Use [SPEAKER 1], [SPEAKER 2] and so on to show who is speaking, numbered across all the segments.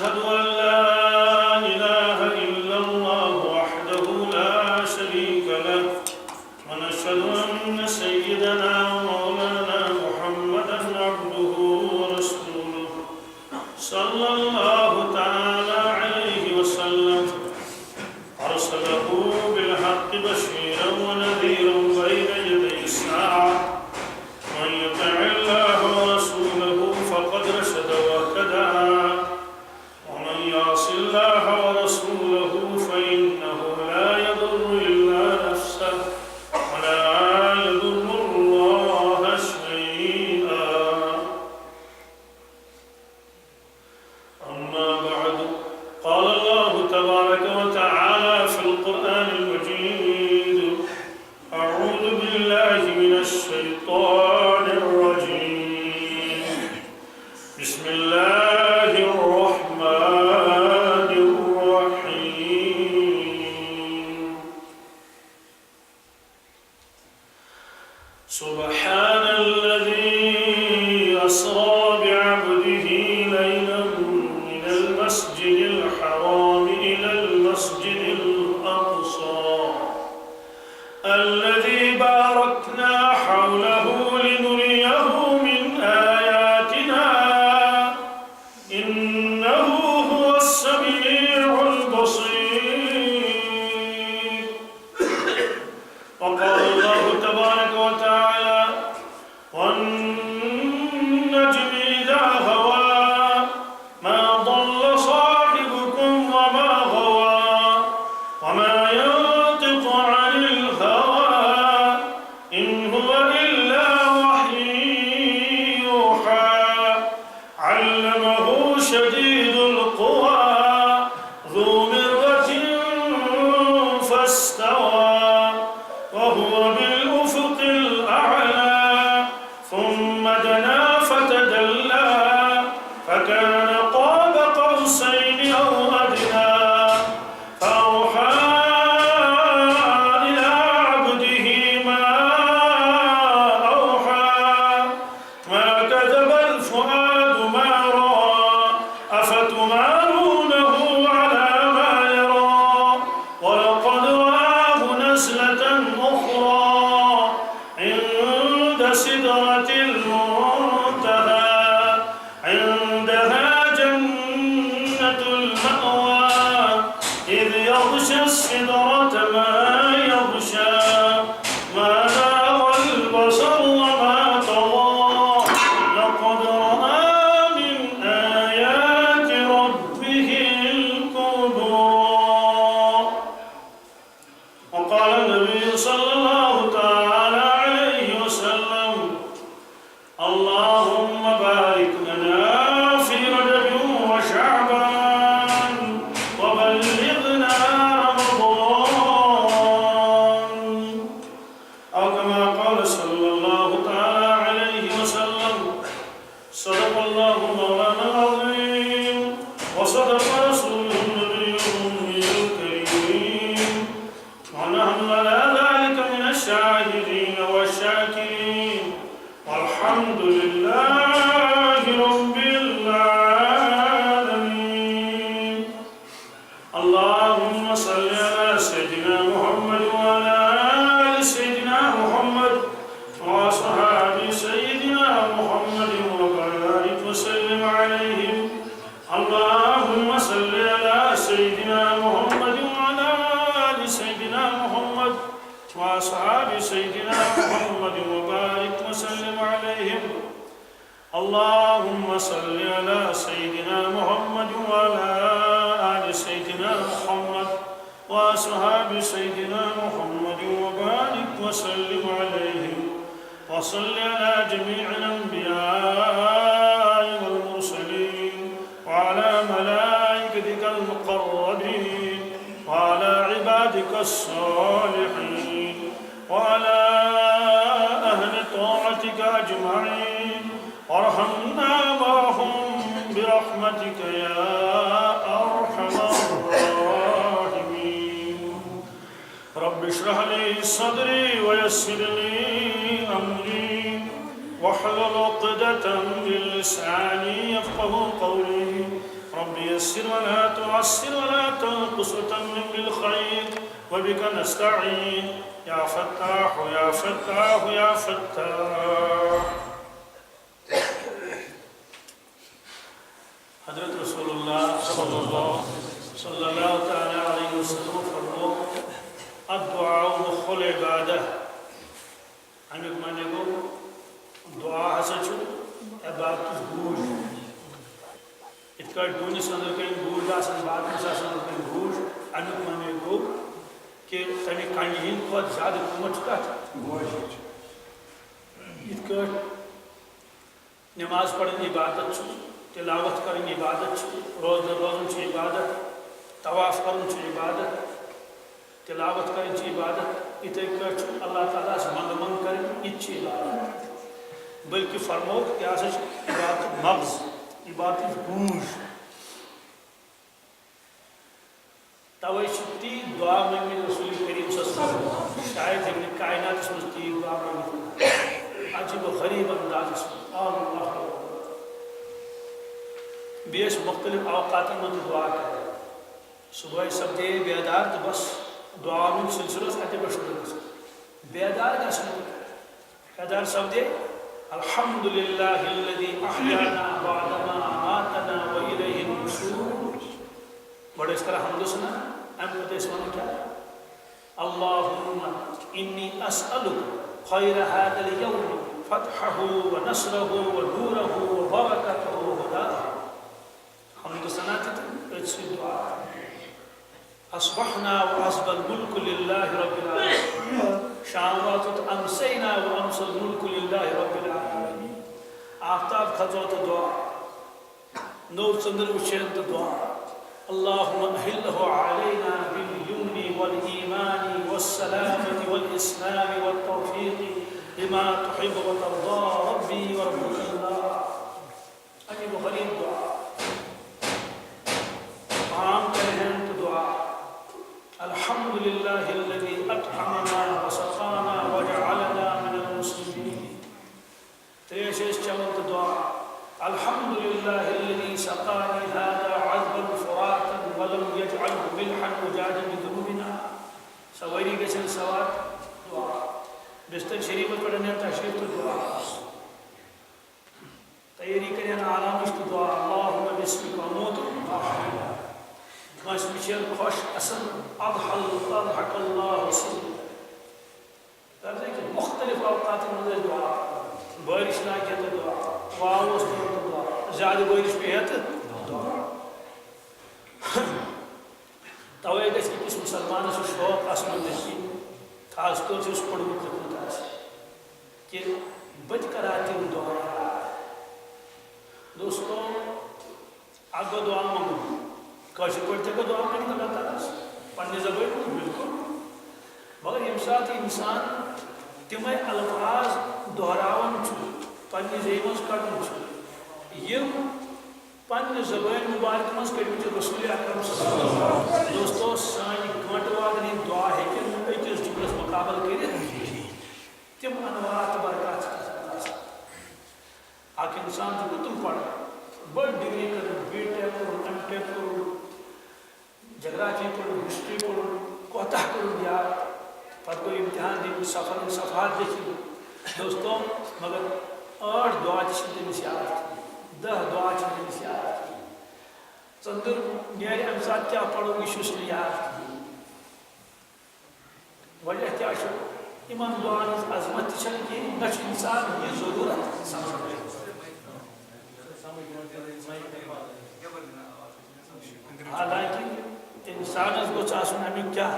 [SPEAKER 1] ونشهد أن لا إله إلا الله وحده لا شريك له ونشهد أن سيدنا ومولانا محمدا عبده ورسوله صلى الله تعالى عليه وسلم أرسله بالحق بشيرا ونذيرا بين يدي الساعة من يطع الله ورسوله فقد رشد واهتدى ومن يعص الله ورسوله فإنه لا يضر إلا نفسه ولا يضر الله شيئا. أما بعد قال الله تبارك وتعالى في القرآن المجيد أعوذ بالله من الشيطان الرجيم بسم الله الرحمن الرحيم سبحان الذي أسرى بعبده ليلا من المسجد الحرام إلى المسجد الأقصى الذي باركنا حوله لنريه من آياتنا إنه هو السميع البصير. وقال الله تبارك وتعالى والنجم إذا هوى ما ضل صاحبكم وما غوى وما ينطق عن الهوى إن هو إلا وحي يوحى علمه شديد القوى ذو مرة فاستوى وهو بالأفق الأعلى ثم دنا فتدلى فكان قاب قوسين أو أدنى فأوحى إلى عبده ما أوحى ما كذب الفؤاد ما رأى أفتمارونه على ما يرى ولقد رآه نزلة أخرى عند سدرة المنتهى عندها جنة المأوى إذ يغشى السدرة ما يغشى ما زاغ البصر وما طغى لقد رأى من آيات ربه الكبرى. وقال النبي صلى الله تعالى عليه وسلم اللهم بارك لنا في رجب وشعبان وبلغنا رمضان أو كما قال صلى الله تعالى عليه وسلم صدق الله مولانا العظيم وصدق رسوله النبي الأمي الكريم ونحن على ذلك من الشاهدين والشاكرين والحمد لله رب العالمين. اللهم صل على سيدنا محمد وعلى آل سيدنا محمد وأصحاب سيدنا محمد وبارك وسلم عليهم. اللهم صل على سيدنا محمد وعلى آل سيدنا محمد وأصحاب سيدنا محمد وبارك وسلم عليهم. اللهم صل على سيدنا محمد وعلى آل سيدنا محمد وأصحاب سيدنا محمد وبارك وسلم عليهم. وصل على جميع الأنبياء والمرسلين وعلى ملائكتك المقربين وعلى عبادك الصالحين وعلى أهل طاعتك أجمعين وارحمنا معهم برحمتك يا أرحم الراحمين. رب اشرح لي صدري ويسر لي أمري واحلل عقدة من لساني يفقهوا قولي رب يسر ولا تعسر ولا تنقص وتمم بالخير وبك نستعين يا فتاح يا فتاح يا فتاح. حضرت رسول اللہ صلی اللہ تعالی علیہ وسلم فرمو الدعاء مخل عبادہ. امیک معنی گو دعا ہسا چھو عبادت گوش. اتکا ڈونس اندر کہیں گوش آسان باتنس آسان اندر کہیں گوش. امیک معنی گو کہ تمی کنجین خود زیادہ قومت چکا گوش. اتکا نماز پڑھن عبادت چھو، تلاوت کرن عبادت چھو، روزن چھو عبادت، طواف کرن چھو عبادت، تلاوت کرن چھو عبادت. اتھے کٹ اللہ تعالیٰ سے منگ منگ کرن یہ چھو عبادت. بلکہ فرمو کہ ایسا عبادت مغز، عبادت گوش. توے چھتی دعا میں رسول کریم صلی اللہ علیہ وسلم شاید ہمیں کائنات اس میں تی دعا میں عجیب و غریب انداز اس میں اللہ بیش مختلف اوقات میں دعا کرے. صبح سب دے بیدار تو بس دعا میں سلسلہ ساتھ بشکر بیدار گسن بیدار سب دے الحمدللہ الذی احیانا بعدما اماتنا والیہ النشور. بڑے اس طرح حمد سنا ام کو اس میں کیا اللهم انی اسألک خیر هذا اليوم فتحه ونصره ونوره وبركته وهداه. حمد سنات اچھی دعا. اصبحنا واصبح الملك لله رب العالمين. شام واتت امسينا وامسى الملك لله رب العالمين. آفتاب خطوت دعا، نو چندر وچھن دعا. اللهم احله علينا باليمن والايمان والسلامة والاسلام والتوفيق لما تحب وترضى ربي وربك الله. عجیب و غریب دعا. عام کہیں تو دعا الحمدللہ الذی اطعمنا وسقانا وجعلنا من المسلمین. تریشش چمت دعا الحمدللہ الذی سقانی هذا عذبا فراتا ولم يجعله ملحا وجاجا بذنوبنا. سواری گسن سوار دعا. بستر شریف پڑھنے تشریف تو دعا. تیاری کرنے آرامش تو دعا اللہم بسمک اموت واحیا. کانس مچھل خوش اصل اضحک اللہ وسلم. کرتے کہ مختلف اوقات میں دعا. بارش نہ کیا تو دعا، واوس تو دعا، زیادہ بارش پہ ہے تو دعا. توے گژھِ أکِس مسلمانس شوق آسن نشی خاص طور سے اس پڑھو خدمت آسہِ کہ بت کرا تم دعا. دوستو اگو دعا منگو کاشر پڑھتے کو دعا کریں اللہ تعالیٰ سے پڑھنے زبان بالکل. مگر یم سات انسان تمے الفاظ دہراون چھُ پننہِ زیٚیہِ منٛز کڑان چھُ یم پننہِ زبان مبارک منٛز کٔرمٕتۍ رسول اکرم صلی اللہ علیہ وسلم. دوستو سانہِ گٲنٛٹہٕ وادن ہٕنٛدۍ دعا ہیٚکن أکِس جملس مقابل کٔرِتھ. تم انوار تہٕ برکات چھِ آسان. اکھ انسان چھُ گُتُل پران بڑ ڈگری کرن بی ٹیک کرن ایم ٹیک کرن جغرافی پڑھن ہسٹری پڑھن کوتاہ کرن یاد پتہ گوٚو امتحان دِنۍ صفحات لیکھِنۍ. دوستو مگر 8 دعا تہِ چھِنہٕ تٔمِس یاد 10 دعا چھِنہٕ تٔمِس یاد. ژٔنٛدٕر نیرِ اَمہِ ساتہٕ کیٛاہ پَرو یہِ چھُس نہٕ یاد. وجہ کیٛاہ چھُ یِمن دعاہن ہٕنٛز عظمت تہِ چھَنہٕ کِہیٖنۍ نہ چھُ اِنسان یہِ ضروٗرت سمجھان. حالانکہ انسانس گوٚژھ آسُن امیُک کیٛاہ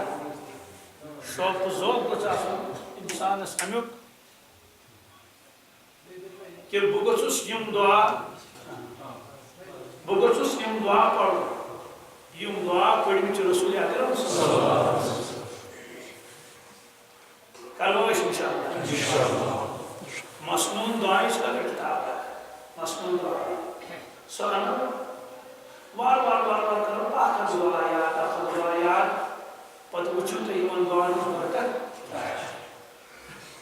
[SPEAKER 1] شوق تہٕ ذوق گوٚژھ آسُن انسانس امیُک کہ بہٕ گوٚژھُس یِم دعا پرُن یِم دعا پٔرمٕتۍ چھِ رسول اکرم صلی اللہ علیہ وسلم. کرو أسۍ انشاءاللہ مسنون دعایہِ چھِ کران کتاب مسنون دعا سۄ انو وار کرو اکھ دعا یاد پتہٕ وٕچھِو تُہۍ یِمن دعاہن ہٕنٛز برکت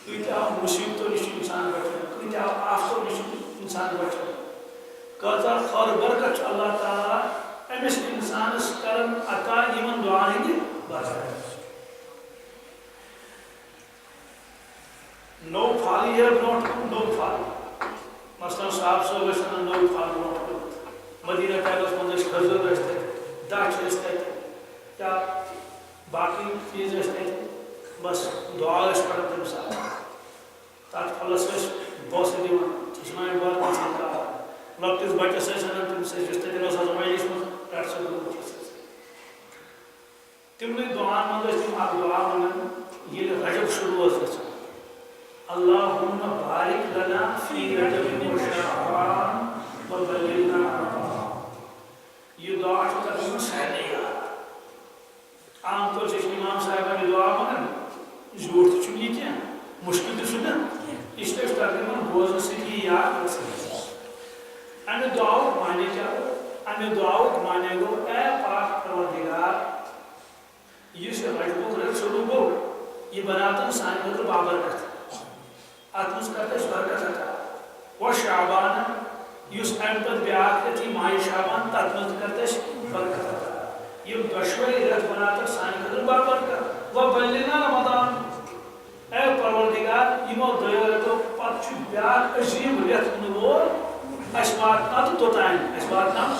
[SPEAKER 1] کۭتیاہ مُصیبتو نِش چھُ اِنسان بچان کۭتیاہ آفتو نِش چھُ اِنسان بچان کۭژاہ خٲر برکت چھُ اللہ تعالیٰ امس انسانس کرن عطا یمن دعان ہندِ بجائے نو پھل یہ برونٹ کن نو پھل مثلاً صاحب صٲب ٲسۍ وَنان نو پھل برونٹ کن مدینہ ٹیلس منٛز ٲسۍ کھٔزٕر ٲسۍ تَتہِ دَچھ ٲسۍ تَتہِ یا باقٕے چیٖز ٲسۍ تَتہِ بس دعا ٲسۍ پَران تَمہِ ساتہٕ تَتھ پھلس ٲسۍ بوسہٕ دِوان ژٕ چھُنہ اَمہِ بعد گژھان کار لۄکٹِس بَچَس ٲسۍ اَنان تٔمِس ٲسۍ یُس تَتٮ۪ن اوس آسان مجلِس منٛز پٮ۪ٹھ سُہ گوٚمُت تِمنٕے دُعاہن منٛز ٲسۍ تِم اکھ دُعا وَنان ییٚلہِ رجب شروع اوس گژھان اللہُمَّ بارِک لنا فی رجب و شعبان وبلغنا رمضان یہ دعا چھُ تقریباً سارنٕے یاد عام طور چھِ امام صاحبان یہِ دعا وَنان زیوٗٹھ تہِ چھُنہٕ یہِ کینٛہہ مُشکِل تہِ چھُنہٕ یہِ چھُ اَسہِ تقریباً بوزنہٕ سۭتی یاد گژھان اَمہِ دعاہُک معنی کیٛاہ گوٚو اَمہِ دعاہُک معنی گوٚو اے پاک پروردگار یُس یہِ رجبُک رٮ۪تھ شروٗع گوٚو یہِ بناوتن سانہِ خٲطرٕ بابرکت اتھ منٛز کر اَسہِ برکت عطا و شعبان یُس اَمہِ پتہٕ بیٛاکھ رٮ۪تھ یی ماہِ شعبان تتھ منٛز تہِ کر اَسہِ برکت عطا یِم دۄشوے رٮ۪تھ بناوتن سانہِ خٲطرٕ بابرکت و بلغنا رمضان اے پروردگار یِمو دۄیو رٮ۪تو پتہٕ چھُ بیٛاکھ عجیٖب رٮ۪تھ یِنہٕ وول اَسہِ واتناو تہٕ توٚتانۍ اَسہِ واتناو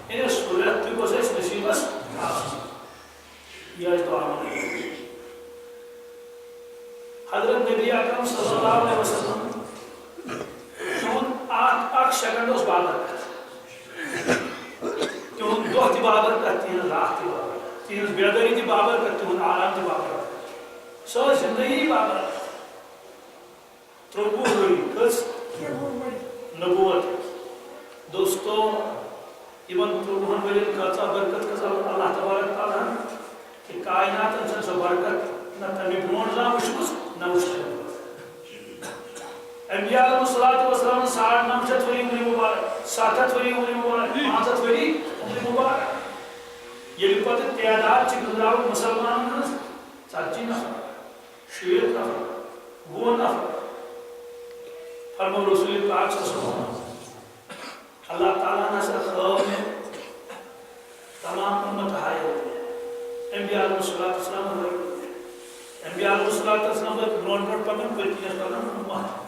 [SPEAKER 1] یعنی سُہ رٮ۪تھ تہِ گوٚژھ اَسہِ نصیٖبس آسُن یہ ٲسۍ دعا وَنان حضرت نبی اکرم صلی اللہ علیہ وسلم تِہُنٛد اکھ سیکنڈ اوس بابرکت تِہُنٛد دۄہ تہِ بابرکت تِہنٛز راتھ تہِ بابرکت تِہنٛز بیدٲری تہِ بابرکت تِہُنٛد آرام تہِ بابرکت سۄ ٲس زندگی بابرکت 23 ؤری کٔژ نبوت دوستو یِمن 23 ؤرین کۭژاہ برکت کٔژ اللہ تبارک تعالیٰ ہن کہ کائناتن چھنہٕ سۄ برکت نہ تمہِ برونٛٹھ زانٛہہ وٕچھمٕژ نہ وٕچھنہٕ انبیاء علیہ الصلوۃ والسلام 950 ؤری عمرِ مبارک 700 ؤری عمرِ مبارک 500 ؤری عمرِ مبارک ییٚلہِ پتہٕ تعداد چھِ گٔنٛزراوٕنۍ مُسلمانن ہٕنٛز 40 نفر 60 نفر 20 نفر فرمو رسول پاک صلی اللہ علیہ وسلم اللہ تعالیٰ نسا خواب میں تمام امت ہائے انبیاء علیہ السلام ہوئے انبیاء علیہ السلام ہوئے برونٹ برونٹ پکن پتنیس پکن امت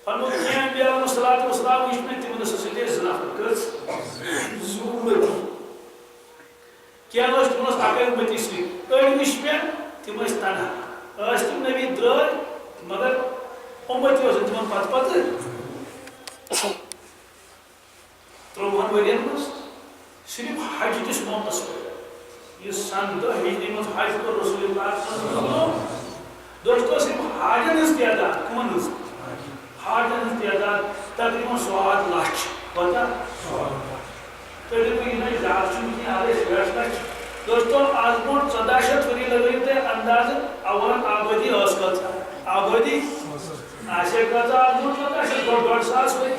[SPEAKER 1] فرمو کیا انبیاء علیہ السلام اس میں تمہیں سسیتے زنافر کچھ زومتی کیا نوش تمہیں اکر متی سی اڑمش میں تمہیں تنہا اس تم نبی درائے مگر امتی ہو سکتے تمہیں پت پت 53 ورین مز صرف حج کس موقعس پہ یہ سن 10 ہجری مز حج کر رسول پاک صلی اللہ علیہ وسلم دوستو صرف حاجن ہز تعداد کمن ہز حاجن ہز تعداد تقریباً 100 لچھ پتہ تقریباً یہ زیادہ چونکہ آدھے 60 لچھ دوستو آز برونٛٹھ 1400 ؤری لگٲیِو تُہۍ اندازٕ اولن آبٲدی ٲس کۭژاہ آبٲدی آسہِ کۭژاہ آز برونٛٹھ 150 ؤری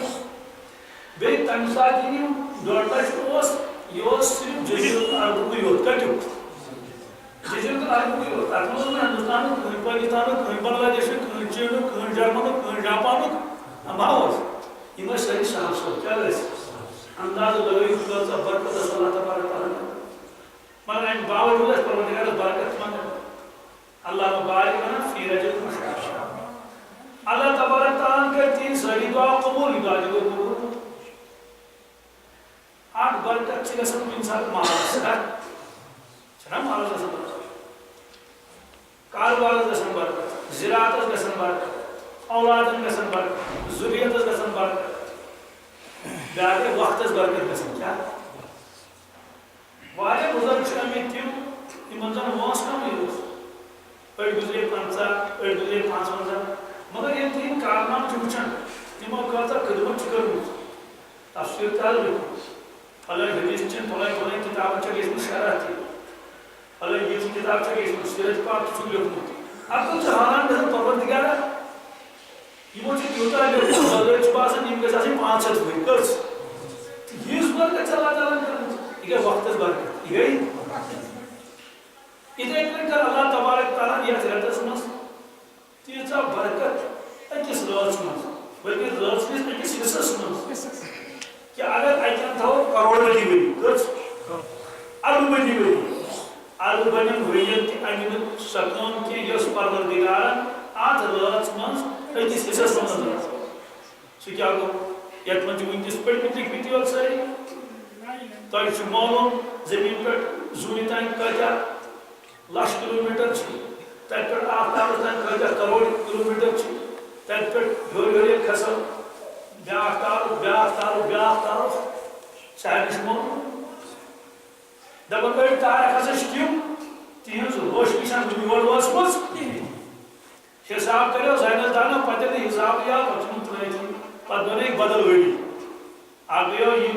[SPEAKER 1] بیٚیہِ تَمہِ ساتہٕ یِم 1.5 لچھ اوس یہِ اوس صرف جزیرت العربُکُے یوت کَتیُک جزیرت العربُکُے یوت تَتھ منٛز اوس نہٕ ہندوستانُک کٕہٕنۍ پٲکِستانُک کٕہٕنۍ بنگلادیشُک کٕہٕنۍ چیٖنُک کٕہٕنۍ جرمنُک کٕہٕنۍ جاپانُک ما اوس یِم ٲسۍ سٲری صاف صاف کیٛاہ ٲسۍ اندازٕ لگٲیِو کۭژاہ برکت ٲس اللہ تبارک تعالیٰ مگر اَمہِ باوجوٗد ٲسۍ پروردگارس برکت منٛگان اللہ بارک لنا فی رجب و شعبان اللہ تبارک تعالیٰ کٔرۍ تِہنٛدۍ سٲری دعا قبوٗل یہِ دعا تہِ گوٚو قبوٗل اکھ برکت چھِ گژھان کُنہِ ساتہٕ مالس چھُنہ مالس گژھان برکت کارٕبارس گژھان برکت زِراعتس گژھان برکت اولادن گژھان برکت ذُریتس گژھان برکت بیٛاکھ گٔے وقتس برکت گژھان کیٛاہ واریاہ بُزرگ چھِ آمٕتۍ تِم یِمن زن وٲنٛس کمٕے اوس أڑۍ گُزرے 50 أڑۍ گُزرے 55 مگر ییٚلہِ تِہنٛدۍ کارنامہٕ چھِ وٕچھان تِمو کۭژاہ خدمت چھِ کٔرمٕژ تفسیٖر تہِ حظ لیوٗکھمُت فلٲنۍ حدیث چھِنہٕ فلٲنۍ کِتابن چھےٚ لیٖچھمٕژ شرح تہِ فلٲنۍ یِژھ کِتاب چھےٚ لیٖچھمٕژ سیرت پاک تہِ چھُکھ لیوٗکھمُت اَتھ چھُ حٲران گژھان پروردگارا یِمو چھُ تیوٗتاہ لیوٗکھمُت بظٲہِر چھُ باسان یِم گژھِ آسٕنۍ 500 ؤری کٔژ یِژھ برکت چھِ اللہ تعالیٰ ہن کٔرمٕژ یہِ گٔے وقتس برکت یہِ گٔے یِتھَے کٔنۍ کٔر اللہ تبارک تعالیٰ یتھ رٮ۪تس منٛز تیٖژاہ برکت أکِس رٲژ منٛز بلکہِ رٲژ کِس أکِس حِصس منٛز کہ اگر اتٮ۪ن تھاوو کروڑ ؤری کٔژ وری ادٕ بنٮ۪م ؤرین تہِ اَنہِ نہٕ سۄ کٲم کینٛہہ یۄس پروردگارن اتھ رٲژ منٛز أکِس حصس منٛز رٲژ سُہ کیٛاہ گوٚو یتھ منٛز چھِ وٕنکٮ۪س پٔرمٕتۍ لیکھمٕتۍ یوت سٲری تۄہہِ چھُ معلوٗم زٔمیٖن پٮ۪ٹھ زوٗنہِ تانۍ کۭتیاہ لچھ کِلوٗمیٖٹر چھِ تتہِ پٮ۪ٹھ آفتابس تانۍ کۭتیاہ کروڑ کِلوٗمیٖٹر چھِ تتہِ پٮ۪ٹھ ہیوٚر ہیوٚر ییٚلہِ کھسو بیٛاکھ تعارُف بیٛاکھ تعارُف بیٛاکھ تعارُف سارنٕے چھُ معلوٗم دپان أڑۍ تارک ہسا چھِ تِم تِہنٛز روشنی چھنہٕ وٕنہِ یور وٲژمٕژ حساب کٔرِو ساینس دانو پتہٕ ییٚلہِ حساب یا پتہٕ چھُنہٕ ترٛٲیتھٕے پتہٕ بنٲیِکھ بدل ؤری اکھ گٔیو یہِ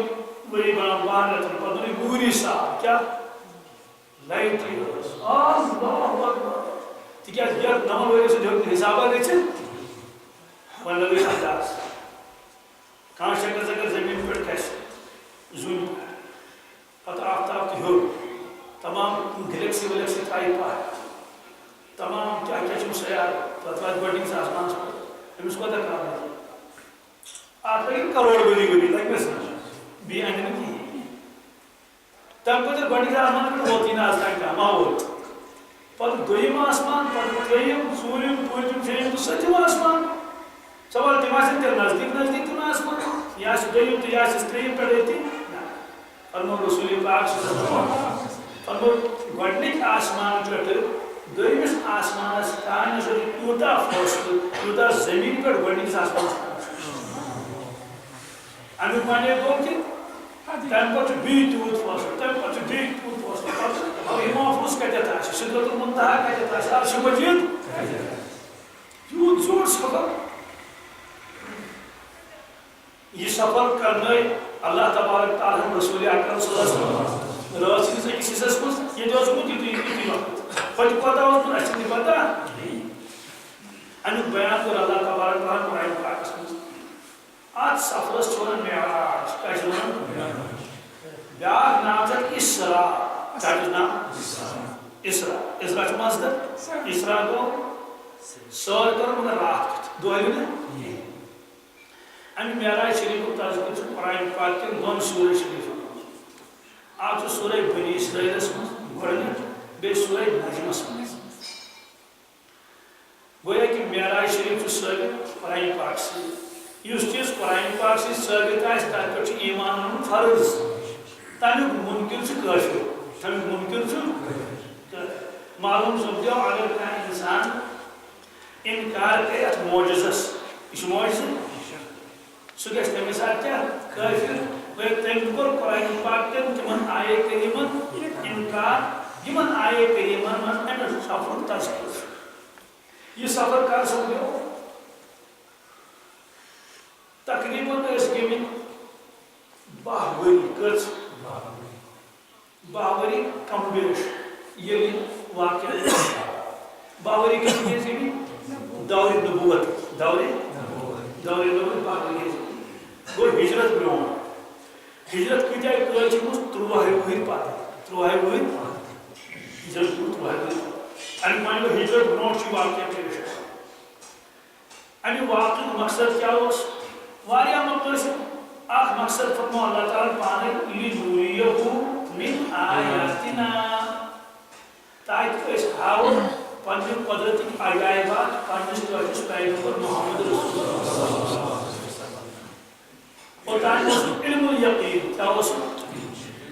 [SPEAKER 1] ؤری بنان 12 رٮ۪تن پتہٕ بنٲیِکھ موٗری سال کیٛاہ لایٹٕے ٲس اللہ اکبر تِکیٛازِ یتھ 9 ؤرۍ سۭتۍ ہیوٚک نہٕ حسابا گٔژھِتھ وۄنۍ لگٲیِکھ انداز کانٛہہ شخص اگر زٔمیٖن پٮ۪ٹھ کھسہِ زوٗنہِ پٮ۪ٹھ پتہٕ آفتاب تہِ ہیوٚر تمام گلیکسی ولیکسی تھایہِ پاے تمام کیٛاہ کیٛاہ چھُم سیارٕ پتہٕ واتہِ گۄڈنِکِس آسمانس پٮ۪ٹھ أمِس کوتاہ کال لگہِ اتھ لگن کروڑ ؤری لگنس بیٚیہِ اَنہِ نہٕ کِہیٖنۍ تمہِ پتہٕ گۄڈنِکِس آسمانس پٮ۪ٹھ ووتٕے نہٕ آز تام کانٛہہ ما ووت پتہٕ دوٚیِم آسمان پتہٕ ترٛیٚیِم ژوٗرِم پوٗنٛژِم شیٚیِم تہٕ سٔتِم آسمان سوال تِم آسن تیٚلہِ نزدیٖک تِم آسمان یہِ آسہِ دوٚیِم تہٕ یہِ آسٮ۪س ترٛیٚیِم پٮ۪ٹھ أتی فرمو رسول پاک فرمو گۄڈنِکۍ آسمان پٮ۪ٹھٕ دوٚیمِس آسمانس تانۍ چھُ تیوٗتاہ فٲصلہٕ تیوٗتاہ زٔمیٖن پٮ۪ٹھ گۄڈنِکِس آسمانس امیُک معنی گوٚو کہِ تمہِ پتہٕ چھُ بیٚیہِ تیوٗت فٲصلہٕ تمہِ پتہٕ چھُ بیٚیہِ تیوٗت فٲصلہٕ پتہٕ محفوظ کتٮ۪تھ آسہِ سِدرۃ المنتہا کتٮ۪تھ آسہِ عرشِ مجیٖد تیوٗت زیوٗٹھ سفر یہِ سفر کرنٲے اللہ تبارک تعالیٰ رسول اکرم صلی اللہ علیہ وسلم رٲژ ہٕنٛدِس أکِس حصس منٛز ییٚتہِ اوسمُت یُتُے وقت پتہٕ پتہ اوسمُت اَسہِ چھِنہٕ پتہ امیُک بیان کوٚر اللہ تبارک تعالیٰ قرآنِ پاکس منٛز اتھ سفرس چھِ ونان معراج کیٛاہ چھِ ونان بیٛاکھ ناو چھُ اتھ اسرا کیٛاہ چھُس ناو اسرا اسرا چھُ مصدر اسرا گوٚو سٲر کرُن مگر راتھ کیُتھ دۄہلہِ نہٕ امہِ معراج شریٖفُک تذکر چھُ قرآنِ پاک کٮ۪ن 2 سورہ شریٖفن منٛز اکھ چھُ سورہ بنی اسرائیلس منٛز گۄڈنیُک بیٚیہِ سورہ نجمس منٛز گویا کہِ معراج شریٖف چھُ ثٲبت قرآنِ پاک سۭتۍ یُس چیٖز قرآنِ پاک سۭتۍ ثٲبت آسہِ تتھ پٮ۪ٹھ چھُ ایٖمان اَنُن فرض تمیُک مُنکِر چھُ کٲفِر تمیُک مُنکِر چھُ معلوٗم سپدیو اگر کانٛہہ انسان انکار کرِ اتھ معجزس یہِ چھُ معجزٕ سُہ گژھِ تمہِ ساتہٕ کیٛاہ کٲفِر گویا تٔمۍ کوٚر قرآنِ پاک کٮ۪ن تِمن آیے کریٖمن انکار یِمن آیے کریٖمن منٛز امہِ سفرُک تذکر چھُ یہِ سفر کر سپدیو تقریٖباً ٲسۍ گٔمٕتۍ 12 ؤری کٔژ 12 ؤری کم بیش ییٚلہِ واقعہ 12 ؤری کٔژ ٲسۍ گٔمٕتۍ دورِ نبوت دورِ نبوت 12 ؤری ٲسۍ گوٚو ہجرت برونٛٹھ ہجرت کۭتیاہ کٲلۍ چھِ گٔمٕژ 13 ؤہٕرۍ پتہٕ 13 ؤہٕرۍ ہجرت گوٚو 13 ؤہٕرۍ امیُک معنی گوٚو ہجرت برونٛٹھ چھُ واقعہ پیش امہِ واقعُک مقصد کیٛاہ اوس واریاہ مقصد اکھ مقصد فرمو اللہ تعالیٰ پانے لِنُریَہُ مِن آیاتِنَا تاکہِ أسۍ ہاوو پننہِ قۄدرتٕکۍ عجایبات پننِس ٹٲٹھِس پیغمبر محمد رسول اللہ اوٚتانۍ اوس علم الیقیٖن کیٛاہ اوس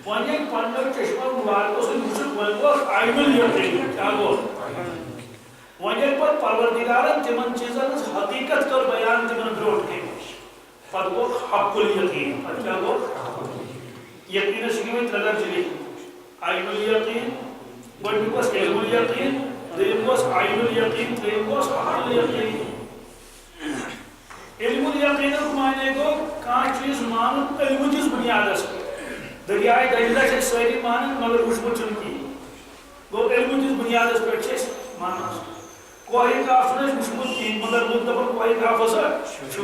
[SPEAKER 1] وۄنۍ ییٚلہِ پننیو چشمو مُبارکو سۭتۍ وٕچھُکھ وۄنۍ گوٚو عین الیقیٖن کیٛاہ گوٚو وۄنۍ ییٚلہِ پتہٕ پروردگارن تِمن چیٖزن ہٕنٛز حقیٖقت کٔر بیان تِمن برونٛٹھ کٔنۍ پتہٕ گوٚو حق الیقیٖن پتہٕ کیٛاہ گوٚو یقیٖنس چھِ گٔمٕتۍ 3 درجہٕ لیکھِتھ عین الیقیٖن گۄڈنیُک اوس علم الیقیٖن دوٚیِم اوس عین الیقیٖن ترٛیٚیِم اوس حق الیقیٖن علم الیقیٖنُک معنی گوٚو کانٛہہ چیٖز مانُن علمہٕ کِس بُنیادس پٮ۪ٹھ دریاے دٔلیٖلہ چھِ أسۍ سٲری مانان مگر وٕچھمُت چھُنہٕ کِہیٖنۍ گوٚو علمہٕ کِس بُنیادس پٮ۪ٹھ چھِ أسۍ مانان کوہِ کاف چھُنہٕ اَسہِ وٕچھمُت کِہیٖنۍ مگر لُکھ دپان کوہِ کاف ہسا چھُ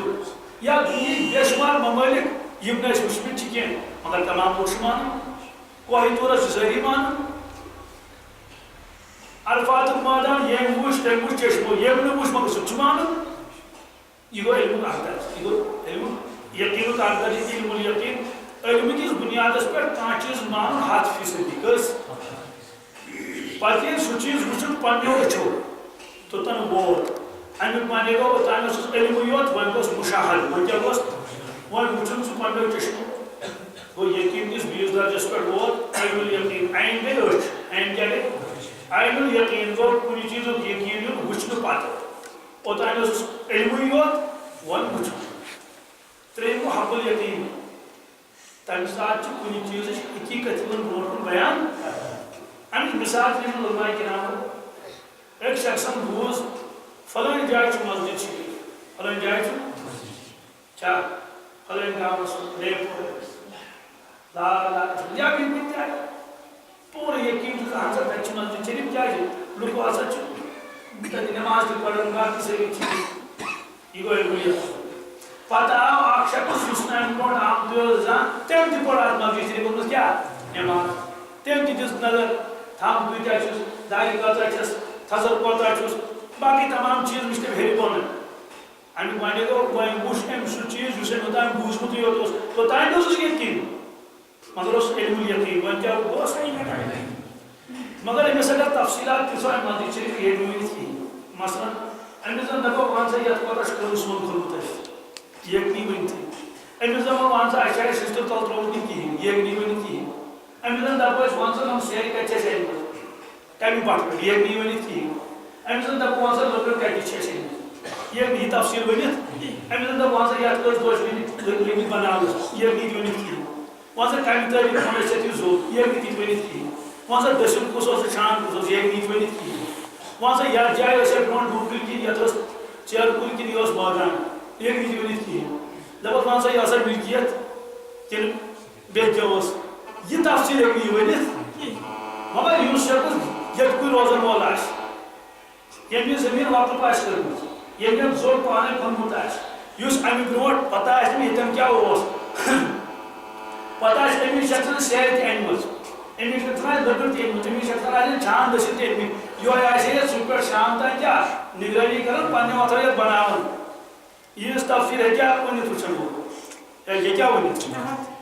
[SPEAKER 1] یا دُنہِکۍ بے شُمار ممٲلِک یِم نہٕ اَسہِ وٕچھمٕتۍ چھِ کینٛہہ مگر تمام لُکھ چھِ مانان کوہِ طورس چھِ سٲری مانان عرفاتُک مٲدان ییٚمۍ وٕچھ تٔمۍ وٕچھ چشمو ییٚمۍ نہٕ وٕچھ مگر سُہ تہِ چھُ مانان یہِ گوٚو علمُک اکھ درجہٕ یہِ گوٚو علمُک یقیٖنُک اکھ درجہٕ علم الیقیٖن علمہٕ کِس بُنیادس پٮ۪ٹھ کانٛہہ چیٖز مانُن 100% کٔژ پتہ سہ چیز وچھن پنو أچھو توتن ووت امیک معنی گو اوتان اس علم یوت ون گوس مشاہد ون کیا گوس ون وچھن سہ پنو چشمو گو یقین کس 20 درجس پہ ووت عین الیقین عین گئی أچھ عین کیا گئی عین الیقین گو کُنہِ چیزُک یقین یُن وٕچھنہٕ پتہٕ اوتان اس علم یوت ون وٕچھو ترٛیٚیِم حق الیقین تمہِ ساتہٕ چھُ کُنہِ چیٖزٕچ حقیٖقت یِوان برونٛٹھ کُن بیان امیچ مثال دِنۍ علماء کرامو ایک شخصن بوز فلان جائے چھُ مسجد شریف فلان جائے چھُ کیا فلان گامس ریپور لال یا بیٚیہِ جائے پوٗرٕ یقین چھُ ہسا تتہِ چھُ مسجد شریف کیازِ لُکو ہسا چھُ تتہِ نماز تہِ پران باقٕے سٲری چیٖز یہِ گوٚو علم پتہٕ آو اکھ شخص یُس نہٕ امہِ برونٛٹھ آمتُے اوس زانٛہہ تٔمۍ تہِ پوٚر اتھ مسجد شریفس منٛز کیاہ نماز تٔمۍ تہِ دِژ نظر تھم کۭتیاہ چھُس دارِ کۭژاہ چھس تھزر کوتاہ چھُس باقٕے تمام چیٖز وٕچھ تٔمۍ ہیٚرِ بۄنہٕ امیُک معنی گوٚو وۄنۍ وٕچھ أمۍ سُہ چیٖز یُس أمۍ اوٚتام بوٗزمُتٕے یوت اوس توٚتام اوسُس یقیٖن مگر اوس علم الیقین وۄنۍ کیاہ اوس مگر أمِس اگر تفصیٖلات تہِ سۄ مسجد شریف ہیٚرِ نہٕ ؤنِتھ کِہیٖنۍ مثلاً أمِس زن دپو وَن سا یتھ کوتاہ چھُ کٔرٕن سۄن کھوٚلمُت اَسہِ یقینی ؤنتھٕے أمِس دپو وَن سا اَسہِ چھا شیشتٕر تل ترٛوومُت نہٕ کِہیٖنۍ یقینی ؤنِتھ کِہیٖنۍ أمِس زن دپو أسۍ وَن سا یِم سیرِ کتہِ چھِ اَسہِ أنمٕژ کمہِ پتہٕ پٮ۪ٹھ یقینی ؤنِتھ کِہیٖنۍ أمِس زن دپو وَن سا لٔکٕر کتِچ چھِ اَسہِ أنمٕژ یقینی تفصیٖل ؤنِتھ أمِس زن دپو وَن سا یتھ کٔژ دۄہ چھِ لٔگمٕتۍ بناونَس یقینی تہِ ؤنِتھ کِہیٖنۍ وَن سا کمہِ تٲریٖخ ووٚن اَسہِ ژےٚ یہِ ضوٚر یقینی تہِ ؤنِتھ کِہیٖنۍ وَن سا دٔسِل کُس اوس تہٕ چھان کُس اوس یقینی تہِ ؤنِتھ کِہیٖنۍ وَن سا یتھ جایہِ ٲسۍ اَسہِ برونٛٹھ ڈوٗر کُلۍ کِنۍ یتھ ٲس ژیرٕ کُلۍ کِنۍ یہِ اوس بٲگران یقینی تہِ ؤنِتھ کِہیٖنۍ دپس وَن سا یہِ ہسا مِلکِیت کِنہٕ بیٚیہِ کیٛاہ اوس یہِ تفصیٖل ہیٚکہِ نہٕ یہِ ؤنِتھ مگر یُس شخص ییٚتہِ کُے روزن وول آسہِ ییٚمہِ یہِ زٔمیٖن وقف آسہِ کٔرمٕژ ییٚمہِ أمۍ زوٚل پانے کھوٚنمُت آسہِ یُس اَمہِ برونٛٹھ پتہ آسہِ تٔمِس ییٚتٮ۪ن کیٛاہ اوس پتہ آسہِ أمِس شخصن سیرِ تہِ أنۍمٕژ أمِس شخصن آسہِ لٔکٕر تہِ أنۍمٕژ أمِس شخصن آسن چھان دٔسِل تہِ أنۍمٕتۍ یِہوے آسہِ ییٚتہِ صُبح پٮ۪ٹھ شام تام کیٛاہ نگرٲنی کران پننہِ وتھو یتھ بناوان ییٖژ تفصیٖل ہیٚکیٛاہ ؤنِتھ وٕچھن وول ہیٚکیٛاہ ؤنِتھ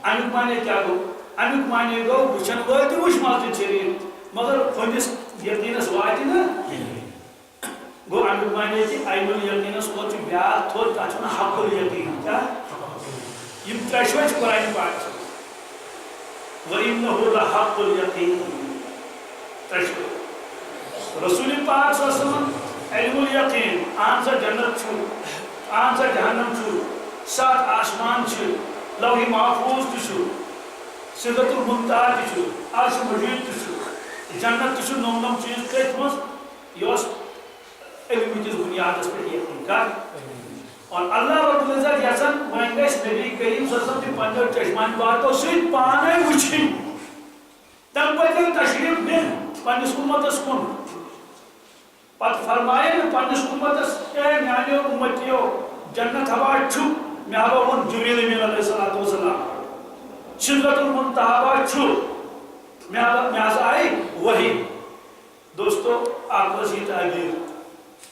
[SPEAKER 1] امیُک معنی کیٛاہ گوٚو امیُک معنی گوٚو وٕچھن وٲلۍ تہِ وٕچھ مسجد شریف مگر پننِس یقیٖنس واتہِ نہٕ گوٚو امیُک معنی کہِ عین الیقیٖنس کھۄتہٕ چھُ بیٛاکھ تھوٚد تتھ چھِ ونان حق الیقیٖن کیٛاہ یِم ترٛٮ۪شوَے چھِ قرآنہِ پاکَس وَإِنَّهُ لَحَقُّ الْيَقِينِ ترٛٮ۪شوَے رسول پاک صلی اللہ علیہ وسلم علم الیقیٖن اہن سا جنت چھُ اہن سا جہنم چھُ 7 آسمان چھِ لوح محفوظ تہِ چھُ سِدرۃ المنتہا تہِ چھُ عرش مجیٖد تہِ چھُ جنت تہِ چھُ نوٚم چیٖز تٔتھۍ منٛز یہِ اوس علم کِس بُنیادس پٮ۪ٹھ یقیٖن کر اور اللہ رب العزت یژھان وۄنۍ گژھِ نبی کریم صلی اللہ علیہ وسلم تہِ پننیو چشمانہِ باتو سۭتۍ پانے وٕچھِنۍ تمہِ پتہٕ ییٚلہِ تشریٖف نِن پننِس اُمتس کُن پتہٕ فرمایہِ نہٕ پننِس اُمتس اے میانیو اُمتیو جنت ہوا چھُ مےٚ ہسا ووٚن جبریٖل امیٖن علیہ الصلوٰتُ وسلام سِدرۃ المنتہا چھُ مےٚ ہسا آیہِ وحی دوستو اکھ ٲس یہِ تعبیٖر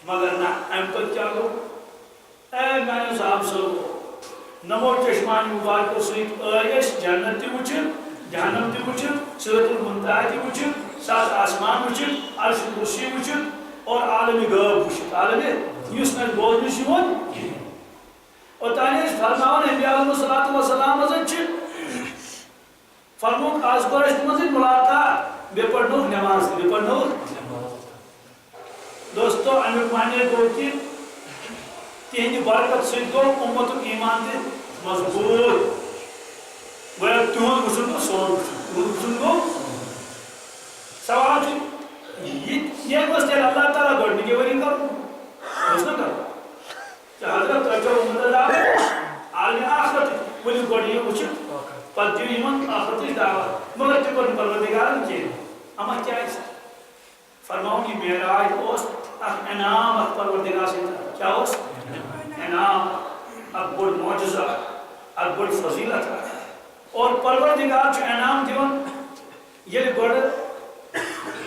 [SPEAKER 1] مگر نہ امہِ پتہٕ کیٛاہ گوٚو اے میانیو صاحب صٲبو نمو چشمانہِ مُبارکو سۭتۍ آے أسۍ جنت تہِ وٕچھِتھ جہنم تہِ وٕچھِتھ سِدرۃ المنتہا تہِ وٕچھِتھ 7 آسمان وٕچھِتھ عرش کرسی وٕچھِتھ اور عالمِ غٲب وٕچھِتھ عالمِ یُس نہٕ بوزنہٕ چھُ یِوان کِہیٖنۍ اوٚتانۍ ٲسۍ فرماوان انبیاء علیہم الصلوٰتُ وسلام ہسا چھِ فرمووُکھ آز کوٚر اَسہِ تِمن سۭتۍ مُلاقات بیٚیہِ پرنووُکھ نٮ۪ماز تہِ بیٚیہِ پرنووُکھ دوستو امیُک معنی گوٚو کہِ تِہنٛدِ برکت سۭتۍ گوٚو اُمتُک ایٖمان تہِ مضبوٗط گویا تِہُنٛد وٕچھُن گوٚو سون وٕچھُن تِہُنٛد وٕچھُن گوٚو سوال چھُ یہِ گوٚژھ تیٚلہِ اللہ تعالیٰ گۄڈنِکے ؤری کرُن اوس نا کرُن حضرت تۄہہِ چھو ووٚنمُت عالمِ آخرت ؤلِو گۄڈٕ یِیِو وٕچھِتھ پتہٕ دِیِو یِمن آخرتٕچ دعوت مگر تہِ کوٚر نہٕ پروردِگارن کینٛہہ اما کیٛازِ فرماوُن یہِ معراج اوس اکھ انعام اکھ پروردِگار سٕنٛدِ کیٛاہ اوس انعام اکھ بوٚڑ معجزہ اکھ بٔڑ فضیلت اور پروردِگار چھُ انعام دِوان ییٚلہِ گۄڈٕ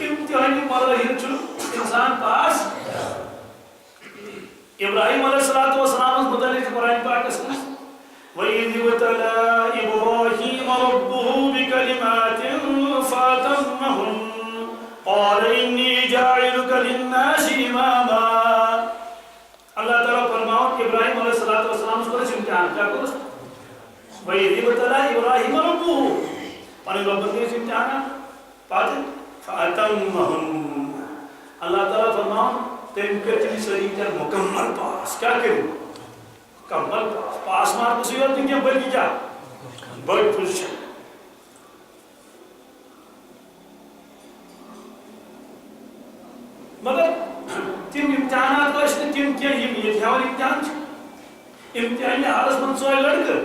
[SPEAKER 1] امتحٲنی مراحل چھُ انسان پاس ابراہیم علیہ الصلوٰتُ وسلامس متعلق قرآن پاکس منٛز وَإِذِ ابْتَلَىٰ إِبْرَاهِيمَ رَبُّهُ بِكَلِمَاتٍ فَأَتَمَّهُنَّ قَالَ کیا کرس وَإِذِ ابْتَلَىٰ إِبْرَاهِيمَ رَبُّهُ پنٕنۍ رۄبن گٔے امتحانات پتہٕ فَأَتَمَّهُم اللہ تعالیٰ فرماؤن تٔمۍ کٔر تِم سٲری امتحان مکمل پاس کیا کٔرِو مکمل پاس مارکسٕے یوت نہٕ کینٛہہ بٔلکہِ کیٛاہ بٔڑ پُزِشن مگر تِم امتحانات ٲسۍ نہٕ تِم کینٛہہ یِم ییٚتہِ ہٮ۪وان امتحان چھِ امتحانی حالس منٛز ژۄے لڑکہٕ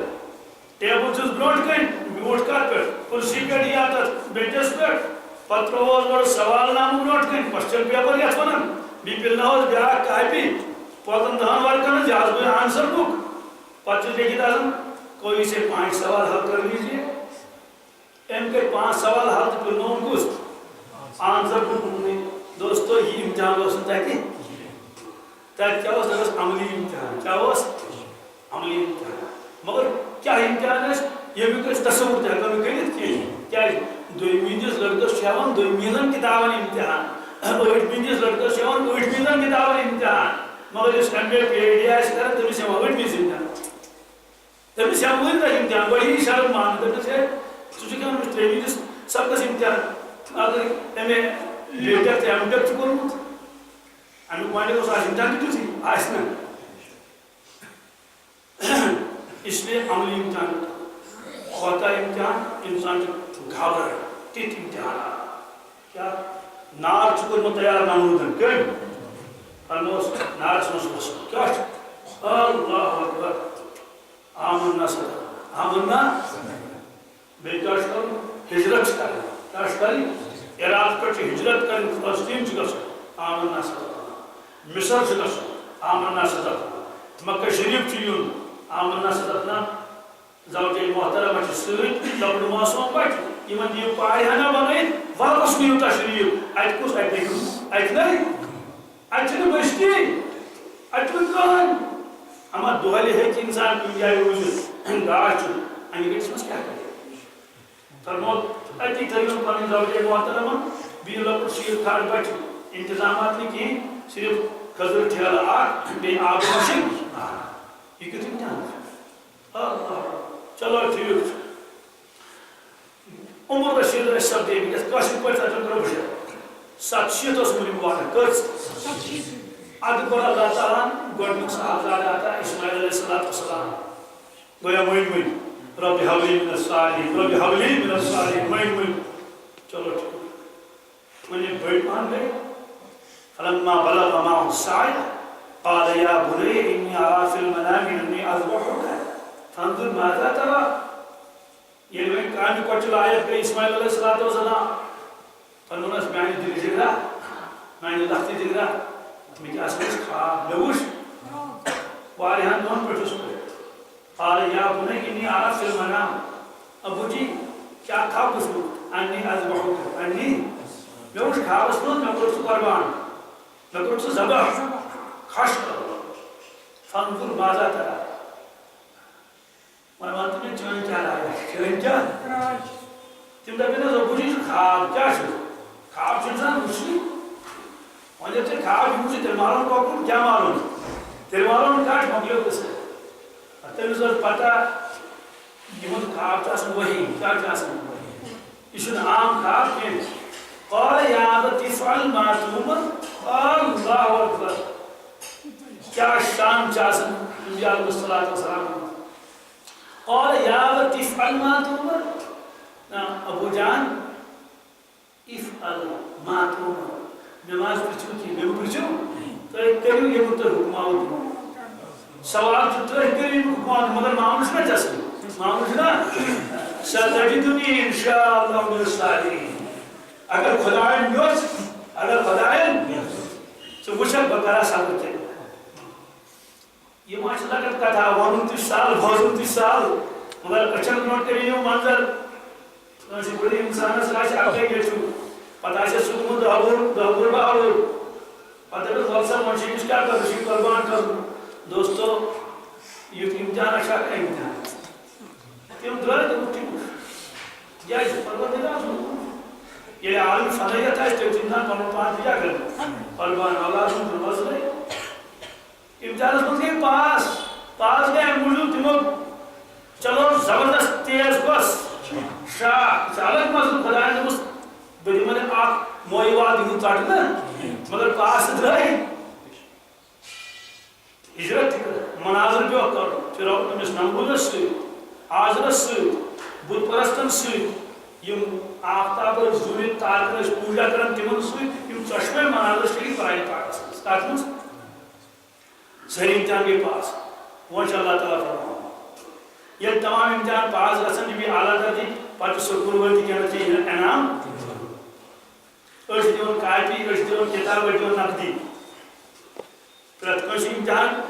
[SPEAKER 1] ٹیبل چھُس برٛونٛٹھ کَنۍ میوٗٹھ کتھ پٮ۪ٹھ کُرسی پٮ۪ٹھ یا تتھ بینچس پٮ۪ٹھ پتہٕ ترٛووُس گۄڈٕ سوال نامہٕ برٛونٛٹھ کَنۍ کوسچن پیپر یتھ ونان بیٚیہِ پِلنٲوٕس بیٛاکھ کاپی پوتن 10 ورقن ہٕنٛز یہِ حظ گٔے آنسر بُک پتہٕ چھُس لیکھِتھ آسان کوئی سے 5 سوال حل کر لیجیے أمۍ کٔرۍ 5 سوال حل تہٕ پِلنووُن کُس آنسر بُک دوستو یہ امتحان اوس نہٕ تتہِ تتہِ کیٛاہ اوس تتہِ اوس عملی امتحان کیٛاہ اوس عملی امتحان مگر کیا امتحان ییٚمیُک أسۍ تصوُر تہِ ہٮ۪کو نہٕ کٔرِتھ کینٛہہ کیٛازِ دوٚیمہِ لڑکس چھُ ہٮ۪وان دوٚیمہِ کِتابن امتحان ٲٹھمہِ لڑکس چھُ ہٮ۪وان ٲٹھمہِ کِتابن امتحان مگر یُس MA PhD آسہِ کران تٔمِس ہٮ۪وان ٲٹھمہِ امتحان تٔمِس ہٮ۪وان وٕنۍ تہِ امتحان گۄڈٕ یی شرم ماننہٕ دٔپِس ہے ژٕ چھُکھ ہٮ۪وان ترٛیٚیمہِ سبقس امتحان اگر MA لیٹر تہِ M.Tech چھُ کوٚرمُت امیُک معنی اوس آسہِ امتحان تہِ تیُتھُے آسہِ نہٕ اس لیے عملی امتحان ہوتا امتحان انسان چھُ گھابران تِتھۍ امتحانات کیٛاہ نار چھُ کوٚرمُت تیار نمروٗدن کٔمۍ فرمووُس نارس منٛز وسُن کیٛاہ چھُ اللہ اکبر آمنا صدق آمنا بیٚیہِ کیٛاہ چھُ کرُن ہجرت چھِ کرٕنۍ کیٛاہ چھُ کرٕنۍ عراق پٮ۪ٹھ چھِ ہجرت کرٕنۍ فلسطیٖن چھُ گژھُن آمنا صدق مصر چھُ گژھُن آمنا صدق مکہ شریٖف چھُ یُن آمنا صدق نا زوجے محترمہ چھِ سۭتۍ لۄکُٹ معصوٗم بچہِ یِمن دِیِو پاے ہنا بنٲیِتھ واپس نِیِو تشریٖف اَتہِ کُس اَتہِ اَتہِ نَے اَتہِ چھِنہٕ بٔستی اَتہِ چھُنہٕ کٕہٕنۍ اما دۄہلہِ ہیٚکہِ اِنسان کُنہِ جایہِ روٗزِتھ گاش چھُ اَمہِ گٔٹِس منٛز کیٛاہ کرِ فرموو أتی تھٲیِو پنٕنۍ زوجے محترمہ بیٚیہِ لۄکُٹ شیٖر کھنٛڈ بچہِ انتظامات نہٕ کِہیٖنۍ صرف کھٔزٕر ٹھیلہٕ اکھ بیٚیہِ آبہٕ مشیٖن یہ کتھ امتحان اللہ چلو ٹھیک عمر رشید ٲسۍ سپدے وٕنکیٚس کٲشِر پٲٹھۍ تتھ کرو بہٕ 700 اوس وٕنیُک واتان کٔژ اَدٕ کوٚر اللہ تعالیٰ ہن گۄڈٕنیُک صاحبزادٕ عطا اسماعیل علیہ الصلوۃ والسلام گویا مٔنۍ رۄبِ حولی من الصالحین رۄبِ حولی من الصالحین مٔنۍ چلو ٹھیک وۄنۍ ییٚلہِ بٔڑۍ پہن گٔے فلما بلغ معه السعی قال يا بني إني أرى في المنام أني أذبحك فانظر ماذا ترى ییٚلہِ وۄنۍ کامہِ کۄچہِ لایق گٔے اسماعیل علیہ الصلوۃ والسلام فرمونس میانہِ دِلہِ جِگرا میانہِ لَختہِ جِگرا مےٚ کیٛاہ سا اوس خواب مےٚ وٕچھ واریاہن دۄہن پٮ۪ٹھ اوس قال يا بني إني أرى في المنام ابو جی کیٛاہ خواب وٕچھمُت أني أذبحك أني مےٚ وٕچھ خوابس منٛز مےٚ کوٚر سُہ قۄربان مےٚ کوٚر سُہ ذبح خش کرو فانظر ماذا ترى وۄنۍ وَن تہٕ مےٚ چٲنۍ کیٛاہ راے چٲنۍ کیٛاہ تِم دَپن حظ ابوٗ جی چھُ خواب کیٛاہ چھُ خواب چھُ اِنسان وٕچھنٕے وۄنۍ ییٚلہِ ژےٚ خواب چھُ وٕچھِتھ تیٚلہِ مارُن کۄکُر کیٛاہ مارُن تیٚلہِ مارُن کَٹھ مۄکلیو قٕصہٕ تٔمِس ٲس پتہ یِہُنٛد خواب چھُ آسان ؤحی کیٛاہ چھُ آسان یہِ چھُنہٕ عام خواب کینٛہہ قال يا أبت افعل ما تؤمر اللہ اکبر کیا شان چاسن نبی علیہ الصلوۃ والسلام قال يا أبت افعل ما تؤمر ابو جان افعل ما تؤمر نماز پرچو کی مےٚ پرچو تُہۍ کٔرِو ییٚمیُک تۄہہِ حُکما دِمو سوال چھُ تُہۍ کٔرِو ییٚمیُک حُکما مگر مانُن چھُنہ ژےٚ سۭتۍ مانُن چھُنہ ستجدنی انشاء اللہ من الصالحین اگر خدایَن یوٚژھ اگر خدایَن ژٕ وٕچھکھ بہٕ کرا صبر تیٚلہِ یہِ ما چھِ لۄکٕٹ کتھا وَنُن تہِ چھُ سہل بوزُن تہِ چھُ سہل مگر أچھن برونٛٹھ کٔرِو یِم منظر کٲنٛسہِ بٔڑِ اِنسانس آسہِ اَکٕے نیٚچوٗ پتہٕ آسٮ۪س سُہ گوٚمُت دہ وُہ باوُر پتہٕ دَپٮ۪س وَلہٕ سا وۄنۍ چھِ أمِس کیٛاہ کَرُن یہِ چھُ قۄربان کَرُن دوستو یُتھ اِمتحانا چھُ اکھ اِمتحان تِم درٛاے دوٚپُکھ ٹھیٖک کیٛازِ پروردِگار چھُ ییٚلہِ عالمہِ فنٲیت آسہِ تیٚلہِ چھُ اِنسان پنُن پان تہِ کیٛاہ کران قۄربان اولاد سُنٛد دُرمَزٕ امتحانس منٛز گٔے پاس گٔے اَمہِ موٗجوٗب تِمو چلو زبردست تیز گوس شاہ چالک مزل خدا نے اس بڑی میں آپ موئی واد یوں چاٹ نا مگر پاس درائی ہجرت مناظر بھی کر فرعون تمس نمرودس آزرس بت پرستن یم آفتاب زوری تارکن پوجا کرن تمن یم چشمے مناظر شریف پرائے پاکس تات من سہی امتحان کے پاس وہ اللہ تعالیٰ فرماؤ یہ تمام امتحان پاس گھن یہ اعلیٰ درجی پتہ سکول ورتی کیا چاہیے انعام دون کاپی دون کتاب دون نقدی پرت کنس امتحان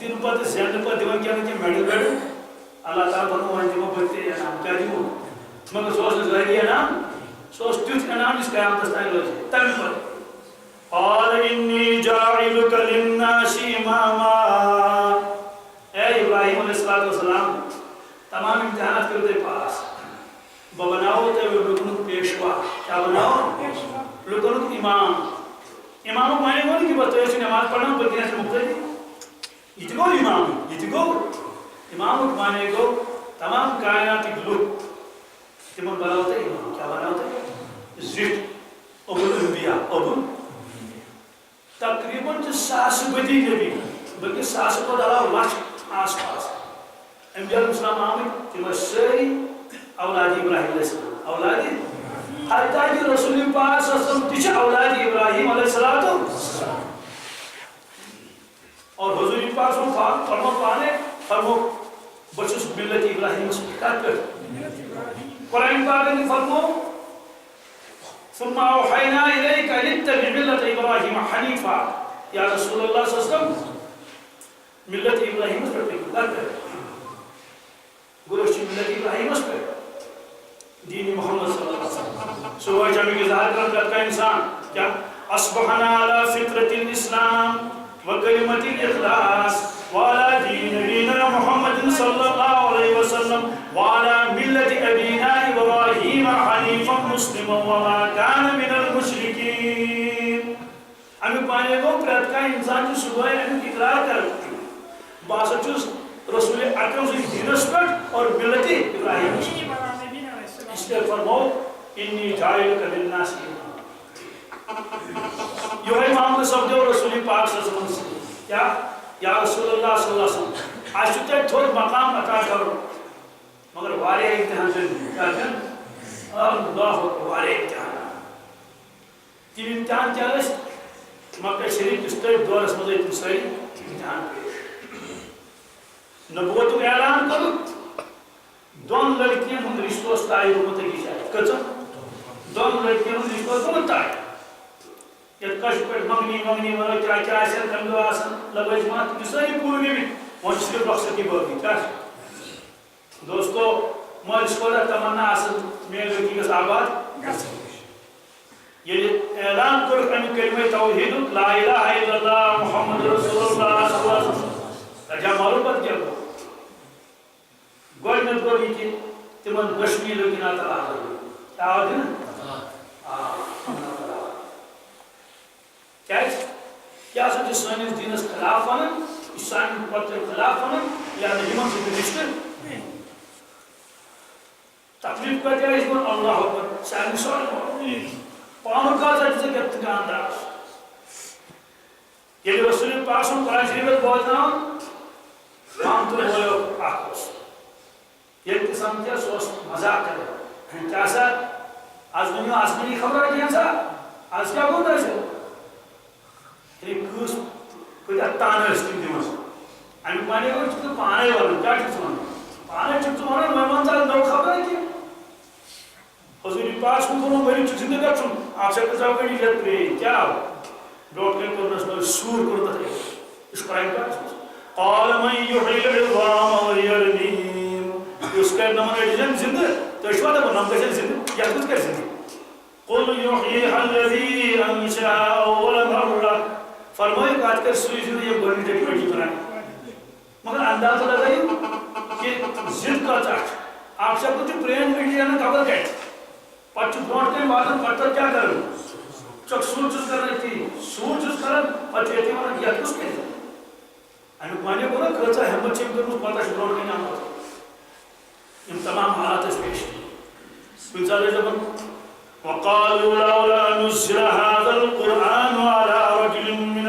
[SPEAKER 1] دن پتہ زین پتہ دون کیا میڈل ویڈل اللہ تعالیٰ فرماؤ وہ دمو بہتے انعام کیا دمو مگر سوز ظاہری انعام سوز تیت انعام اس قیامت تین لوگ تم پر قال انی جاعلک للناس اماما اے ابراہیم علیہ السلام تمام امتحانات کرتے پاس بناؤ تے لوگوں پیشوا کیا بناؤ لوگوں امام امام مانے گو کہ بتائے سے نماز پڑھنا بلکہ ایسے مقتدی یہ گو امام یہ گو امام مانے گو تمام کائنات کی لوگ تمام بناؤ تے امام کیا بناؤ تے زٹ ابو الانبیاء ابو تقریباً ساس بدی نبی بلکہ ساس کو علاوہ لچھ آس پاس انبیاء السلام آمد تم سری اولاد ابراہیم علیہ السلام اولاد حتیٰ کہ رسول پاک صلی اللہ علیہ وسلم تیچ اولاد ابراہیم علیہ السلام اور حضور پاک صلی اللہ علیہ وسلم فرمو پانے فرمو بچس ملت ابراہیم کر قرآن پاک نے فرمو ثم اوحینا الیک ان اتبع ملت ابراہیم حنیفا یا رسول اللہ صلی اللہ علیہ وسلم ملت ابراہیم پر گروش ملت ابراہیم پر دین محمد صلی اللہ علیہ وسلم سوہ جمعی کی ظاہر کرتا انسان کیا اصبحنا على فطرت الاسلام وکلمت الاخلاص وعلى دین نبینا محمد صلی اللہ علیہ وسلم وعلى ملت ابینا ابراہیم حنیفا مسلما وما کان من المشرکین ہمیں پانے کو پریت کا انسان جو صبح ہمیں اقرار کر باسا چوز رسول اکرم صلی دینس پر اور ملت ابراہیم اس لئے فرماؤ انی جائلک للناس یہ ہے امام صاحب جو رسول پاک صلی اللہ علیہ وسلم کیا یا رسول اللہ صلی اللہ علیہ وسلم آج تو تھوڑ مقام عطا کرو مگر وارے امتحان سے کیا جن اللہ وارے امتحان تیم امتحان کیا ہے مکہ شریف اس طرح دور اس مزید تسری امتحان پیش نبوت کو اعلان کرو دون لڑکیاں ہم رشتوں ستائی رومتے کی شاید کچھا دون لڑکیاں ہم رشتوں رومتے آئے یہ کش پر مغنی ورہ کیا ایسے کندو آسن لبج مات جسری پوری بھی وہاں صرف رخصت کی بہت کیا دوستو مجھ اس کو دا تمنا آسن میں لڑکی کا صحابات یہ اعلان کرو کہ کلمہ توحید لا الہ الا اللہ محمد رسول اللہ صلی اللہ علیہ وسلم جا معلوم بات کیا کو گوڑنت کو بھی کی تمن گشمی لگی ناتا آدھر کیا آدھر کیا سا جس سانی دینس خلاف آنا اس سانی پتر خلاف آنا یا نجمان سے کنشتر تقریب کرتے ہیں اس کو اللہ اکبر سانی سوال پانو کا تھا جسے گفت کا انداز یہ رسول پاک سن قرآن شریفت بولتا ہوں ہم تو بولے آکوس یہ قسم کیا سوس مزاق کرے کیا سا آزمانی خبر ہے کیا سا آج کیا بول رہے ہیں یہ کس کوئی اتانا ہے اس کی دیمس ہمیں پانے کو چھتے پانے والا کیا چھتے پانے چھتے والا مہمان چاہتا نو خبر ہے کیا حضوری پاس کو کنو میری چھتے زندگا چھن آپ سے کسا ہوگا یہ پری کیا ہو ڈوٹ کے کرنا سنو سور کرتا تھا اس قرآن پاس قال من یحیل العظام ویرمیم اس کا نمان ایڈیجن زندہ تو اشوہ دا نام کسے زندہ یا کچھ کر زندہ قل یحییها الذی انشاء اول مرہ فرمائے کہ آج کر سوئی زندہ یہ گورنی ٹیک پیٹی بنائے مگر اندازہ لگائی کہ زد کا چاٹ آپ سے کچھ پرین پیٹی جانا کبھر گئے پچھو بروٹ کے بعد پتر کیا کرو چک سور چوز کرنے تھی سور چوز کرن پچھو ایتی مانا کیا کس کے ہمیں پانے کو نا کرچا ہمت چیم کرنے پتا شبروٹ کے نام ہوتا یم تمام حالات پیش کن ساتھ دپان وقالوا لولا نزل هذا القرآن على رجل من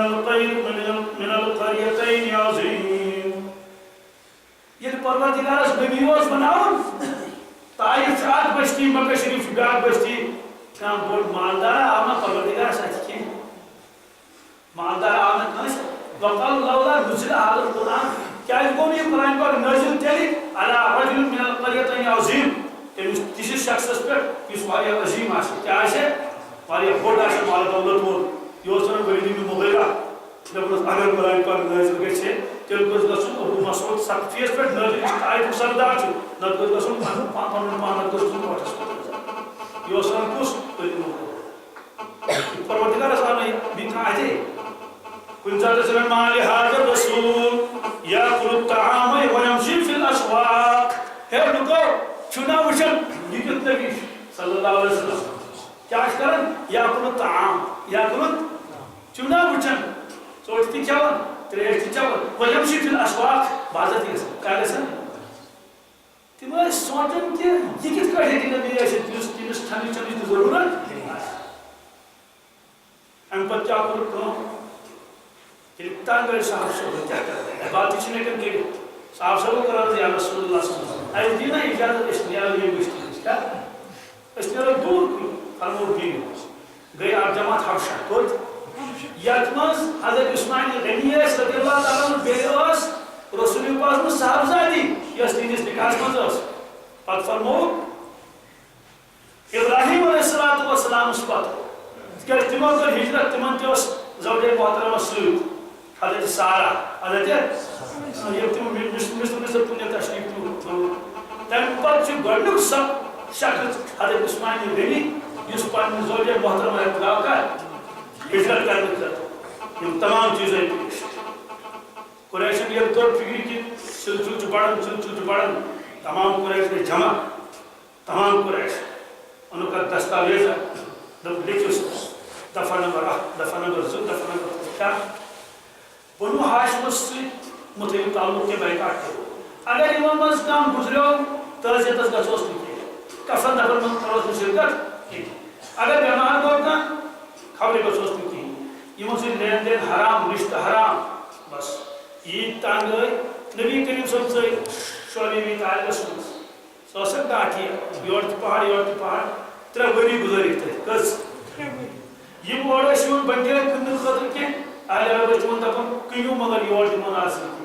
[SPEAKER 1] القريتين عظيم یہ پروردگارس نبی اوس بناون طائف چھ بستی مکہ شریف بیاکھ بستی کم بوڑ مالدار آو نا پروردگارس اتھ کی مالدار آو نا کنس وقالوا لولا نزل هذا القرآن کیا گو یہ قرآن پاک نازل تیلی على رجل من القريتين عظيم کسی شخص پہ اس واریہ عظیم آسے کیا آسے واریہ بوڑ آسے مال دولت وول یہ اس نے ولید بن مغیرہ دپنس اگر قرآن پاک نازل گژھِ تیل گوٚژھ گژھُن ابو مسعود سختیس پہ نازل طائف سردار چھُ نتہٕ گوٚژھ گژھُن پنُن پان گوٚژھ گژھُن کوٹھس یہ اس نے کُس ولید بن مغیرہ پروردگارس آو نہٕ بیٚیہِ کانٛہہ اَتھے کُنہِ ساتہٕ چھِ ما لهذا الرسول يأكل الطعام ويمشي في الأسواق ہے لوکو چھُنا وٕچھان یہ کیُتھ نبی صلی اللہ علیہ وسلم کیا چھُ کران یاکُل الطعام چھُنا وٕچھان ژوٚٹ تہِ کھٮ۪وان تریش تہِ چٮ۪وان ویمشی فی الاسواق بازر تہِ گژھان کیٛاہ گژھان تِم ٲسۍ سونٛچان کہِ یہِ کِتھ کٲٹھۍ ہیٚکہِ نبی ٲسِتھ یُس تٔمِس کھٮ۪نٕچ چٮ۪نٕچ تہِ ضروٗرت اَمہِ پتہٕ کیٛاہ کوٚر کٲم ییٚلہِ تنگ ٲسۍ صاحب صٲبن کیٛاہ کران عبادتٕے چھِنہٕ ہٮ۪کان کٔرِتھ صاحب صٲب کران یا رسول اللہ صلی اللہ علیہ وسلم اَسہِ دِیِو نا اِجازت أسۍ نیرو ییٚمہِ بٔستی منٛز کیٛاہ أسۍ نیرو دوٗر کُن فرموو دِیِو گٔے اکھ جماعت حبشہ کوٚت یتھ منٛز حضرت عثمان غنی ٲسۍ رضی اللہ تعالیٰ عنہ بیٚیہِ ٲس رسول پاک سٕنٛز صاحبزادی یۄس تِہنٛدِس نکاحس منٛز ٲس پتہٕ فرموو ابراہیم علیہ الصلوۃ والسلامس پتہٕ تِکیٛازِ تِمو کٔر ہجرت تِمن تہِ اوس زوجے محترمہ سۭتۍ حضرت سارہ حضرت ییٚلہِ تِمو مصر پُنیہ تشریف تمہِ پتہٕ چھُ گۄڈنیُک سۄ شخص حضرت عثمان غنی یُس پننہِ زوجے محترمہ درٛاو کتھ ہجرت کرنہٕ خٲطرٕ یِم تمام چیٖز آیہِ پیش قریشن ییٚلہِ توٚر فِکرِ کہِ سلسلہٕ چھُ بڑان تمام قریش گٔے جمع تمام قریش اونُکھ اکھ دستاویز دوٚپ لیکھِو دفعہ نمبر 1 دفعہ نمبر 2 دفعہ نمبر 3 بنو ہاشمس سۭتۍ متعلق تعلق کے بائیکاٹ کرو اگر یِمن منٛز کانٛہہ گُزریو تعزیتس گژھوس نہٕ کینٛہہ کفن دفن منٛز کروس نہٕ شرکت کینٛہہ اگر بٮ۪مار گوٚو کانٛہہ خبرِ گژھوس نہٕ کِہیٖنۍ یِمن سۭتۍ لین دین حرام رشتہٕ حرام بس ییٖتۍ تنگ ٲے نبی کریم صٲب ژٔلۍ شعیبی طالبس منٛز سۄ ٲس اکھ ڈاٹھی یورٕ تہِ پہاڑ 3 ؤری گُزٲرِتھ تتہِ کٔژ یِم اور ٲسۍ یِوان بنٛڈیرِ کٕننہٕ خٲطرٕ کینٛہہ اہلِ عرب ٲسۍ تِمن دپان کٕنِو مگر یور دِمو نہٕ آز کینٛہہ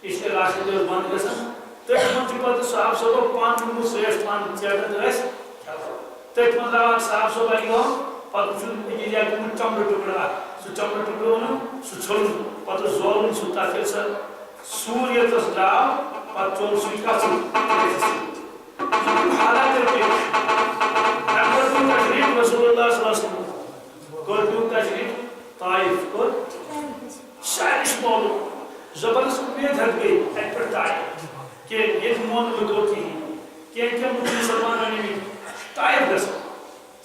[SPEAKER 1] اشتغال تہِ ٲس بنٛد گژھان تٔتھۍ منٛز چھُ پتہٕ صاحب صٲبو پن اوٚنمُت سیٹھ پن ژیٹن ٲسۍ کھٮ۪وان تٔتھۍ منٛز درٛاو اکھ صاحب صٲب اکہِ دۄہ پتہٕ چھُ أکِس جایہِ اوٚنمُت چمڑٕ ٹُکرٕ اکھ سُہ چمڑٕ ٹُکرٕ اوٚنُم سُہ ژھیوٚن پتہٕ زولُن سُہ تتھ ییٚلہِ سۄ سوٗر ییٚتس درٛاو پتہٕ ژوٚل سُہ کَژُن حالات پیش اَمہِ پتہٕ کوٚر تشریٖف رسول اللہ صلی اللہ علیہ وسلم کوٚر دیُت تشریٖف طائف کوٚر سارنٕے چھُ معلوٗم زبردست امید ہیٚتھ گٔے اَتہِ پٮ۪ٹھ طائف کہ ییٚتہِ مون نہٕ لُکو کِہیٖنۍ کینٛہہ مُسلمان أنۍمٕتۍ طائف گژھان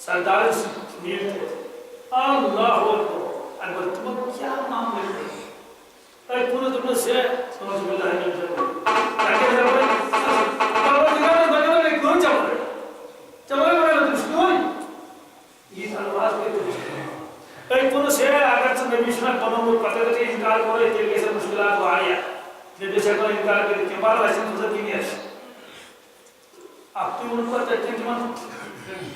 [SPEAKER 1] سردارن سۭتۍ نیٖرِتھ اللہ اکبر اَمہِ پتہٕ تِمو کیٛاہ معاملہٕ أتھۍ کُنَتھ دوٚپنَس ہے اعوذ باللہ مِنَ الشیطان اگر ژٕ نبی چھُنکھ بنومُت پتہٕ اگر ژےٚ اِنکار کوٚرُے تیٚلہِ گژھن مُشکلات واریاہ نبیَس ہٮ۪کو اِنکار کٔرِتھ کینٛہہ بہرحال اَسہِ چھَنہٕ ضروٗرت کِہیٖنۍ اکھ تہِ ووٚنُکھ پتہٕ تَتہِ تِمن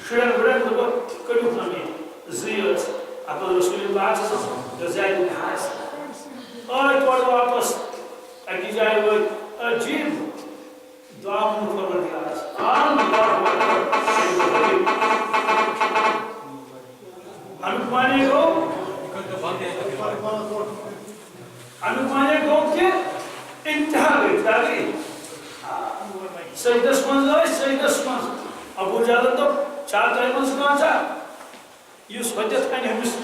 [SPEAKER 1] شُرٮ۪ن وُرٮ۪ن دوٚپُکھ کٔڑِوُکھ نبی 2 ٲسۍ اکھ اوس رسول پاک صلی اللہ علیہ وسلم بیٚیہِ زید بن حارثہ ٲدۍ تورٕ واپس أکِس جایہِ وٲتۍ عجیٖب دعا مونٛگ پروردگارس امیُک معنی گوٚو کہ انتہا گٔے کیٛاہ گٔے سجدس منٛز ٲسۍ سجدس منٛز ابوٗ جہلن دوٚپ چھا تۄہہِ منٛز کانٛہہ چھا یُس ہۄتٮ۪تھ اَنہِ أمِس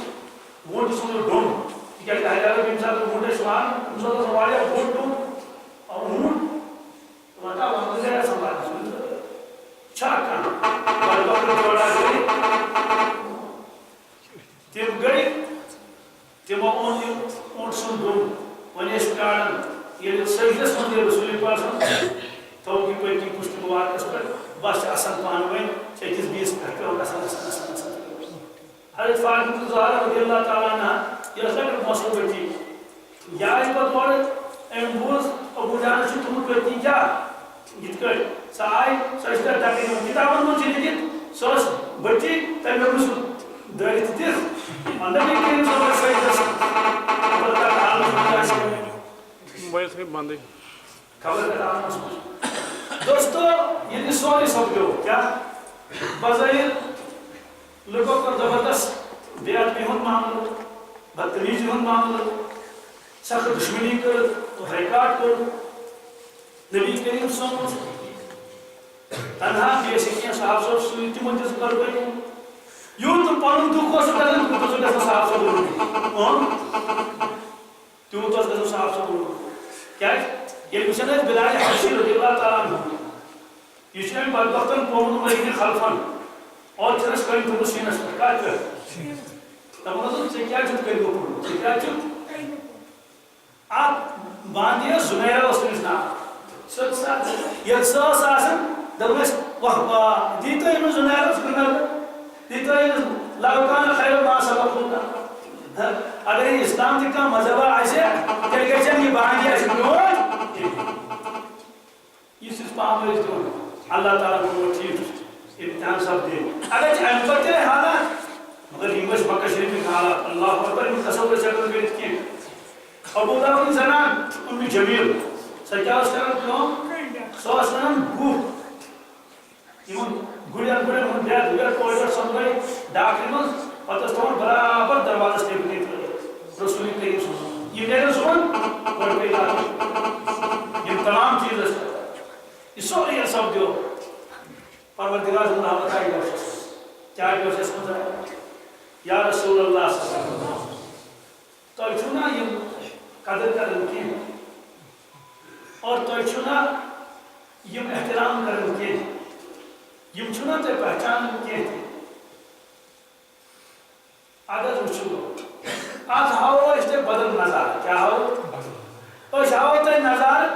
[SPEAKER 1] ووٗنٛٹہٕ سُنٛد ڈوٚم تِکیٛازِ اہلِ عرب ییٚمہِ ساتہٕ ووٗنٛٹ ٲسۍ وَنان تٔمِس اوس واریاہ بوٚڑ ڈوٚم ووٗنٛٹ وَنان وَنٛدٕ گٔے سنبھالنس چھا کانٛہہ جوڑا گٔے تِم گٔے تِمو اوٚن یہِ ووٗنٛٹہٕ سُنٛد ڈوٚم وۄنۍ ٲسۍ پیاران ییٚلہِ سجدس منٛز ییٚلہِ رسول پاک تھوٚوُکھ یہِ پٔتۍ کِنۍ پُشتہٕ لفظ پہ بس اصل پانوین چکس بیس پہ اصل حضرت فاطمہ زہرا رضی اللہ تعالیٰ عنہ یہ لکٹ موسم بچی یا پتہ اور ام بوز ابو جان سے تم کرتی کیا یہ کر سائے سجدہ تاکہ کتابن من چھ لکھت سوس بچی تمے رس دریت تر اندر کے سوس سجدہ خبر کا حال
[SPEAKER 2] موبائل سے بند ہے
[SPEAKER 1] خبر کا حال دوستو یہ سوری سمجھو کیا بظاہر لوگوں کو زبردست بے ادبی ہند معاملہ بدتمیزی ہند معاملہ سخت دشمنی کر ریکارڈ کر نبی کریم سوز تنہا بیسکیاں صاحب صاحب سوئی تمن تس کر گئی یوں تو پانوں دکھ ہو سکتا ہے تو جیسا صاحب صاحب بولو تیوں تو جیسا صاحب صاحب بولو کیا یہ کچھ ہے بلال حبشی رضی اللہ تعالیٰ عنہ یہ چھ بدبختن قوم مدینہ خلفن اور چرس کریں تو سینس پر کیا کر تب انہوں سے کیا چھت کری گو سے کیا چھت آپ باندھئے زمیرہ اس نام سب ساتھ یہ ساس آسن دلویس دیتا ہے زمیرہ اس کرنا دیتا ہے لاوکان خیر ما سبق ہوتا اگر اسلام کا مذہبہ آئیسے کیا کہتے ہیں یہ باندھئے ایسے کیوں یہ صرف پاہم ہے اللہ تعالیٰ کو ٹھیک امتحان سب دے اگر چاہے امپتے ہیں حالات مگر یہ مجھ مکہ شریف میں حالات اللہ اکبر ان تصور سے اگر بیت کی ابو داؤد زنان امی جمیل سکیا اس کا کیوں سو اسلام گو ایمون گوڑیاں گوڑیاں ہم بیاد ہوئے کوئیڈر سمگئی ڈاکری من پتستان برابر دروازہ سٹیپ دیتے رسول کریم سن یہ میرے سن کوئی پیدا یہ تمام چیز ہے یہ سوری یہ سب دیو پروردگار اللہ بتائی گا کیا ہے اس میں یا رسول اللہ صلی اللہ علیہ وسلم تو چھونا یہ قدر کرن کی اور تو چھونا یہ احترام کرن کی یہ چھونا تو پہچان کی اگر وچھو آج ہاو اس سے بدل نظر کیا ہو اس ہاو تے نظر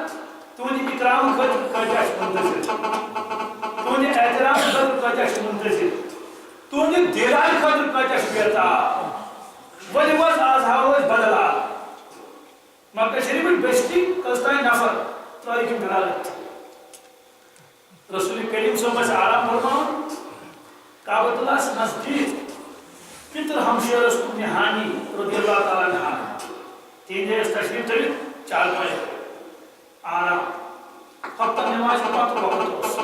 [SPEAKER 1] تو نے اکرام کجاش منتظر تو نے احترام کجاش منتظر تو نے دیران کجاش بیتا ولی وز آز ہاو اس بدلا مکہ شریف میں بیشتی کستائی نفر تاریخ ملالت رسول کریم صلی اللہ علیہ وسلم آرام فرمان کعبۃ اللہ سے نزدیک فطر ہمشیر رسول نہانی رضی اللہ تعالیٰ عنہ تین دیر تشریف تلی چار بجے آرام ہفتہ نماز پاتھ وقت ہوس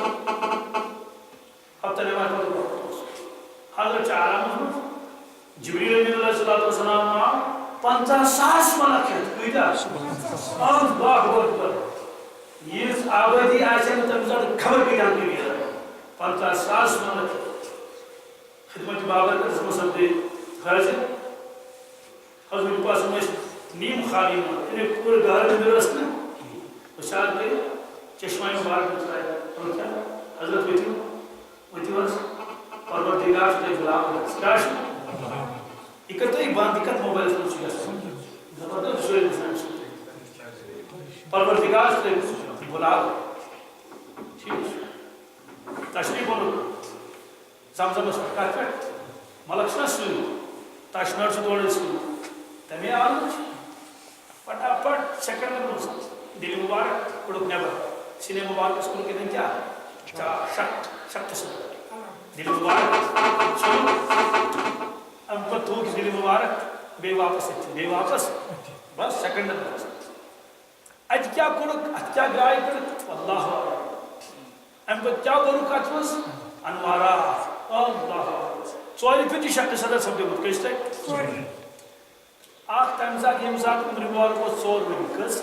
[SPEAKER 1] ہفتہ نماز پاتھ وقت ہوس حضرت آرام جبریل امین علیہ السلام 50,000 ملک ہے کوئیدہ اللہ اکبر یہ آبادی آئیسے میں تب زیادہ خبر کی جانتی بھی ہے 50,000 ملک خدمت بابر کا اسم سمجھے غازی حضرت پاس میں نیم خالی میں انہیں پورے گھر میں میرے رسنے اشار کے چشمائی مبارک بتائے اور کیا حضرت ویتی ورس پروردگار سے غلام ہے سکاش اکتو ایک بات دکت موبائل سے چکا زبردست شوئے انسان چھوٹے پروردگار سے غلام ٹھیک تشریف بولو زمزم اس پر کہتے ملکشنا سنو تاشنار سے دوڑے سنو تمہیں آلو پٹا پٹ سیکنڈ میں بلو دل مبارک کڑک نیبر سینے مبارک اس کو کہتے ہیں کیا شکت سنو دل مبارک سنو ام پر تھوک دل مبارک بے واپس بے واپس بس سیکنڈ میں بلو اج کیا کڑک اج کیا گرائی کڑک اللہ ام پر کیا کڑک اچھوس انوارا اللہ ژورِ پھِرِ شکل صدر سپدیمُت کٔژِ لٹہِ اکھ تمہِ ساتہٕ ییٚمہِ ساتہٕ عمرِ مبارک اوس 4 ؤری کٔژ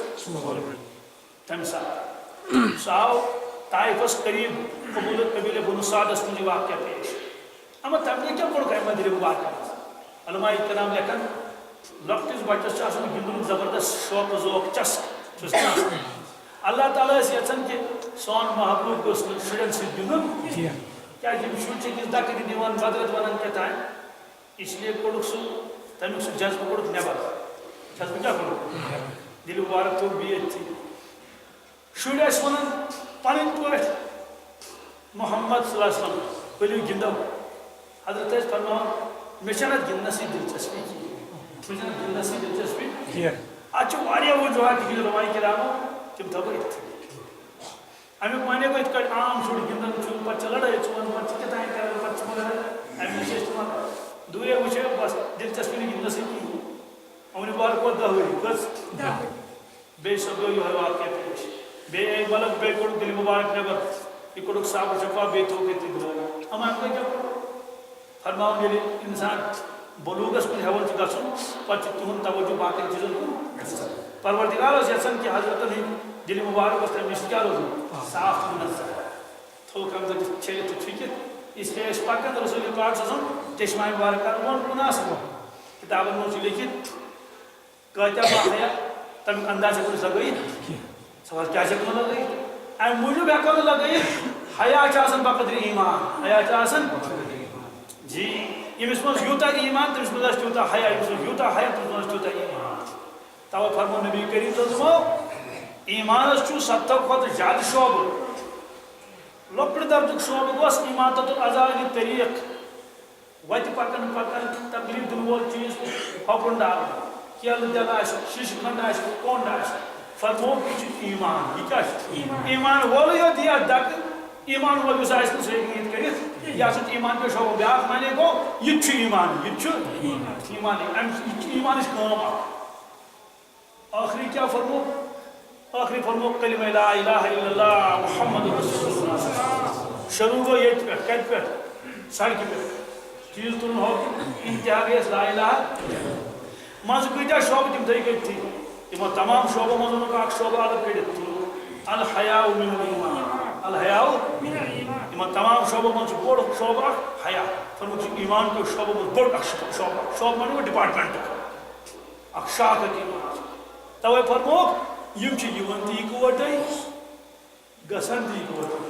[SPEAKER 1] تمہِ ساتہٕ سُہ آو طائفس قریب قبیلہ بنو سعدس منٛز یہِ واقعہ پیش اما تمہِ دۄہ کیٛاہ کوٚرُکھ اَمہِ دِلہِ مبارکہ منٛز علماء کرام لیکھان لۄکٹِس بچس چھُ آسان گِنٛدنُک زبردست شوق ذوق چسک چھُس نہٕ آسان اللہ تعالیٰ ٲسۍ یژھان کہِ سون محبوب گوٚژھ نہٕ شُرٮ۪ن سۭتۍ گِنٛدُن کیا جب شُرۍ چھِ أکِس دَکہٕ دِوان بدرت وَنان کیٛاہتام اس لیے کوٚڑُکھ سُہ تمیُک سُہ جذبہٕ کوٚڑُکھ نٮ۪بر جذبہٕ کیٛاہ کوٚڑُکھ دِلہِ مبارک تھوٚو بِہِتھ شُرۍ ٲسۍ وَنان پنٕنۍ پٲٹھۍ محمد صلی اللہ علیہ وسلم ولو گندو حضرت اس فرمان مشن گندنس دلچسپی کی مشن گندنس دلچسپی اچھا واریاہ وجوہات کی روای کرامو تم تھوڑ امیک مانے گو ات کٹ عام شر گندن چھ پتہ لڑائی چون پتہ کتائیں کران پتہ مگر امی سے استعمال دوے وچھے بس دلچسپی گندنس کی اونی بار کو دہوی بس بے سبو یہ واقعہ پیش بے ملک بے کوڑ دل مبارک نبر یہ کوڑ صاحب شفا بے تو کے تدلا ہم آپ کو کیا فرماؤ یہ انسان بلوغس کو ہون چ گسن پچ تہن توجہ باقی چیزن کو پروردگار اس یسن کی حضرت نے دل مبارک اس میں کیا روز صاف منظر تو کم تو چھے تو ٹھیک ہے اس لیے اس پاک رسول پاک صلی اللہ علیہ وسلم چشمہ مبارک کا مناسب کتاب میں لکھت کہتا ہے تم انداز سے لگائی سوال کیا سے لگائی اے موجود ہیکو لگائی حیا چاسن بقدر ایمان حیا چاسن جی یمس من یوتا ایمان تمس من یوتا حیا یمس یوتا حیا تمس من یوتا ایمان تو فرمو نبی کریم صلی اللہ علیہ وسلم ایمان چھ 70 کھت زیادہ شعب لۄکٹ درجُک شعب گوس ایمانت الازالی طریق وتہِ پکن پکن تکلیف دن وول چیز ہۄکُن ڈالن کیلہٕ دل آسہِ شیشہِ کھنڈ آسہِ کونڈ آسہِ فرمو یہ چھ ایمان یہ کیا ایمان وول یوت یا دک ایمان وول یس آسہِ سُہ ہیٚکہِ یِتھ کٔرِتھ یہ ہسا ایمان پہ شعب بیاکھ مانے گو یہ چھ ایمان یہ چھ ایمان ایمانٕچ کٲم اکھ آخری کیا فرمو آخری فرمو کلمہ لا الہ الا اللہ محمد رسول اللہ شروع گو یہ کت پہ سڑکہ پہ چیز تلن ہو انتہا گیس لا الہ مز کتیا شعب تم تھی گئی تھی تمو تمام شعبوں مز اخ شعبہ الگ کڑت الحیاء من الایمان الحیاء من الایمان تمو تمام شعبوں مز بوڑ شعبہ حیا فرمو ایمان کو شعبوں مز بوڑ شعبہ شعبہ مانو ڈپارٹمنٹ اخ شاخ ایمان توے فرمو یم چھ یون تی اکوٹے گسن تی اکوٹے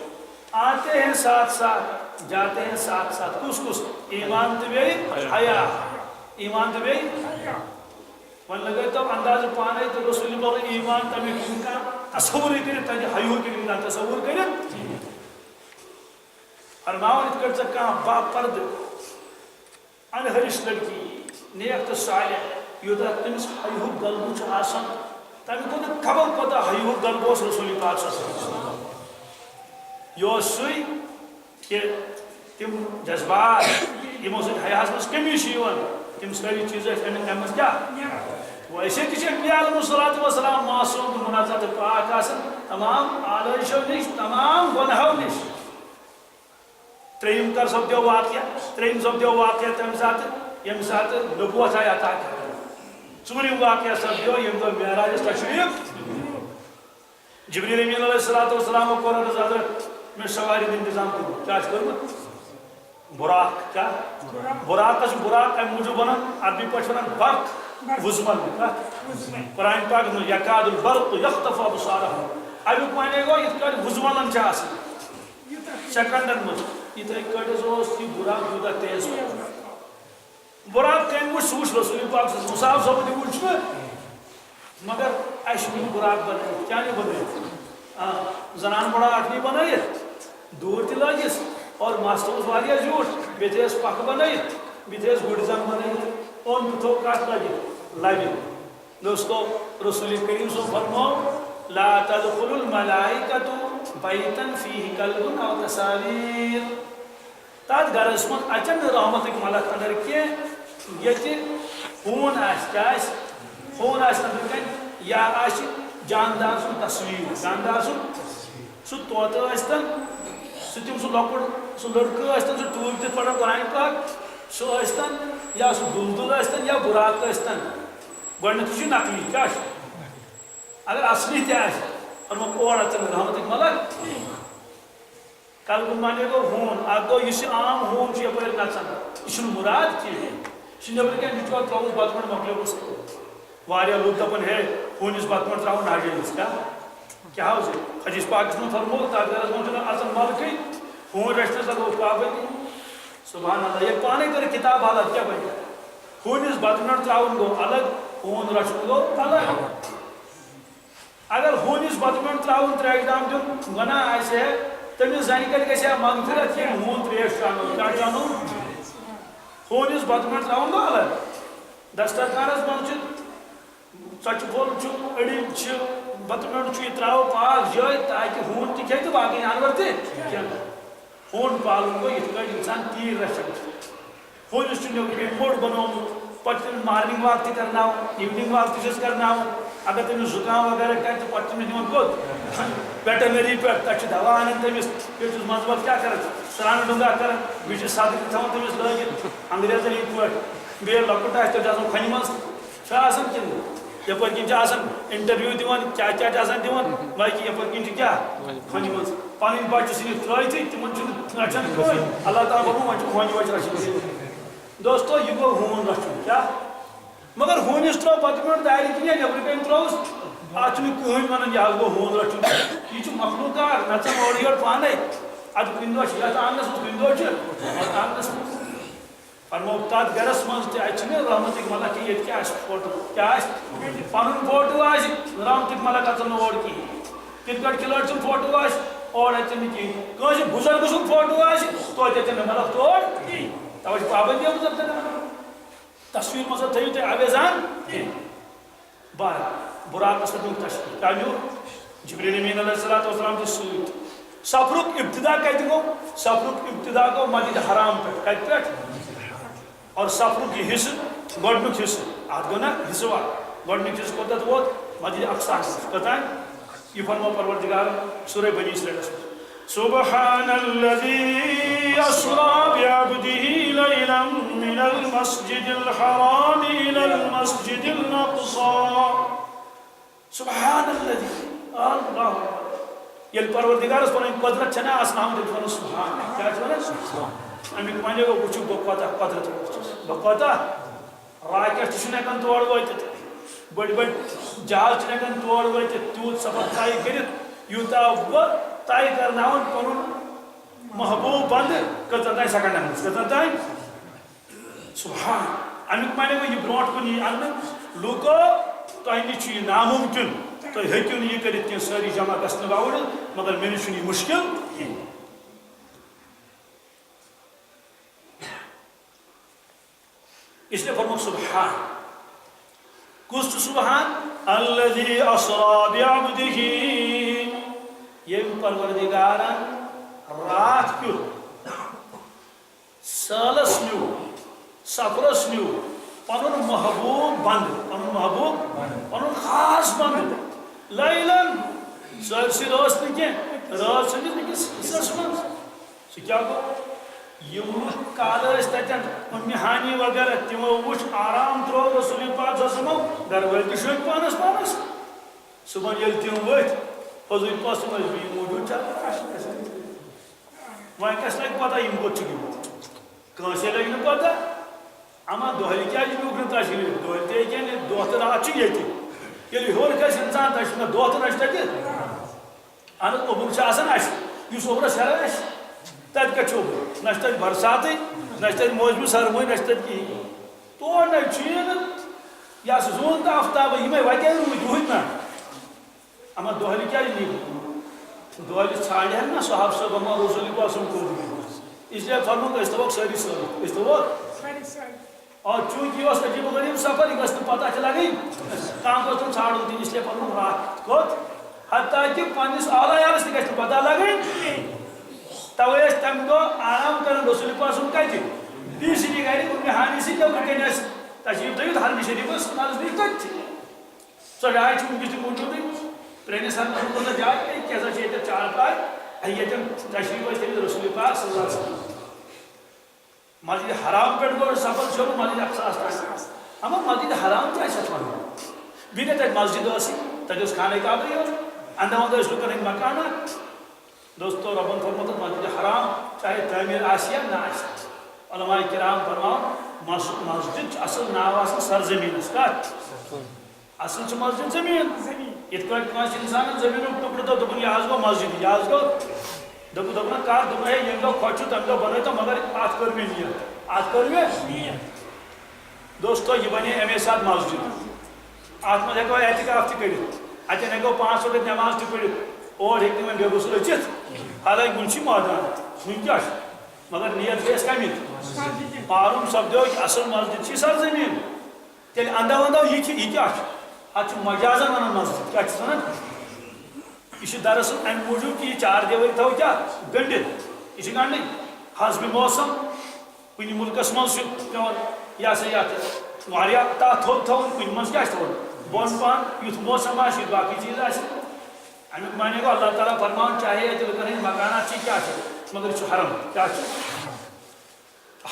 [SPEAKER 1] آتے ہیں ساتھ ساتھ جاتے ہیں ساتھ ساتھ کس کس ایمان تو بھی حیا ایمان تو بھی ون لگے تو انداز پانے تو رسول اللہ ایمان تمہیں کن کا تصور کرے تجھے حیو کرے نہ تصور کرے فرماؤں ات کر سکا با پرد انہرش لڑکی نیک تو صالح یودا تمس حیو گلبو چھ آسان تمہیں کو خبر پتہ حیو گلبو رسول پاک صلی اللہ علیہ وسلم یہ سوئی کہ تم جذبات یمو سۭتۍ حیاہس منٛز کمی چھِ یِوان تم ساری چیزیں امیک منٛز کیا ویسے تہِ چھِ انبیاء علیہم الصلوۃ والسلام معصوم منزہ تہٕ پاک آسان تمام آلائشو نش تمام گناہو نش ترٛیٚیِم کر سپدیو واقعہ ترٛیٚیِم سپدیو واقعہ تمہِ ساتہٕ ییٚمہِ ساتہٕ نبوت آیہِ عطا کرنہٕ ژوٗرِم واقعہ سپدیو ییٚمہِ دۄہ معراجس تشریف جبریل امین علیہ الصلوۃ والسلام کوٚر عرض حضرت میں سواری انتظام کروں کیا کروں براق کیا براق اس براق ام موجود بنان عربی پاٹ ونان برق وزمل قرآن پاک میں یکاد البرق یخطف ابصارهم امیک معنی گو یت کڑ وزملن چھ آسان سیکنڈن مز یتھے کڑس اوس یہ براق یوتاہ تیز براق کم وچھ سوچ رسول پاک صلی اللہ علیہ وسلم تہ وچھ مگر اش براق بنائیت کیا نہیں بنائیت زنان براق نہیں بنائیت دور تہ لگس اور ماستوس واریاہ زیوٹھ بیٚیہِ تھٲیس پکھ بنٲیِتھ بیٚیہِ تھٲیس گُرۍ زنگ بنٲیِتھ اوٚن تھوٚو کتھ لگِتھ لبہِ دوستو رسول کریم صلی فرماو لا تدخل الملائکۃ بیتا فیہ کلب او تصاویر تتھ گرس منٛز اچن نہٕ رحمتٕکۍ ملک اندر کینٛہہ ییٚتہِ ہوٗن آسہِ کیٛاہ آسہِ ہوٗن آسہِ أنٛدرٕ کَنۍ یا آسہِ جاندار سُنٛد تصویر جاندار سُنٛد سُہ طوطہٕ ٲسۍتن سُہ تم سُہ لۄکُٹ سُہ لڑکہٕ ٲسۍتن سُہ ٹوٗپۍ دِتھ پران قرآن پاک سُہ ٲسۍتن یا سُہ دُلدُل ٲسۍتن یا براق ٲسۍتن گۄڈنیٚتھٕے چھُ نقلی کیٛاہ چھُ اگر اصلی تہِ آسہِ فرموکھ اور اژن رحمتٕکۍ ملک کلبہٕ مانے گوٚو ہوٗن اکھ گوٚو یُس یہِ عام ہوٗن چھُ یپٲرۍ نژان یہِ چھُنہٕ مُراد کینٛہہ یہِ چھُ نیٚبرٕ کَنۍ یہِ چھُ اتھ ترٛووُس بتہٕ منٛڈ مۄکلیومُس واریاہ لُکھ دپان ہے ہوٗنِس بتہٕ منٛڈ ترٛاوُن ناجٲیز کیا حظ حدیث پاکس منٛز فرموکھ تتھ گرس منٛز چھُنہٕ اژان ملکٕے ہوٗن رچھنس لگوو پابندی سبحان اللہ یہ پانے کر کتاب حالت کیا بنی ہوٗنِس بتہٕ منٛڈ ترٛاوُن گوٚو الگ ہوٗن رچھُن گوٚو الگ اگر ہوٗنِس بتہٕ منٛڈ ترٛاوُن ترٛیش دام دیُن گۄناہ آسہِ ہے تمس زنہِ کتہِ گژھِ ہا مغفرت یہ ہون تریش چانو کیا چانو ہونس بتمن تراون گو الگ دسترخانس من ژچہ پھول اڑی بتمن تراو پاک جائے تاکہ ہون تہ کھے تو باقی جانور تہ ہون پالن گو یہ انسان تیر رچھان ہونس موڑ بنومت پتہ مارننگ واک تہ کرنا ایوننگ واک تہ کرنا اگر تمس زکام وغیرہ کر تو پتہ تمس نوان کوت ویٹنری پہ تک دوا انان تمس پھر مز مز کیا کر سران ڈونگا کر بیچ صدقہ تھوان تمس لگت انگریزن یہ پہ بیٚیہِ لۄکُٹ آسہِ تیٚلہِ چھُ آسان کھۄنہِ منٛز چھُ آسان کِنہٕ یپٲرۍ کِنۍ چھُ آسان اِنٹروِو دِوان کیٛاہ کیٛاہ چھُ آسان دِوان باقٕے یپٲرۍ کِنۍ چھُ کیٛاہ کھۄنہِ منٛز پنٕنۍ بچہِ ژھٕنِتھ ترٛٲیتھٕے تِمن چھُنہٕ رچھان کٕہٕنۍ اللہ تعالیٰ ووٚنمُت وۄنۍ چھُ کھۄنہِ وچہِ رچھِتھ دوستو یہِ گوٚو ہوٗن رچھُن کیٛاہ مگر ہوٗنِس ترٛوو پتہٕ برونٛٹھ دارِ کِنۍ یا نیٚبرٕ کَنۍ ترٛووُس اتھ چھُنہٕ کٕہٕنۍ ونان یہِ حظ گوٚو ہوٗن رچھُن یہِ چھُ مخلوٗقات نژان اورٕ یورٕ پانے ادٕ کُنہِ دۄہ چھِ یتھ آنگنس منٛز کُنہِ دۄہ چھِ اتھ آنگنس منٛز فرمو تات گرس من رحمتک ملک یہ کیا فوٹو کیا پن فوٹو رحمتک ملک اچن اور کرکٹ کھلٲڑۍ سُنٛد فوٹو اور اچن کٲنٛسہِ بُزرگ سُنٛد فوٹو توتہِ اچن ملک تور توے چھِ پابندی تصویر مز تھٲیِو تُہۍ آویزان براقس پٮ۪ٹھ نیوٗکھ تشریٖف کیٛاہ نیوٗکھ جبریٖل امیٖن علیہ الصلوٰتُ وسلام تہِ سۭتۍ سفرُک ابتدا کتہِ گوٚو سفرُک ابتدا گوٚو مسجد حرام پٮ۪ٹھ کتہِ پٮ۪ٹھ اور سفرُک یہِ حصہٕ گۄڈنیُک حصہٕ اتھ گوٚو نا حصہٕ وار گۄڈنیُک حصہٕ کوٚتتھ ووت مسجد اقصاہس کوٚتام یہ فرمو پروردگارن سورہ بنی اسرائیلس منٛز سبحان الذي أسرى بعبده ليلا من المسجد الحرام إلى المسجد الأقصى سبحان الذي الله يل پروردگارس پنن قدرت چھنا آسمان تے ون سبحان کیا چھنا امیک معنی گو وچھو بقوتا قدرت بقوتا راکٹ چھن ہکان تور وٲتِتھ بڑی بڑی جہاز چھن ہکان تور وٲتِتھ تیوت سفر طے کٔرِتھ یوٗتاہ بہٕ طے کرناون پنُن محبوب بند کٔژن تانۍ سیکنڈن منٛز کٔژن تانۍ سبحان امیک معنی گو یہ برونٛٹھ کُن یی اننہٕ لوٗکو تۄہہِ نِش چھُ یہِ نامُمکِن تُہۍ ہیٚکِو نہٕ یہِ کٔرِتھ کینٛہہ سٲری جمع گژھنہٕ باوجوٗد مگر مےٚ نِش چھُنہٕ یہِ مُشکل کینٛہہ اس لیے فرموک سبحان کُس چھُ سبحان الذي أسرى بعبده یم پروردگارن رات کیُتھ سالس نیوٗ سفرس نیوٗ پنُن محبوب بند پنُن خاص بند لیلن سٲرسٕے رٲژ نہٕ کینٛہہ رٲژ سٕنٛدِس أکِس حِصس منٛز سُہ کیٛاہ گوٚو یم کالہٕ ٲسۍ تتٮ۪ن اُمہِ ہانی وغیرہ تِمو وٕچھ آرام ترٛوو رسول پاک صلی اللہ علیہ وسلم گرٕ وٲلۍ تہِ شٔنگۍ پانس پانس صُبحن ییٚلہِ تِم ؤتھۍ حضوٗر پاک ٲسۍ بیٚیہِ موٗجوٗد چلان وۄنۍ کس لگہِ پتہ یم کوٚت چھِ گٔمٕتۍ کٲنٛسے لگہِ نہٕ پتہ اما دۄہلہِ کیٛازِ نیوٗکھ نہٕ تشریٖف دۄہلہِ تہِ ہیٚکہِ نہٕ دۄہ تہٕ راتھ چھِ ییٚتہِ ییٚلہِ ہیوٚر کھسہِ اِنسان تتہِ چھُنہ دۄہ تہٕ نہ چھُ تتہِ اہن حظ اوٚبُر چھُ آسان اسہِ یُس اوٚبرس ہیران آسہِ تتہِ کتہِ چھُ اوٚبُر نہ چھُ تتہِ برساتٕے نہ چھُ تتہِ موسمہِ سرمٲے نہ چھُ تتہِ کِہیٖنۍ تور نہ چھُیی نہٕ یا زوٗن تہٕ آفتابٕے یِمے وتے روٗدۍ روٗدۍ نہ اما دۄہلہِ کیٛازِ نیٖکھ دۄہلہِ ژھانڈِ ہن نہ صحابہٕ صٲب اما رسول پاک سُنٛد کوٚر اس لیے فرموک أسۍ تھاووکھ سٲری سۭتۍ أسۍ تھاووکھ اور چونکہ یہ عجیب و غریب سفر یہ گھس پتہ لگی کم گوس تم ژھانڈن دِنۍ اس لیے پنُن رات کوٚت حتیٰ کہ پننس اعلیٰ عیالس تہِ گژھِ نہٕ پتہ لگٕنۍ توے ٲسۍ تمہِ دۄہ آرام کران رسول پاک سُنٛد کتہِ تی سٕنٛدِ گرِ اُمہِ ہانی سۭتۍ نیبرٕ کَنۍ ٲسۍ تشریٖف تھٲوِتھ حرمہِ شریٖفس نزدیٖک تتہِ سۄ جاے چھِ وٕنکیٚس تہِ موٗجوٗدٕے پرٛٲنِس حرمس منٛز کۭژاہ جاے کیٛاہ سا چھِ ییٚتٮ۪تھ چارپاے ییٚتٮ۪ن تشریٖف ٲسۍ تھٲوِتھ رسول پاک صلی اللہ علیہ وسلم مسجد حرام پہ گو سفر شروع مسجد اقصاس تام اما مسجد حرام کیا ون بیٚیہِ تتہِ مسجد ٲسٕے تتہِ اوس خانہ کعبٕے یوت اندر اندر ٲسۍ لُکن ہٕنٛدۍ مکانات دوستو ربن تھوٚومُت مسجد حرام چاہے تعمیٖر آسہِ یا نہ آسہِ علماء کرام فرماوان مسجد چھُ اصل ناو آسان سرزمیٖنس کتھ اصل چھُ مسجد زمیٖن یِتھ کٲٹھۍ کٲنٛسہِ انسانن زمیٖنُک ٹُکرٕ دوٚپ دوٚپُن یہِ حظ گوٚو مسجد یہِ حظ گوٚو دوٚپُن کر دوٚپُن ہے ییٚمہِ دۄہ خۄش چھُ تمہِ دۄہ بنٲیتو مگر اتھ کٔر مےٚ نیت اتھ کٔر مےٚ دوستو یہِ بنے امے ساتہٕ مسجد اتھ منٛز ہیٚکو اعتِکاف تہِ کٔرِتھ اتٮ۪ن ہیٚکو 5 وقت نٮ۪ماز تہِ پٔرِتھ اور ہیٚکہِ نہٕ وۄنۍ بے غسل أژِتھ حالانکہِ وُنہِ چھِ مٲدان وُنہِ کیٛاہ چھُ مگر نیت گٔیَس کَمِچ معلوٗم سپدیو کہِ اصل مسجد چھِ سرزمیٖن تیٚلہِ اندو اندو یہِ کیٛاہ چھُ اتھ چھُ مجازن ونان مسجد کیٛاہ چھِس ونان یہ دراصل امہ موجود کہ یہ چار دیواری تھو کیا گنڈت یہ گنڈن حسب موسم کن ملکس مز یہ سا یت واریاہ تات تھوٚد تھاوُن کن مز کیا تھاوُن بۄن پہن یُتھ موسم آسہِ باقی چیز آسہِ امیُک معنی گوٚو اللہ تعالیٰ فرمان چاہے اتہِ لُکن ہٕنٛدۍ مکانات چھِ کیا چھِ مگر یہ چھُ حرام کیا چھُ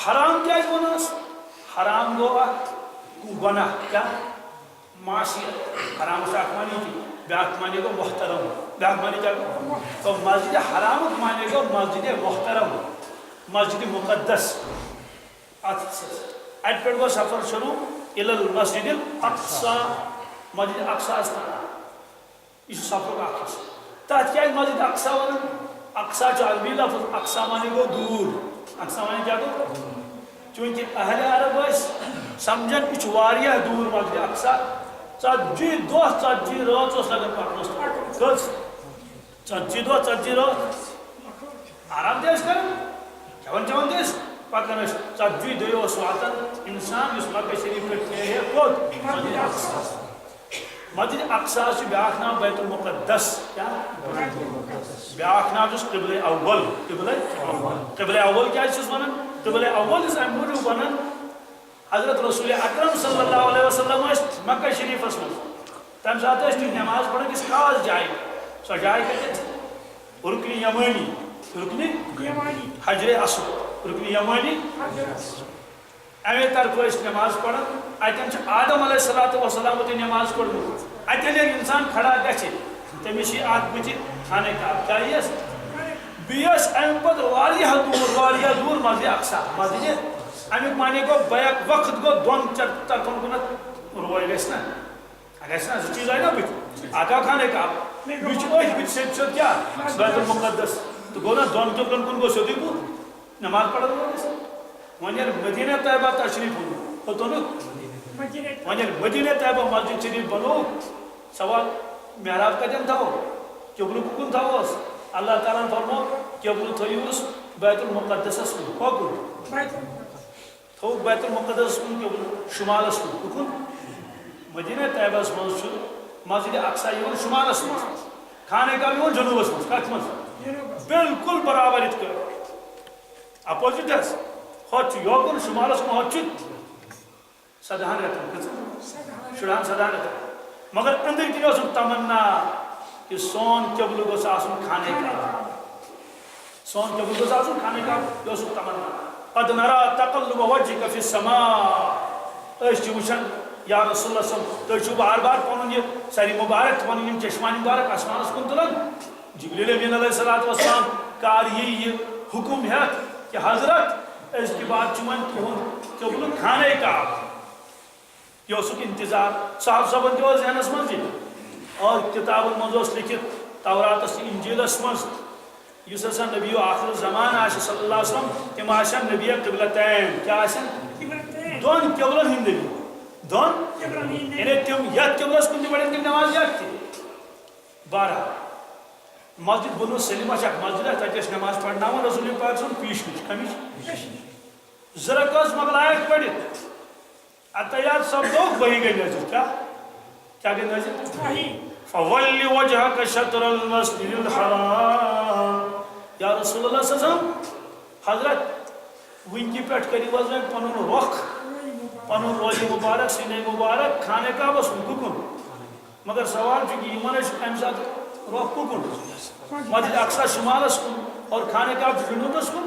[SPEAKER 1] حرام کیٛازِ ووننس حرام گوٚو اکھ گۄناہ کیا معصیت حرام چھُ اکھ معنی کہِ بیاکھ معنی گوٚو محترم بیاکھ معنی کیا تو مسجد حرامُک معنی گوٚو مسجد محترم مسجد مقدس اتہِ پٮ۪ٹھ گوٚو سفر شروع الى المسجد الاقصى مسجد اقصا تام یہ چھُ سفرُک اکھ حصہٕ تتھ کیٛازِ مسجد اقصا ونان اقصا چھُ عربی لفظ اقصا معنی گوٚو دوٗر اقصا معنی کیا گوٚو چوٗنٛکہِ اہلِ عرب ٲسۍ سمجھان یہِ چھُ واریاہ دوٗر مسجد اقصا 40 دۄہ 40 رٲژ اوس لگان پکنس کٔژ 40 دۄہ 40 رٲژ آرام تہِ ٲسۍ کران کھٮ۪وان چٮ۪وان تہِ ٲسۍ پکان ٲسۍ 40 دۄہہِ اوس واتان انسان یُس مکہ شریٖف پٮ۪ٹھ نیرِ ہے کوٚت مسجد اقصا مسجد اقصا چھُ بیاکھ ناو بیت المقدس کیا بیاکھ ناو چھُس قبلہ اول قبلہ اول کیٛازِ چھِس ونان قبلہ اول چھِس امہِ موٗجوٗب ونان حضرت رسول اکرم صلی اللہ علیہ وسلم مکہ شریفس من تمہ سات تم نماز پڑھان کس خاص جائے سو جائے کتھ رکن یمانی رکن حجر اسود رکن یمانی امے طرف نماز پڑھان اتن آدم علیہ الصلوۃ والسلام تہ نماز پڑھمت اتن انسان کھڑا گژھِ تمس ات بچ خانہ کعبہ کیا یس بیس ام پتہ واریاہ دور مسجد اقصا مسجد امیک معنی گو بیک وقت گو دون طرفن کنت روی گھس نا گھس نا زٕ چیٖز آیہِ نا بٕتھِ اکھ آو خانہ کعبہ بیٚیہِ چھُ أتھۍ بٕتھِ سیٚود کیٛاہ بیت المقدس تہٕ گوٚو نا دۄن قبلن کُن گوٚو سیٚودُے بُتھ نماز پڑھن وول گژھِ وۄنۍ ییٚلہِ مدیٖنہ طیبہ تشریٖف اوٚنُکھ وۄنۍ ییٚلہِ مدیٖنہ طیبہ مسجد شریٖف بنوو سوال محراب کتٮ۪ن تھاوو قبلہٕ کُکُن تھاووس اللہ تعالیٰ ہن فرموو قبلہٕ تھٲیوُس بیت المقدسس کُن کۄکُن تھو بیت المقدس کن شمالس کن مدینہ طیبس مز مسجد اقصا شمالس مز خانہ کعبہ جنوبس مز کت مز بالکل برابر ات اپوزٹ ہوت یوکن شمالس کن ہوت 17 رٮ۪تن شُرہن 17 رٮ۪تن مگر أنٛدرۍ کِنۍ اوسُم تمنا کہ سون قبلہٕ گوٚژھ آسُن خانہ کعبہ سون قبلہٕ گوٚژھ آسُن خانہ کعبہ یہِ اوسُم تمنا قد نرى تقلب وجهك في السماء اس وچھان یا رسول اللہ صلی اللہ علیہ وسلم تُہۍ چھِو بار بار پنُن یہِ ساری مبارک پنُن یِم چشمان مبارک آسمانس کُن تُلان جبریل امین علیہ الصلوۃ والسلام کر یہِ حکم ہیٚتھ کہ حضرت أزکہِ بعد چھُ وۄنۍ تُہُنٛد قبلہٕ خانہ کعبہ یہِ اوسُکھ انتظار صاحب صٲبن تہِ اوس ذہنس منٛز یہِ اور کتابن منٛز اوس لیکھِتھ توراتس تہٕ انجیلس منٛز یُس ہسا نبی آخر زمان آسہِ صلی اللہ علیہ وسلم تم آسن نبی قبلتین کیا آسن دون قبلن ہند نبی دون یعنی تم یت قبلس کن تہ پڑھن تم نماز یت تہ بارہ مسجد بنو سلیمہ چھ مسجد ہے تتہ نماز پڑھناون رسول پاک سن پیشکش کمچ زرکس مغلائک پڑھت اتیات سپدو وہی گئی نظر کیا گئی نظر فولی وجهك شطر المسجد الحرام یا رسول اللہ صلی اللہ علیہ وسلم حضرت ونکی پیٹھ کریو حض وۄنۍ پنُن رۄخ پنُن روزِ مبارک سینے مبارک خانہ کعبس کُن مگر سوال چھُ کہ یِمن ٲسۍ امہِ ساتہٕ رۄخ کُن مسجد اقصا شمالس کُن اور خانہ کعبہ جنوبس کُن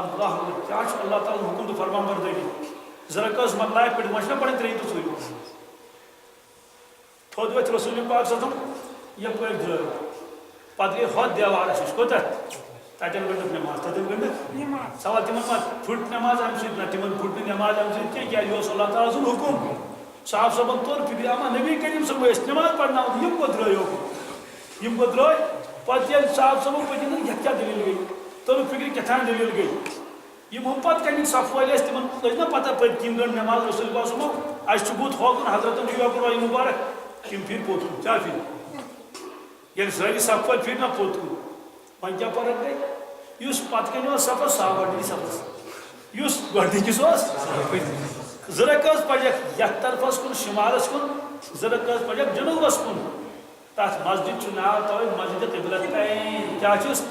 [SPEAKER 1] اللہ کیا چھُ اللہ تعالیٰ حکم تہٕ فرمان بردٲری زرکس مغلائک پٮ۪ٹھ وۄنۍ چھِنہ پڑھٕنۍ 3 تہٕ 4 تھوٚد ؤتھۍ رسول پاک صلی اللہ علیہ وسلم یپٲرۍ درٛٲے پتہٕ گٔے ہۄتھ دیوارس نِش کوٚتتھ تتٮ۪ن گٔنڈٕکھ نماز تتٮ۪ن گٔنڈٕکھ سوال تِمن ما پھٕٹ نماز امہِ سۭتۍ نہ تِمن پھٕٹ نہٕ نماز امہِ سۭتۍ کینٛہہ کیٛازِ یہِ اوس اللہ تعالیٰ سُنٛد حُکم صاحب صٲبن توٚر فِکرِ اما نبی کریم صٲب ٲسۍ نماز پرناوان یِم کوٚت درٛٲے یوکُن یِم کوٚت درٛٲے پتہٕ ییٚلہِ صاحب صٲبن پٔتۍ یتھ کیٛاہ دٔلیٖل گٔے توٚرُکھ فِکرِ کیٛاتھام دٔلیٖل گٔے یِم ہُم پتہٕ کَنِکۍ صف وٲلۍ ٲسۍ تِمن لٔج نا پتہ پٔتۍ کِنۍ گٔنڈ نماز رسول پاک صٲبو اَسہِ چھُ بُتھ ہوکُن حضرتن چھُ یوکُن روزِ مُبارک تِم پھِرِ پوٚتُن کیٛاہ پھِرِ یل ساری صف پھر نا پوت کن وۄنۍ کیٛاہ فرق گٔے یُس پتہٕ کَنہِ اوس صفس سُہ آو گۄڈنِکِس صفس یُس گۄڈنِکِس اوس زٕ رکٲژ پَجَکھ یَتھ طرفس کُن شُمالس کُن زٕ رکٲژ پَجَکھ جنوٗبس کُن تَتھ مسجد چھُ ناو تَوَے مسجد قبلتین کیٛاہ چھُس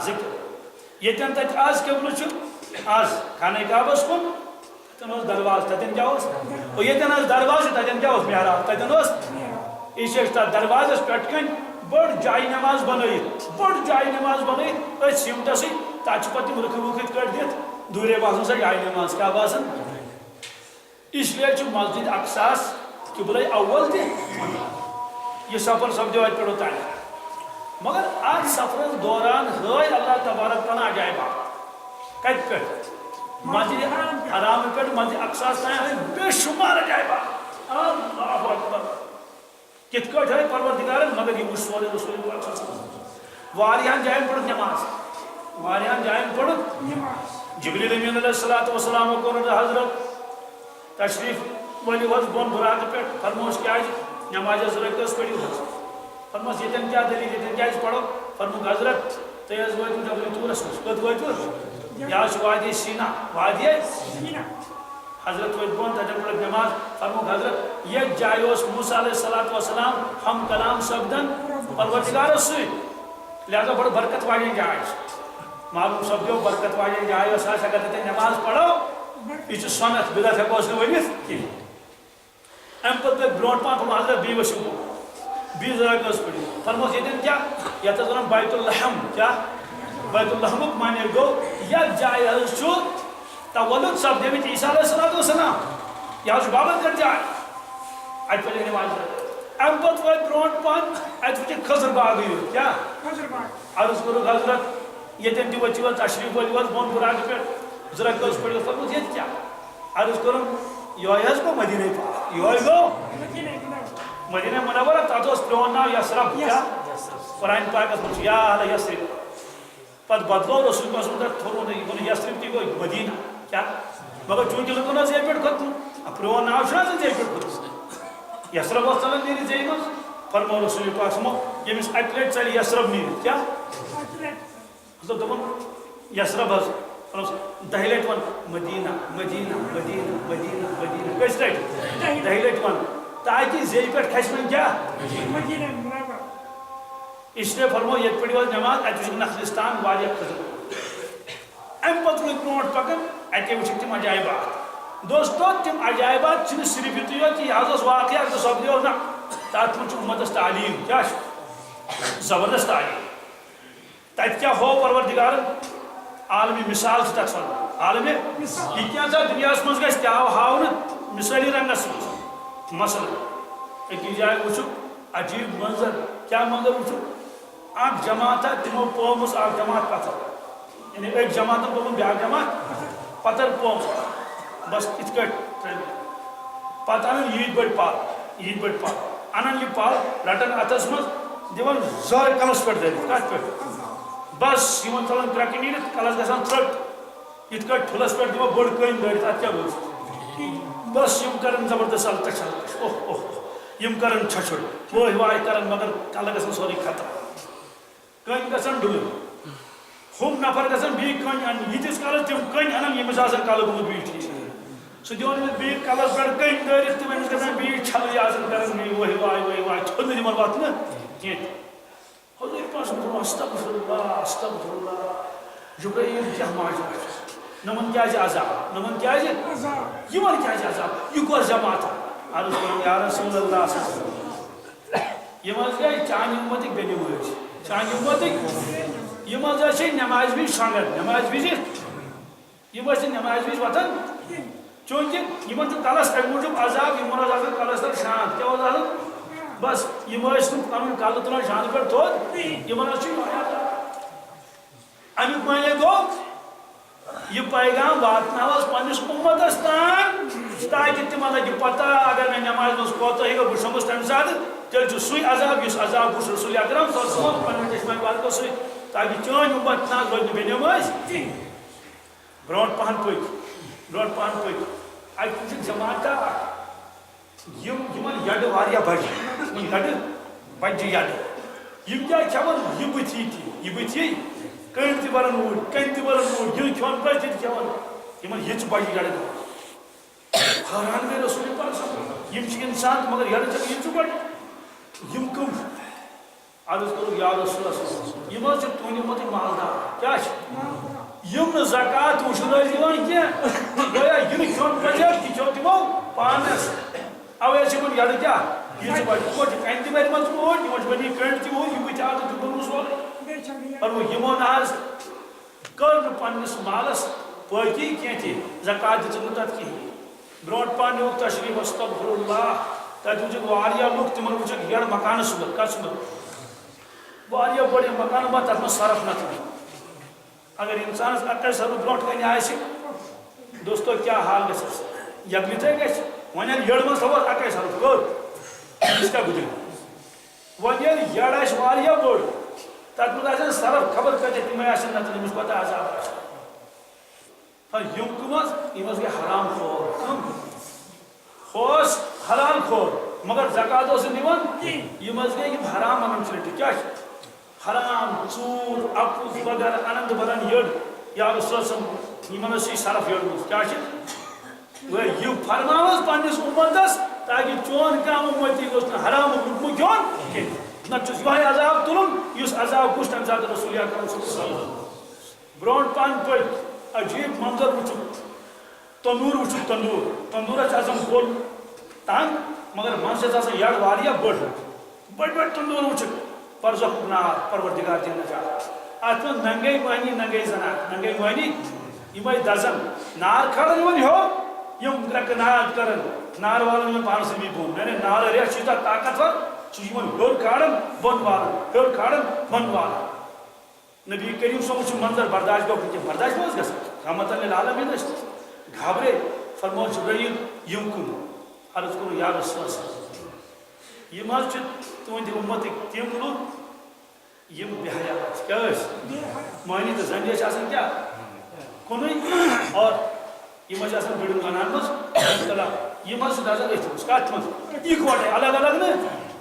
[SPEAKER 1] ذِکر ییٚتٮ۪ن تَتہِ آز قبلہٕ چھُ آز خانہ کعبس کُن تَتٮ۪ن اوس درواز تَتٮ۪ن کیٛاہ اوس اور ییٚتٮ۪ن آز درواز چھُ تَتٮ۪ن کیٛاہ اوس محراب تَتٮ۪ن اوس یہِ چھِ أسۍ تَتھ دروازس پٮ۪ٹھ کَنۍ بٔڑ جایہِ نٮ۪ماز بنٲیِتھ بٔڑ جایہِ نٮ۪ماز بنٲیِتھ أتھۍ سیٖمٹسٕے تَتھ چھِ پَتہٕ تِم رٕکھٕ وٕکھٕ یِتھ کٲٹھۍ دِتھ دوٗرے باسان سۄ جایہِ نٮ۪ماز کیٛاہ باسان اس لیے چھُ مسجد اقصاس قبلے اول تہِ یہ سفر سپدیو اتہِ پٮ۪ٹھ اوٚتانۍ مگر اتھ سفرس دوران ہٲے اللہ تبارک تعالیٰ عجایبات کتہِ پٮ۪ٹھ مسجد حرام پٮ۪ٹھ مسجد اقصاس تام ہٲے بے شمار عجایبات اللہ اکبر کِتھ کٲٹھۍ ہٲے پروردگارن مگر یہ وٕچھ سورُے رسول پاک صلی اللہ علیہ وسلم واریاہن جاین پٔرٕکھ نٮ۪ماز واریاہن جاین پٔرٕکھ جبریل امین علیہ الصلوۃ والسلام کوٚر حضرت تشریف ؤلِو حظ بۄن بُراقہٕ پٮ۪ٹھ فرمووُس کیٛازِ نٮ۪مازِ زٕ رکٲژ پٔرِو حظ فرمووُس ییٚتٮ۪ن کیٛاہ دٔلیٖل ییٚتٮ۪ن کیٛازِ پرو فرمووُکھ حضرت تُہۍ حظ وٲتِو جبل طوٗرس منٛز کوٚت وٲتِو یہِ حظ چھُ وادی سیٖنا وادی حضرت وٲتۍ بۄن تتٮ۪ن پٔرٕکھ نٮ۪ماز فرمووُکھ حضرت یتھ جایہِ اوس موسیٰ علیہ الصلوۃ والسلام ہم کلام سپدن پروردگارس سۭتۍ لہذا بڑٕ برکت واجیٚنۍ جاے چھِ معلوٗم سپدیو برکت واجیٚنۍ جاے ٲس اگر تتٮ۪ن نٮ۪ماز پرو یہ سنت بدعت ہیٚکو أسۍ نہٕ ؤنِتھ کینٛہہ امہِ پتہٕ گٔے برونٛٹھ پہن فرمووُکھ حضرت بیٚیہِ ؤسِو بۄن بیٚیہِ زٕ رکٲژ پٔرِو فرمووُکھ ییٚتٮ۪ن کیٛاہ یتھ حظ ونان بیت اللحم کیٛاہ بیت اللحمُک معنی گوٚو یتھ جایہِ حظ چھُ تولُد سپدیمٕتۍ عیسیٰ علیہ الصلوۃ والسلام یہِ حظ چھُ بابرکت جاے اتہِ پٔرِکھ نٮ۪ماز امہِ پتہٕ وٲتۍ برونٛٹھ پہن اتہِ وٕچھِکھ خضر باغٕے یوت کیٛاہ عرض کوٚرُکھ حضرت ییٚتٮ۪ن تہِ ؤتھِو حظ تشریٖف ؤلِو حظ بۄن بُراقہٕ پٮ۪ٹھ زٕ رکٲژ پٔرِو فرمووُکھ ییٚتہِ کیٛاہ عرض کوٚرُم یِہوے حظ گوٚو مدیٖنہ پاک یِہوے گوٚو مدیٖنہ منورہ تتھ اوس پرٛون ناو یثرب کیٛاہ قرآنہِ پاکس منٛز چھُ یا اہلَ یثرب پتہٕ بدلوو رسول پاک صلی اللہ علیہ وسلم تھوٚوُن یہِ گوٚو یثرب تہِ گوٚو مدیٖنہ کیٛاہ مگر چوٗنٛکہِ لُکن اوس ییٚتہِ پٮ۪ٹھ کھوٚتمُت پرٛون ناو چھُنہ حظ ییٚتہِ پٮ۪ٹھ کھوٚتمُت یثرب اوس ژلان نیٖرِتھ زیٚیہِ منٛز فرموو رسول پاک صلی اللہ علیہ وسلم ییٚمِس اکہِ لٹہِ ژلہِ یثرب نیٖرِتھ کیٛاہ مطلب دوٚپُن یثرب حظ دہہِ لٹہِ ون مدیٖنہ مدیٖنہ مدیٖنہ مدیٖنہ مدیٖنہ کٔژِ لٹہِ دہہِ لٹہِ ون تاکہِ زیٚیہِ پٮ۪ٹھ کھسہِ وۄنۍ کیٛاہ اس لیے فرموو ییٚتہِ پٔرِو حظ نٮ۪ماز اتہِ وٕچھِکھ نخلستان واریاہ خٔذر امہِ پتہٕ روٗدۍ برونٛٹھ پکان اتے وٕچھِکھ تِم عجایبات دوستو تِم عجایبات چھِنہٕ صرف یُتُے یوت کہِ یہِ حظ اوس واقعہ تہٕ سپدیو نہ تتھ منٛز چھُ اُمتس تعلیٖم کیٛاہ چھُ زبردست تعلیٖم تتہِ کیٛاہ ہوو پروردگارن عالمی مثال چھِ تتھ ونان عالمی یہِ کینٛژھا دُنیاہس منٛز گژھِ تہِ آو ہاونہٕ مثٲلی رنگس منٛز مثلاً أکِس جایہِ وٕچھُکھ عجیٖب منظر کیٛاہ منظر وٕچھُکھ اکھ جماعتہ تِمو پومٕژ اکھ جماعت پتھر یعنی أکۍ جماعتن پوٚرمُت بیٛاکھ جماعت پتھر پومٕژ بس یِتھ کٲٹھۍ پتہٕ انان ییٖتۍ بٔڑۍ پل انان یہِ پل رٹان اتھس منٛز دِوان زارٕ کلس پٮ۪ٹھ دٲرِتھ کتھ پٮ۪ٹھ بس یِمن ژلان کرٛٮ۪کہٕ نیٖرِتھ کلس گژھان تھرٛٹ یِتھ کٲٹھۍ ٹھُلس پٮ۪ٹھ دِوان بٔڑ کٔنۍ دٲرِتھ اتھ کیٛاہ گوٚژھ بس یِم کران زبردست الکش الکش اوہ اوہ یِم کران چھچُر وٲے واے کران مگر کلہٕ گژھان سورُے ختم کٔنۍ گژھان ڈُلٕنۍ ہُم نفر گژھان بیٚیہِ کٔنۍ انٕنۍ ییٖتِس کالس تِم کٔنۍ انان ییٚمِس آسان کلہٕ گوٚمُت بیٖٹھٕے سُہ دِوان أمِس بیٚیہِ کلس پٮ۪ٹھ کٔنۍ دٲرِتھ تہٕ أمِس گژھان بیٚیہِ چھلٕے آسان کران وٲے واے تھوٚد نہٕ یِمن وتھنہٕ کینٛہہ حضوٗر پاک صلی استغفر اللہ استغفر اللہ جبرائیل کیٛاہ ماجرا چھُ نۄمن کیٛازِ عذاب نۄمن کیٛازِ یِمن کیٛازِ عذاب یہِ کۄس جماعتھا عرض کوٚرُم یا رسول اللہ یِم حظ گٔے چانہِ اُمتٕکۍ بے نمٲزۍ چانہِ اُمتٕکۍ یِم حظ ٲسۍ نٮ۪مازِ وِزِ شۄنٛگان نٮ۪مازِ وِزِ یِم ٲسۍ نہٕ نٮ۪مازِ وِزِ وۄتھان چوٗنٛکہِ یِمن چھُ کلس امہِ موٗجوٗب عذاب یِمن اوس آسان کلس تل شانت کیٛاہ اوس آسان بس یِم ٲسۍ نہٕ پنُن کلہٕ تُلان شانہٕ پٮ۪ٹھ تھوٚد یِمن حظ چھُ امیُک معنی گوٚو یہ پیغام واتناوس پننس اُمتس تام تاکہ تمن لگہِ پتہ اگر مےٚ نٮ۪مازِ منٛز کوتاہی گوٚو بہٕ شۄنٛگُس تمہِ ساتہٕ تیٚلہِ چھُ سُے عذاب یُس عذاب وٕچھ رسول اکرم صلی اللہ علیہ وسلم پننہِ چشمہ بارکو سۭتۍ تاکہ چٲنۍ اُمت نہ روزِ نہٕ بے نٮ۪مٲزۍ برونٛٹھ پہن پٔکۍ اتہِ وٕچھِکھ جماعتہ یِمن یڈٕ واریاہ بجہِ یڈٕ بجہِ یڈٕ یم کیا کھیون یہ بتھی یہ بتھی کن تہ برن اوڑ کن تہ برن اوڑ یہ کھیون پہ تہ کھیون یمن یہ بجہ جڑ حیران گئی رسول پاک یم انسان مگر یار یہ بڑ یم کم عرض کرو یا رسول اللہ یم تہندِ مت مالدار کیا یم زکات وشن دِوان کینٛہہ گویا یم کھیون پزِ تہ کھیو تمو پانس اوے چھ یار کیا یہ بڑ کوٹ کن تہ بر مت کوٹ یہ بنی کنڈ تہ ہو یہ بچ عادت بنو سورے اور وہ یمو ناز کر پنس مالس پاکی کینٛہہ تہ زکات دِژ تت کہین برونٹ پان نیوک تشریف استغفر اللہ تت وچھ واریا لوک تمن وچھ یڑ مکان سب کس میں واریا بڑے مکان با تت میں صرف نہ اگر انسان اکر سر برونٹ کن آسہ دوستو کیا حال گژھس یگلی تھے گژھِ ون یڑ من تھو اکر سر کر اس کا گزر ون یڑ آس واریا بوڑ تت من آسن صرف خبر کتہ تم آسن نہ تمس پتہ عذاب آسن یم کمز یہ گئی حرام خور کم خوش حلال خور مگر زکات اس نیوان یہ گئی یم حرام انن چلٹ کیا حرام ژور اپوز وغیرہ انند بران یڑ یا رسول صلی یمن سی صرف یڑ کیا یہ فرماوس پنس امتس تاکہ چون کام امتی گوس حرام حکم کیون نہ یہ عذاب تلن اس عذاب کس تمہ سات رسول اکرم صلی اللہ علیہ وسلم برونٹ پان پہ عجیب منظر وچھ تندور وچھ تندور آسان گول تنگ مگر من سے آسان یڑ واریا بڑ بڑ تندور وچھ پرزخ نار پروردگار دین جا ات من ننگے مہنی ننگے زنا ننگے مہنی یہ دزن نار کھڑن ون ہو یم گرک نار کرن نار والن میں پانس بھی بون میں نے نار ریا چیزا طاقتور چیزن ہور کھڑن بن والن ہور کھڑن بن والن نبی کریم صلی اللہ علیہ وسلم منظر برداشت گو کہ برداشت نہیں گژھان رحمت للعالمین گھبرے فرمو جبرائیل یم کم عرض کرو یا رسول اللہ یہ مز تہند امت تم لوگ یم بے حیات کیا معنی تو زنجے آسان کیا کن اور یہ بڑن ونان مز یہ نظر اتھ کت مز اکوٹے الگ الگ نا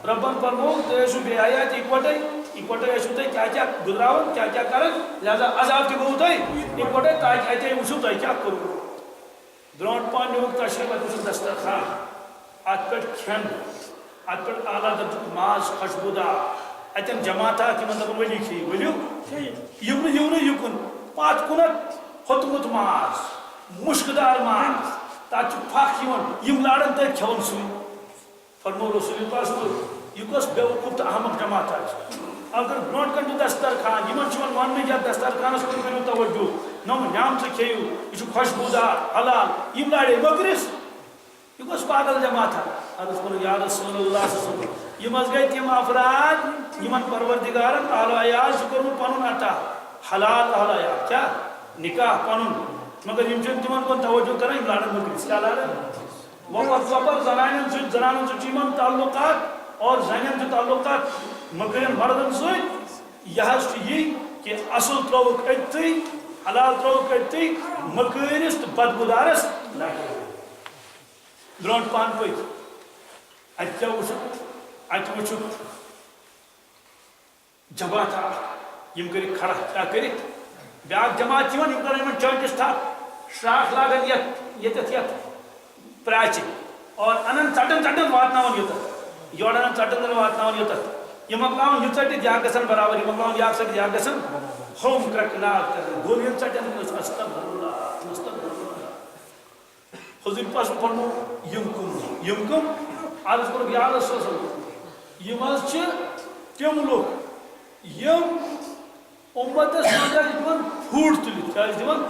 [SPEAKER 1] ربن فرمو تیسو بے حیات اکوٹے اکوٹے ٲسِو تُہۍ کیٛاہ کیٛاہ گُزراوان کیٛاہ کیٛاہ کران لہذا عذاب تہِ گوٚو تۄہہِ اکوٹے تاکہِ اتے وٕچھِو تۄہہِ کیٛاہ کوٚروٕ برونٛٹھ پہن نیوٗکھ تشریٖف اتہِ وٕچھُن دسترخان اتھ پٮ۪ٹھ کھٮ۪ن اتھ پٮ۪ٹھ اعلیٰ درجُک ماز خۄشبوٗدار اتٮ۪ن جماعتات یِمن دپان ؤلِو کھیٚیِو ؤلِو یِم نہٕ یِو نہٕ یُکُن پتھ کُنتھ ہوٚتمُت ماز مُشکہٕ دار ماز تتھ چھُ پھکھ یِوان یِم لاران تٔتھۍ کھٮ۪وان سُے فرمو رسول پاک یہِ کۄس بے وقوٗف تہٕ احمق جماعتا چھِ اگر برونٹ کن دسترخان یمن ون یا دسترخانس کن کرو توجہ نم نعمت کھیو یہ خوشبودار حلال یم لاڑے مکرس یہ کس پاگل جماعت عرض کرو یا رسول اللہ صلی اللہ علیہ وسلم یہ گئی تم افراد یمن پروردگارن اعلیٰ کورمت پن عطا حلال اعلیٰ کیا نکاح پن مگر یم تمن کن توجہ کران لاڑن مکرس کیا لاڑن وپر زنانن سن تعلقات اور زنین سے تعلقات مکرین مردن ست یہ کہ اصل تروک اتھی حلال تروک اتھی مکرس تو بدبودارس برونٹ پان پہ ات وچ جماعت یم کر کھڑا کیا کر بیاکھ جماعت کر چوکس تھپ شراک لاگن یت پراچہ اور انن ژٹن ژٹن واتناون یوتھ یور انن ژٹن واتناون یوتھ یہ مکلاون یہ ژٹت یا گژھن برابر یہ مکلاون یا ژٹت یا گژھن ہوم کرکناگ کرن گولین ژٹن استغفر اللہ استغفر اللہ حضور پاس فرمو یم کم عرض کرو یا رسول اللہ یم از تم لوگ یم امتس من پھوٹ تلت کیا دان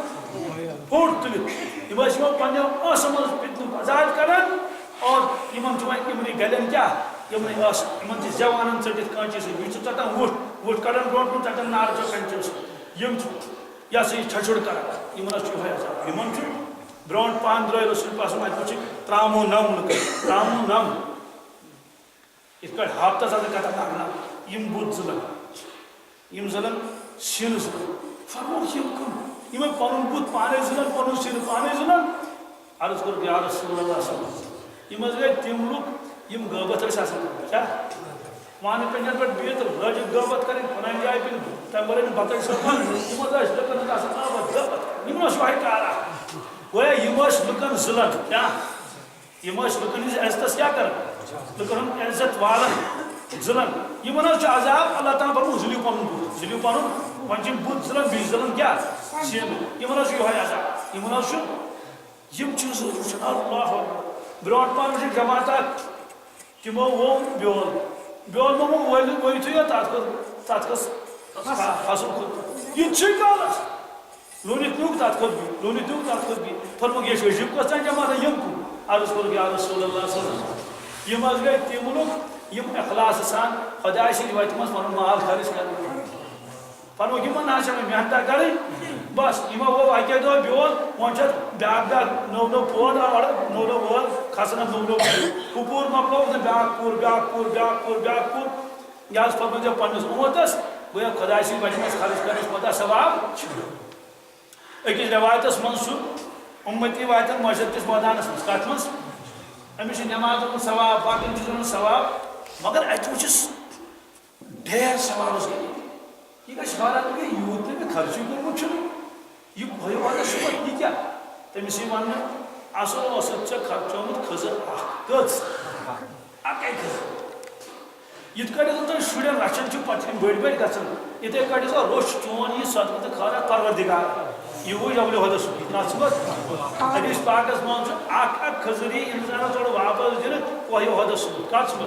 [SPEAKER 1] پھوٹ تلت یم پنو ٲسن منٛز پِتنُک آزاد کران اور یمن گلین کیا یمن زیوانن ژٹِتھ کانچی سۭتۍ بیٚیہِ چھِ ژٹان وُٹھ کڑان برونٛٹھ کُن ژٹان نارچو کنچو سۭتۍ یم یہ سا یہ چھڑ کران یمن یہ عذاب یمن برونٛٹھ پہن درٛاے رسول پاک اتہِ وٕچھِکھ ترامو نم لُکن ترامو نم یِتھ پٲٹھۍ ہاپتس آسان خطرناک نم یم بُتھ ظلم یم زلن سِن ظلم فرموکھ یم کم یم پنُن بُتھ پانے ظلم پنُن سِن پانے ظلم عرض کوٚر یا رسول اللہ صلی اللہ علیہ وسلم یم گٔے تِم لُکھ یم غٲبت ٲسۍ آسان کیا وان پنجن پہ بہت لج غبت کریں پنن جائے پہ تم بڑے بتائی سپن مدد لکن آسان غبت یہ شوہی کارا گویا یہ لکن ظلم کیا یہ لکن عزت کیا کر لکن عزت والن ظلم یہ عذاب اللہ تعالیٰ فرمو ظلیو پن ون بت ظلم بی ظلم کیا یہ عذاب یہ چیز اللہ برونٹ پان جماعت تمو وہ بیول مو ورتھے تک فصل کھت یہ کالس لونت نیوک تک کھت لونت نیوک تک کھت بھی فرمو یہ عجیب کس تین جماعت یم کن عرض کور یا رسول اللہ صلی اللہ علیہ وسلم یم گئی تم لوگ یم اخلاص سان خدا سند وتہ مز پن مال خرچ کر فرمو یہ محنت کریں بس یہ وہ اکے دہ بیول ون بیاکھ نو نو پود نو نو وول کھسن نو نو کپور مکلو بیاکھ پور بیاکھ پور بیاکھ پور بیاکھ پور یہ فرمو پنس امتس گویا خدا سند وتہ مز خرچ کرنے پتہ ثواب اکس روایتس من امتی واتن مسجد کس میدانس مز کت مز امس نماز ثواب باقی چیزن ثواب مگر اتہ وچس ڈیر ثواب یہ گھر یوت نا خرچی کورمت یہ بھائی صبح یہ کیا تمس ون اصل ثے خرچومت کھزر کچ اکے کھزر یت کٹ شرین رچان پتہ بڑ بڑ گھن اتھے کٹ روش چون یہ صدقہ تو خیرات پروردگار یہ ہوئی جب حدس حدیث پاکس من اک کھزر یہ انسان تھوڑا واپس دن وہ حدس کت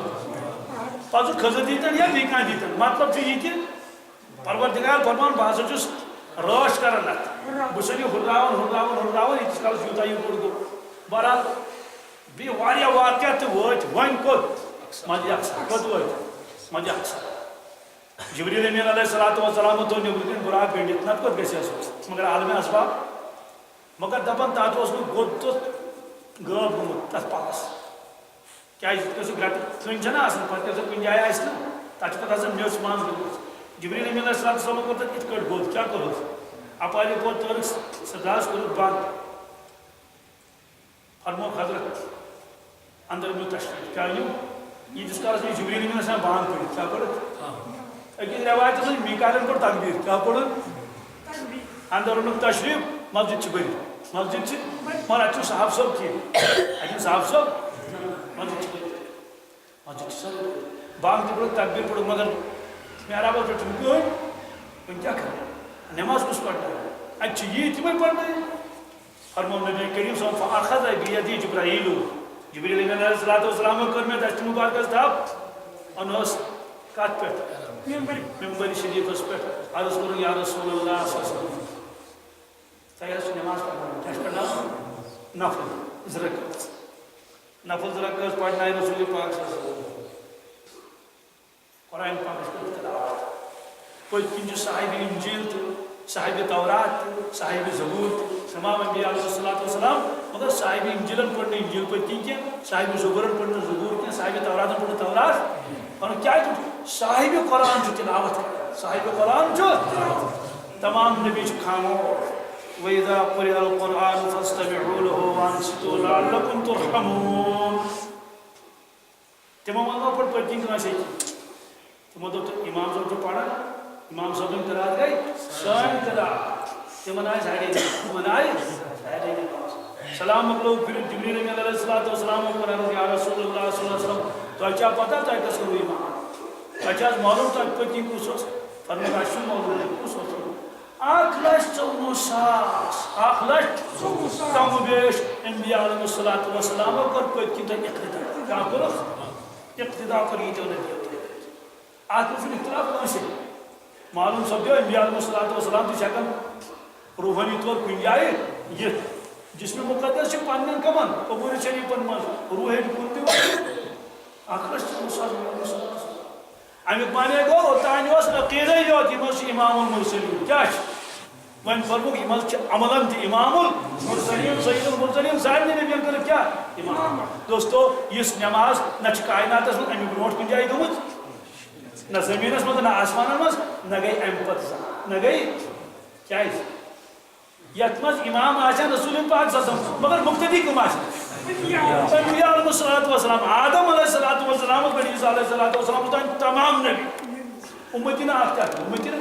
[SPEAKER 1] پہ کھزر دیتن یا بیٚیہِ کانٛہہ دیتن مطلب یہ کہ پروردگار فرمان بہ ہسا چھس رٲچھ کران ات بہٕ یہ ہُرراوان ییٖتِس کالس یوٗتاہ یہِ بوٚڑ گوٚو بہرحال بیٚیہِ واریاہ واقعہ تہِ وٲتۍ وۄنۍ کوٚت مسجد اقصا کوٚت وٲتۍ مسجد اقصا جبریل امین علیہ الصلوۃ والسلام تو نیبر کن براق گٔنڈِتھ نتہٕ کوٚت گژھِ ہس مگر عالمِ اسباب مگر دپان تتھ اوس نہٕ گوٚد تہٕ غٲب گوٚمُت تتھ پلس کیازِ سُہ گرٹہٕ ژھٕنۍ چھنا آسان پتہٕ کُنہِ جایہِ آسہِ نا تتھ چھِ پتہٕ آسان میٚژ منٛز گٔمٕژ جبریل امین علیہ السلام کوٚر تتھ یِتھ کٲٹھۍ گوٚد کیٛاہ کوٚرُس اپارِ پوٚت تٲرٕکھ سۄ دَز کوٚرُکھ بنٛد فرمو حضرت اندر نیوٗ تشریٖف کیٛاہ نیوٗ ییٖتِس کالس مےٚ جبریل امین علیہ السلام بنٛد کٔرِتھ کیٛاہ کوٚرُکھ أکِس رٮ۪وایتس منٛز میٖکایلن کوٚر تقبیٖر کیٛاہ کوٚرُکھ اندر اوٚنُکھ تشریٖف مسجد چھِ بٔرِتھ مسجد چھِ مگر اتہِ چھُنہٕ صاحب صٲب کینٛہہ اتہِ چھُنہٕ صاحب صٲب مسجد چھِ بٔرِتھ مسجد چھِ سٲری بنٛد تہِ کوٚرُکھ تقبیٖر پوٚرُکھ مگر محرابس پہ کہین وۄنۍ کیا کر نماز کس پڑھنا اتہ یہ تمے پڑھنا فرمو نبی کریم صلی اللہ علیہ وسلم فاخذ بیدی جبرائیل جبریل علیہ السلام کر میں دست مبارکس دب انس کت پہ ممبر شریفس پہ عرض کروں یا رسول اللہ صلی اللہ علیہ وسلم تیار نماز پڑھنا کیا پڑھنا نفل زرکت نفل زرکت پڑھنا ہے رسول پاک صلی اللہ علیہ وسلم قرآن پاک تلاوت پتہ کن صاحب انجیل صاحب تورات صاحب زبور تمام انبیاء علیہ الصلوۃ والسلام مگر صاحب انجیلن پڑھنے انجیل پتہ کی صاحب زبورن پڑھنے زبور کی صاحب توراتن پڑھنے تورات اور کیا صاحب قرآن جو تلاوت صاحب قرآن جو تمام نبی خاموش وَإِذَا قُرِئَ الْقُرْآنُ فَاسْتَمِعُوا لَهُ وَأَنصِتُوا لَعَلَّكُمْ تُرْحَمُونَ تمام وَنو پڑھ پتہ کن کانٛسے تمو دوٚپ امام صٲب چھُ پران امام صٲبٕنۍ قرات گٔے سٲنۍ قرات تمن آیہِ سارے سلام مۄکلو پھرِتھ جبریل امین علیہ الصلوۃ والسلام کوٚر عرض یا رسول اللہ صلی اللہ علیہ وسلم تۄہہِ چھا پتہ تۄہہِ کس کوٚروٕ ایمان تۄہہِ چھا حظ معلوٗم تۄہہِ پٔتۍ کِنۍ کُس اوس فرموو اَسہِ چھُنہٕ معلوٗم کُس اوس 1,94,000 کم بیش انبیاء علیہ الصلوۃ والسلام کوٚر پٔتۍ کِنۍ تۄہہِ اقتدا کیٛاہ کوٚرُکھ اقتدا کوٚر ییٖتیو نبیو آج اختلاف کانٛسے معلوم سپدیو انبیاء علیہ الصلوۃ والسلام تہِ چھِ ہٮ۪کان روحانی طور کُنہِ جایہِ یِتھ جسم مقدس چھِ پننٮ۪ن کمن قبوٗل شریٖفن منٛز روح ہیٚکہِ کُن تہِ وٲتِتھ 1,94,000 امیُک معنی گوٚو اوٚتانۍ اوس عقیٖدے یوت یِم حظ چھِ امام المرسلین کیٛاہ چھِ وۄنۍ فرموکھ یِم حظ چھِ عملن تہِ امام المرسلین سید المرسلین سارنٕے نبین کٔرٕکھ کیٛاہ امام دوستو یُس نٮ۪ماز نہ چھِ کائناتس منٛز اَمہِ برونٛٹھ کُنہِ جایہِ گٔمٕژ نہ زٔمیٖنس منٛز نہ آسمانن منٛز نہ گٔے اَمہِ پتہٕ زانٛہہ نہ گٔے کیٛازِ یتھ منٛز امام آسن رسول پاک صلی اللہ علیہ وسلم مگر مقتدی کم آسن انبیاء علیہ السلام آدم علیہ السلام بنی عیسیٰ علیہ السلام تمام نبی امتی نا آتا ہے امتی نا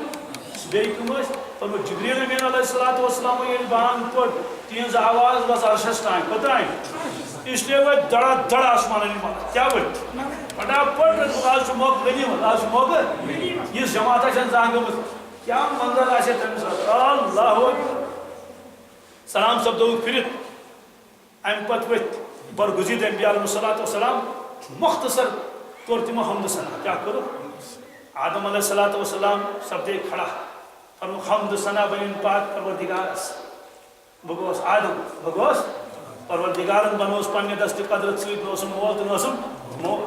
[SPEAKER 1] بیئی کم اس فرمو جبریل امین علیہ السلام یہ بان پر تینز آواز بس عرشس تائیں پتہ ہے اس لیے وہ دڑا دڑا آسمان نہیں مانا کیا وہ پڑا پڑ آج چو موقع غنیمت آج چو موقع یہ جماعت ہے زانگمت کیا منظر آسے تمہیں اللہ اکبر سلام سب دو پھرت ام پت وت برگزید انبیاء علیہ السلام مختصر کور تمو حمد ثنا کیا کرو آدم علیہ السلام سپدے کھڑا فرمو حمد ثنا بنین پاک پروردگارس بگوس آدم بگوس پروردگارن بنوس پنہ دست قدرت سۭتۍ نوسم مول تو نوسم مول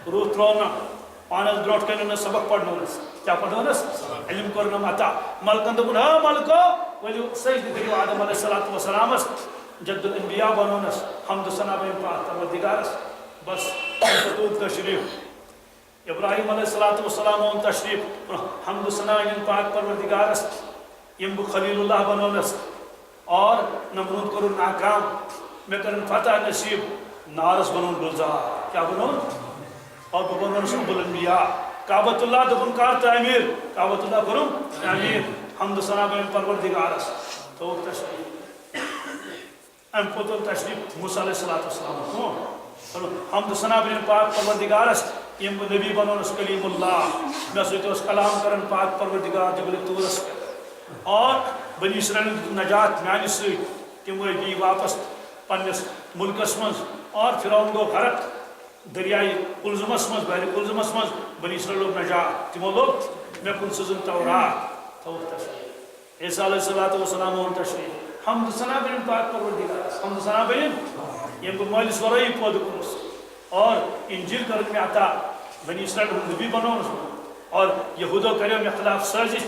[SPEAKER 1] روح ترونا پانس برونٹ کن سبق پڑھنس کیا پڑھنس علم کرنم عطا ملکن دپن ہاں ملکو ولو سجدہ کریو آدم علیہ السلام جد الانبیاء بنونس حمد ثنا بنین پاک پروردگارس بس تشریف ابراہیم علیہ السلام اون تشریف حمد ثنا بنین پاک پروردگارس یم خلیل اللہ بنونس اور نمرود کرن ناکام میں کرن فتح نصیب نارس بنون گلزار کیا بنون اور بنون ابو الانبیاء کعبۃ اللہ دبن کار تعمیر کعبۃ اللہ کرم تعمیر حمد ثنا بنین پروردگارس تو تشریف ام پتر تشریف موسیٰ علیہ السلام حمد ثنا بنین پاک پروردگارس یم نبی بنونس کلیم اللہ میں سوچ اس کلام کرن پاک پروردگار جبل طورس اور بنی اسرائیل نجات میانہ سۭتۍ تم گئی واپس پنس ملکس مز اور فرعون گو غرق دریائے کلزمس مز بحر کلزمس مز بنی اسرائیل لوگ نجات تمو لوگ مے کن سزن تورات تو تشریف عیسیٰ علیہ السلام اون تشریف حمد ثنا بنین پاک پروردگار حمد ثنا بنین یم بہ مالس ورائی پود کورس اور انجیل کرن میں عطا بنی اسرائیل ہند نبی بنونس اور یہودو کریو میں خلاف سازش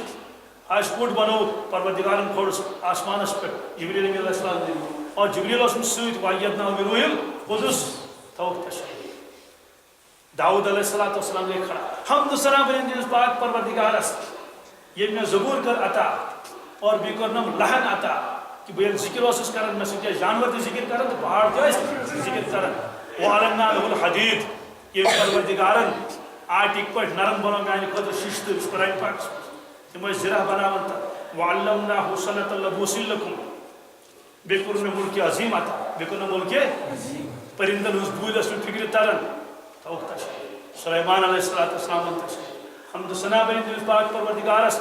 [SPEAKER 1] آج کوٹ بنو پروردگارن کھوڑس آسمانس پہ جبریل علیہ السلام اور جبریل اسم سویت وایدنا روح القدس توق تشریف داؤد علیہ السلام نے کھڑا حمد ثنا بنین پاک پروردگارس یہ میں زبور کر عطا اور بھی کرنم لہن عطا کہ بہت ذکر اس کرن میں سکتے جانور تے ذکر کرن تو پہاڑ تے ذکر کرن وعلنا له الحدید یہ پروردگارن آٹک پہ نرم بنو میانہ خاطر ششت اس قرآن پاک تم زرہ بناون تہ وعلمناه صنعة لبوس لكم بے کور میں ملک عظیم عطا بے کور ملک پرندن ہز بوئی اس فکر ترن توق تشریف سلیمان علیہ السلام تشریف حمد ثنا بنین پاک پروردگارس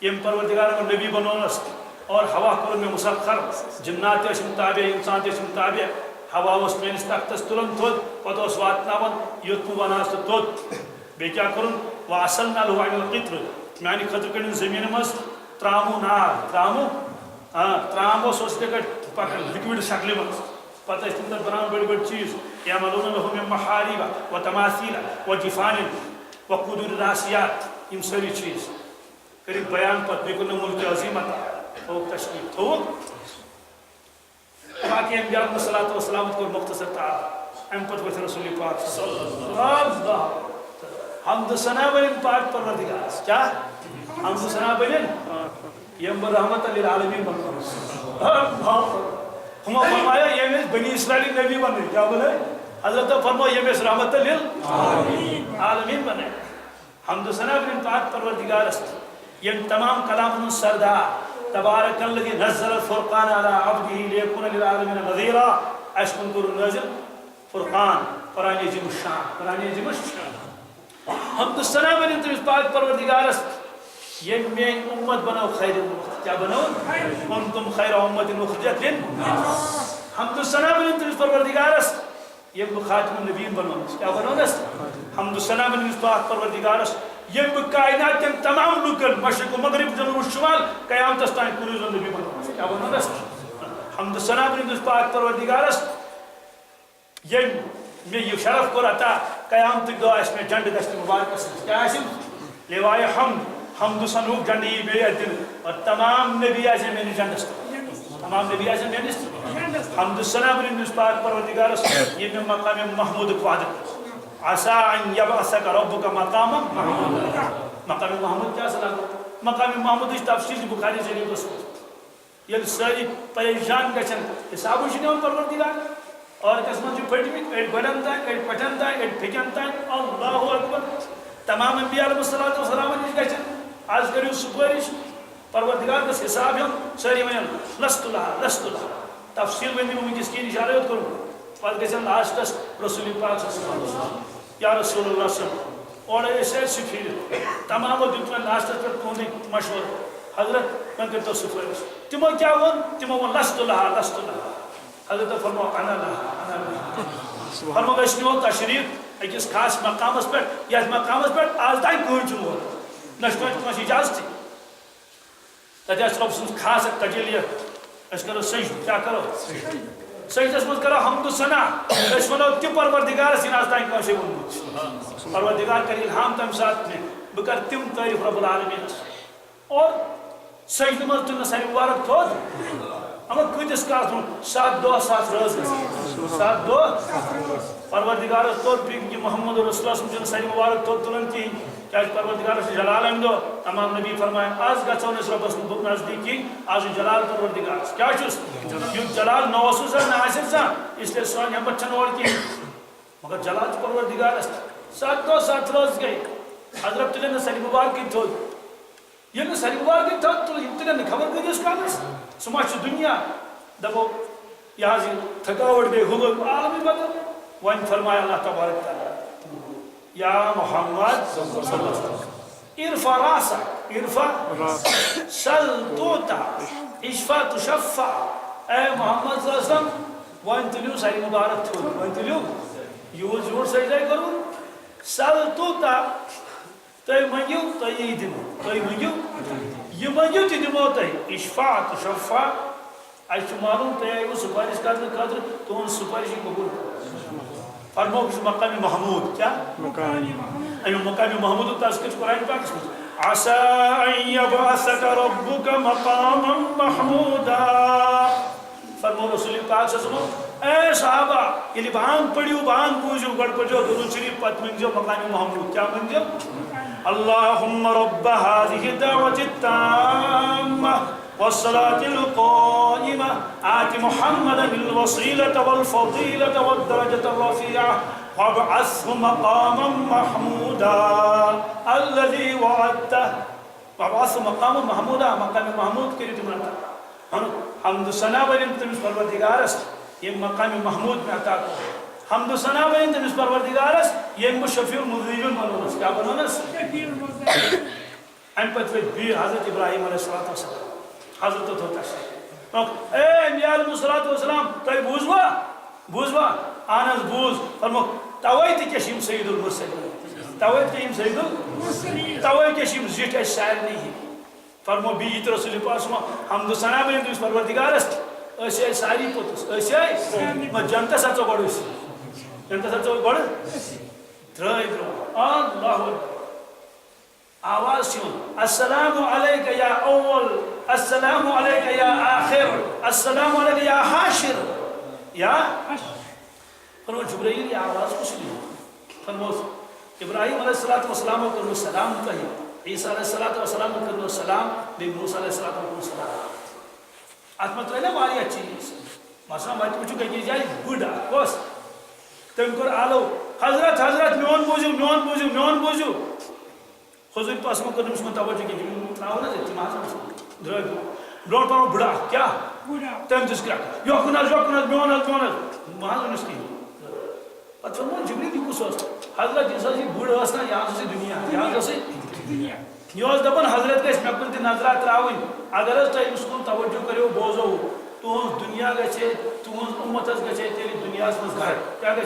[SPEAKER 1] یم پروردگار نبی بنونس اور ہوا کور میں مسخر جنات اشم تابع انسان اشم تابع ہوا اس میں تختس تلن تھود پتہ اس واتناون یوت وناس تود بے کیا کرن واصلنا له عن القطر میانی خطر کڑن زمین مز ترامو نار ترامو ترامو سوچتے کٹ پکن لکوڈ شکل مز پتہ اس تندر بنان بڑی بڑی چیز یعملون له من محارب وتماثيل وجفان وقدور راسیات یم ساری چیز قریب بیان پر بیکن ملک عظیم عطا توق تشریف توق باقی انبیاء علیہ الصلوۃ والسلام کو مختصر تعال ام پت وت رسول پاک صلی اللہ علیہ وسلم حمد ثنا بنین پاک پروردگار کیا حمد ثنا بنین یم رحمت للعالمین بنو ہم فرمایا یہ بنی اسرائیل نبی بنے کیا بولے حضرت فرمایا یہ رحمت للعالمین بنے حمد ثنا بنین پاک پروردگار یم تمام کلام سردار تبارک الذی نزل الفرقان على عبده ليكون للعالمین نذیرا اشکن کو نازل فرقان قرآن عظیم الشان قرآن عظیم الشان حمد ثنا بنین تمس پاک پروردگارس یم میں امت بنو خیر امت کیا بنو کنتم خیر امت اخرجت للناس حمد ثنا بنین تمس پروردگارس یم خاتم النبیین بنو کیا بنو حمد ثنا بنین پاک پروردگارس یم کائنات کے تمام لوکن مشرق و مغرب جنوب و شمال قیامت تائیں کروز نبی بنو کیا بنو حمد ثنا بنین پاک پروردگارس یم میں یہ شرف کو عطا قیامت دو اس میں جنڈ دست مبارک کیا ہے لوائے حمد سنوک جنڈ یہ بے دل اور تمام نبی ایسے میں نے جنڈ تمام نبی ایسے میں نے حمد ثنا بنین پاک پروردگارس یہ میں مقام محمود قوادت عسى ان يبعثك ربك مقاما محمودا مقام محمود کیا سلام مقام محمود اس تفسیر بخاری شریف اس یہ ساری پریشان گچن حساب شنو پروردگار اور کس من پھٹمت اڑ گۄڈن تام اڑ پٹن تام اڑ پھکن تام اللہ اکبر تمام انبیاء علیہ السلام نش گژھن آج کٔرِو سُپٲرِش پروردگار گژھِ حساب ہیوٚن سٲری ونن لست لها تفصیل ؤنۍ دِمو وٕنکیٚس کِہیٖنۍ اِشارے یوت کوٚرمُت پتہٕ گژھن لاسٹس رسول پاک صلی اللہ علیہ وسلم یا رسول اللہ صلی اللہ علیہ وسلم اورٕ ٲسۍ اَسہِ پھِرِتھ تمامو دیُت وۄنۍ لاسٹس پٮ۪ٹھ تُہُنٛدٕے مشورٕ حضرت وۄنۍ کٔرۍتو سُپٲرِش تِمو کیٛاہ ووٚن تِمو ووٚن لست لها حضرت فرمو انا لها فرمو أسۍ نِمو تشریٖف أکِس خاص مقامس پٮ۪ٹھ یتھ مقامس پٮ۪ٹھ آز تام کٕہٕنۍ چھُنہٕ ووتمُت نہ چھُ کٲنٛسہِ اِجازتٕے تتہِ آسہِ رۄب سٕنٛز خاص اکھ تجلیت أسۍ کرو سجدٕ کیٛاہ کرو سجدس منٛز کرو حمد و ثنا أسۍ ونو تہِ پروردگارس یہِ نہٕ آز تام کٲنٛسے ووٚنمُت چھُ پروردگار کرِ الہام تمہِ ساتہٕ مےٚ بہٕ کرٕ تِم تعریٖف رۄب العالمیٖنس اور سجدٕ منٛز تُل نہٕ سارے مُبارک تھوٚد اما کۭتِس کالس برونٛہہ 7 دۄہ 7 رٲژ گٔژھِتھ 7 دۄہ پروردگارس توٚر کہ محمد رسول اللہ چھُنہٕ سارے مُبارک تھوٚد تُلان کِہیٖنۍ کیٛازِ پروردگارس چھُ جلال امہِ دۄہ تمام نبی فرماین آز گژھو نہٕ أسۍ رۄبس نزدیٖک کِہیٖنۍ آز چھُ جلال پروردگارس کیٛاہ چھُس یُتھ جلال نہ اوسُس نہ آسہِ سا اسلیے سٲنۍ ہٮ۪مت چھنہٕ اورٕ کِہیٖنۍ مگر جلال چھُ پروردگارس 7 دۄہ 7 رٲژ گٔے حضرت تُلن نہٕ سارے مُبارکٕے تھوٚد ییٚلہِ نہٕ سارے مُبارکٕے تھوٚد تُل یِم تُلن نہٕ خبر کۭتِس کالس سُہ ما چھُ دُنیا دپو یہِ حظ یہِ تھکاوٹ گٔے ہُہ گوٚو عالمٕے بدل وۄنۍ فرمایا اللہ تبارک تعالیٰ یا محمد ارفع راسک ارفع سل توتا اشفع تشفع اے محمد صلی اللہ علیہ وسلم وۄنۍ تُلِو سارے مُبارک تھوٚد وۄنۍ تُلِو یوٗت زیوٗٹھ سجدے کوٚرُن سل توتا تُہۍ منٛگِو تۄہہِ یی دِمو تُہۍ منٛگِو یہِ منٛگِو تہِ دِمو تۄہہِ اشفع تشفع اَسہِ چھُ معلوٗم تُہۍ آیوٕ سُپارِش کرنہٕ خٲطرٕ تُہُنٛد سُپارِش یی قبوٗل فرموکھ چھُ مقامِ محموٗد کیٛاہ اَمیُک مقامِ محموٗدُک تذکر چھُ قرآنِ پاکس منٛز عسى أن يبعثك ربك مقاما محمودا فرمو رسول پاک صلی اللہ علیہ وسلم اے صحابہ ییٚلہِ بانگ پٔرِو بانگ بوٗزِو گۄڈٕ پٔرۍزیو درود شریٖف پتہٕ مٔنگزیو مقامِ محموٗد کیٛاہ مٔنگزیو اللهم رب هذه الدعوة التامة والصلاة القائمة آت محمدا الوسيلة والفضيلة والدرجة الرفيعة وابعثه مقاما محمودا الذي وعدته وابعثه مقاما محمودا مقام محمود كريت مرتا حمد ثنا ورين تمس پروردگارس يم مقام محمود میں عطا حمد ثنا ورين تمس پروردگارس يم شفيع المذنبين بنونس کیا بنونس ام پتہ بی حضرت ابراہیم علیہ الصلوۃ والسلام حضرت تو اے انبیاء علیہ الصلوۃ والسلام تُہۍ بوٗزوا اہن حظ بوٗز فرموکھ توے تہِ کیٛاہ چھِ یِم سید المرسلین توے تہِ یِم سید المرسلین توے کیٛاہ چھِ یِم زِٹھۍ اَسہِ سارنٕے ہِنٛدۍ فرمو بیٚیہِ تہِ رسول پاک صلی اللہ علیہ وسلم حمد ثنا ؤنِو تٔمِس پروردگارس أسۍ آے ساری پوٚتُس أسۍ آے جنتس اژو گۄڈٕ أسۍ جنتس اژو گۄڈٕ درٛاے برٛونٛہہ اللہ آواز چھِ یِوان السلام علیکہ یا اول السلام علیکہ یا آخر السلام علیکہ یا حاشر یا فرمو جبرائیل یہ آواز کچھ نہیں فرمو ابراہیم علیہ السلام کرنو سلام تہی عیسیٰ علیہ السلام کرنو سلام بے موسیٰ علیہ السلام کرنو سلام اتمہ ترہنے والی اچھی مثلا مجھے پوچھو کہ جائے بڑا کوس تم کر آلو حضرت میون بوزیو حضور پاس میں کرنو سمت توجہ کی تراؤ نا تم آسان درائے برون پانو بڑا کیا تم دس کرا یوکن میون محل نس کی پتہ فرمو جبریل یہ کس حضرت یہ بڑ نا یہ دنیا یہ دپان حضرت گھس مے کن تہ نظرہ تراؤن اگر تم کن توجہ کرو بوزو تہذ دنیا گھے تہذ امت گھے تیل دنیا مز گھر کیا گھے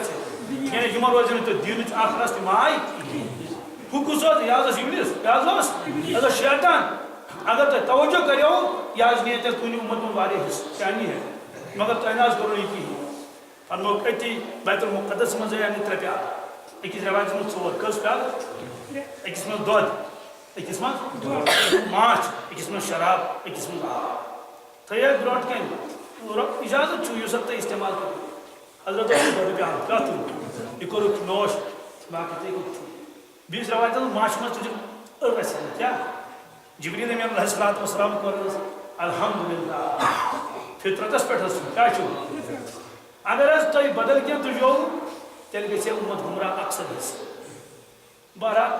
[SPEAKER 1] یعنی ہمن روزی تو دین آخرس تہ ماے ہُہ کُس یہ ابلیس یہ شیطان اگر تُہۍ توجہ کریو یہ نیے تیل کُنہِ امت منٛز واریاہ حصہٕ کیٛاہ نی ہے مگر تۄہہِ نہ حظ کوٚروٕ یہِ کِہیٖنۍ فرموکھ أتی بیت المقدس منٛز یعنی 3 پیالہٕ أکِس رٮ۪وایتس منٛز 4 کٔژ پیالہٕ أکِس منٛز دۄد أکِس منٛز ماچھ أکِس منٛز شراب أکِس منٛز آب تھٲیِکھ برونٛٹھ کَنہِ اِجازت چھُ یُس تُہۍ اِستعمال کٔرِو حضرت بٔڑ پیالہٕ کَتھ تُل یہِ کوٚرُکھ نوش باقٕے تُہۍ کوٚرُکھ بیٚیِس رٮ۪وایتس منٛز ماچھِ منٛز تُجِکھ ٲسۍ کیٛاہ جبریل امین علیہ السلام کور الحمدللہ فطرتس پہ کیا اگر حظ تُہۍ بدل کینٛہہ تُجو تیٚلہِ گژھِ اُمت گمراہ اکثر حصہٕ بہرحال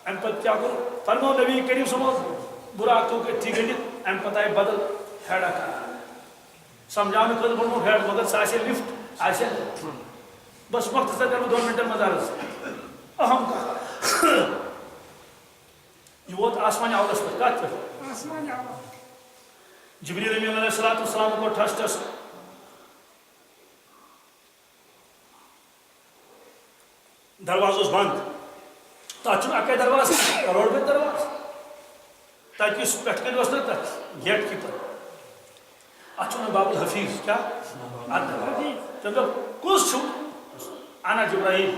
[SPEAKER 1] امہِ پتہٕ کیٛاہ کوٚر فرمو نبی کریم صلی اللہ علیہ وسلم براق تو أتھی گٔنڈِتھ امہِ پتہٕ آیہِ بدل ہیڈا کران سمجھاونہٕ خٲطرٕ بنوو ہیڈ مگر سُہ آسہِ لفٹ آسہِ بس مختصر کرٕ بہٕ 2 منٹن منٛز عرض اہم کتھ یہ ووت آسمان اولس پٮ۪ٹھ کتھ پٮ۪ٹھ جبریل امین علیہ الصلوۃ والسلام کوٚر ٹھس ٹھس دروازٕ اوس بنٛد تتھ چھُنہٕ اکے دروازٕ کروڑ بٔدۍ دروازٕ تتہِ یُس پٮ۪ٹھٕ کَنۍ اوس نا تتھ گیٹ کیٖپر اتھ چھُ ونان باب الحفیظ کیٛاہ اتھ دروازٕ تٔمۍ دوٚپ کُس چھُ انا جبرائیل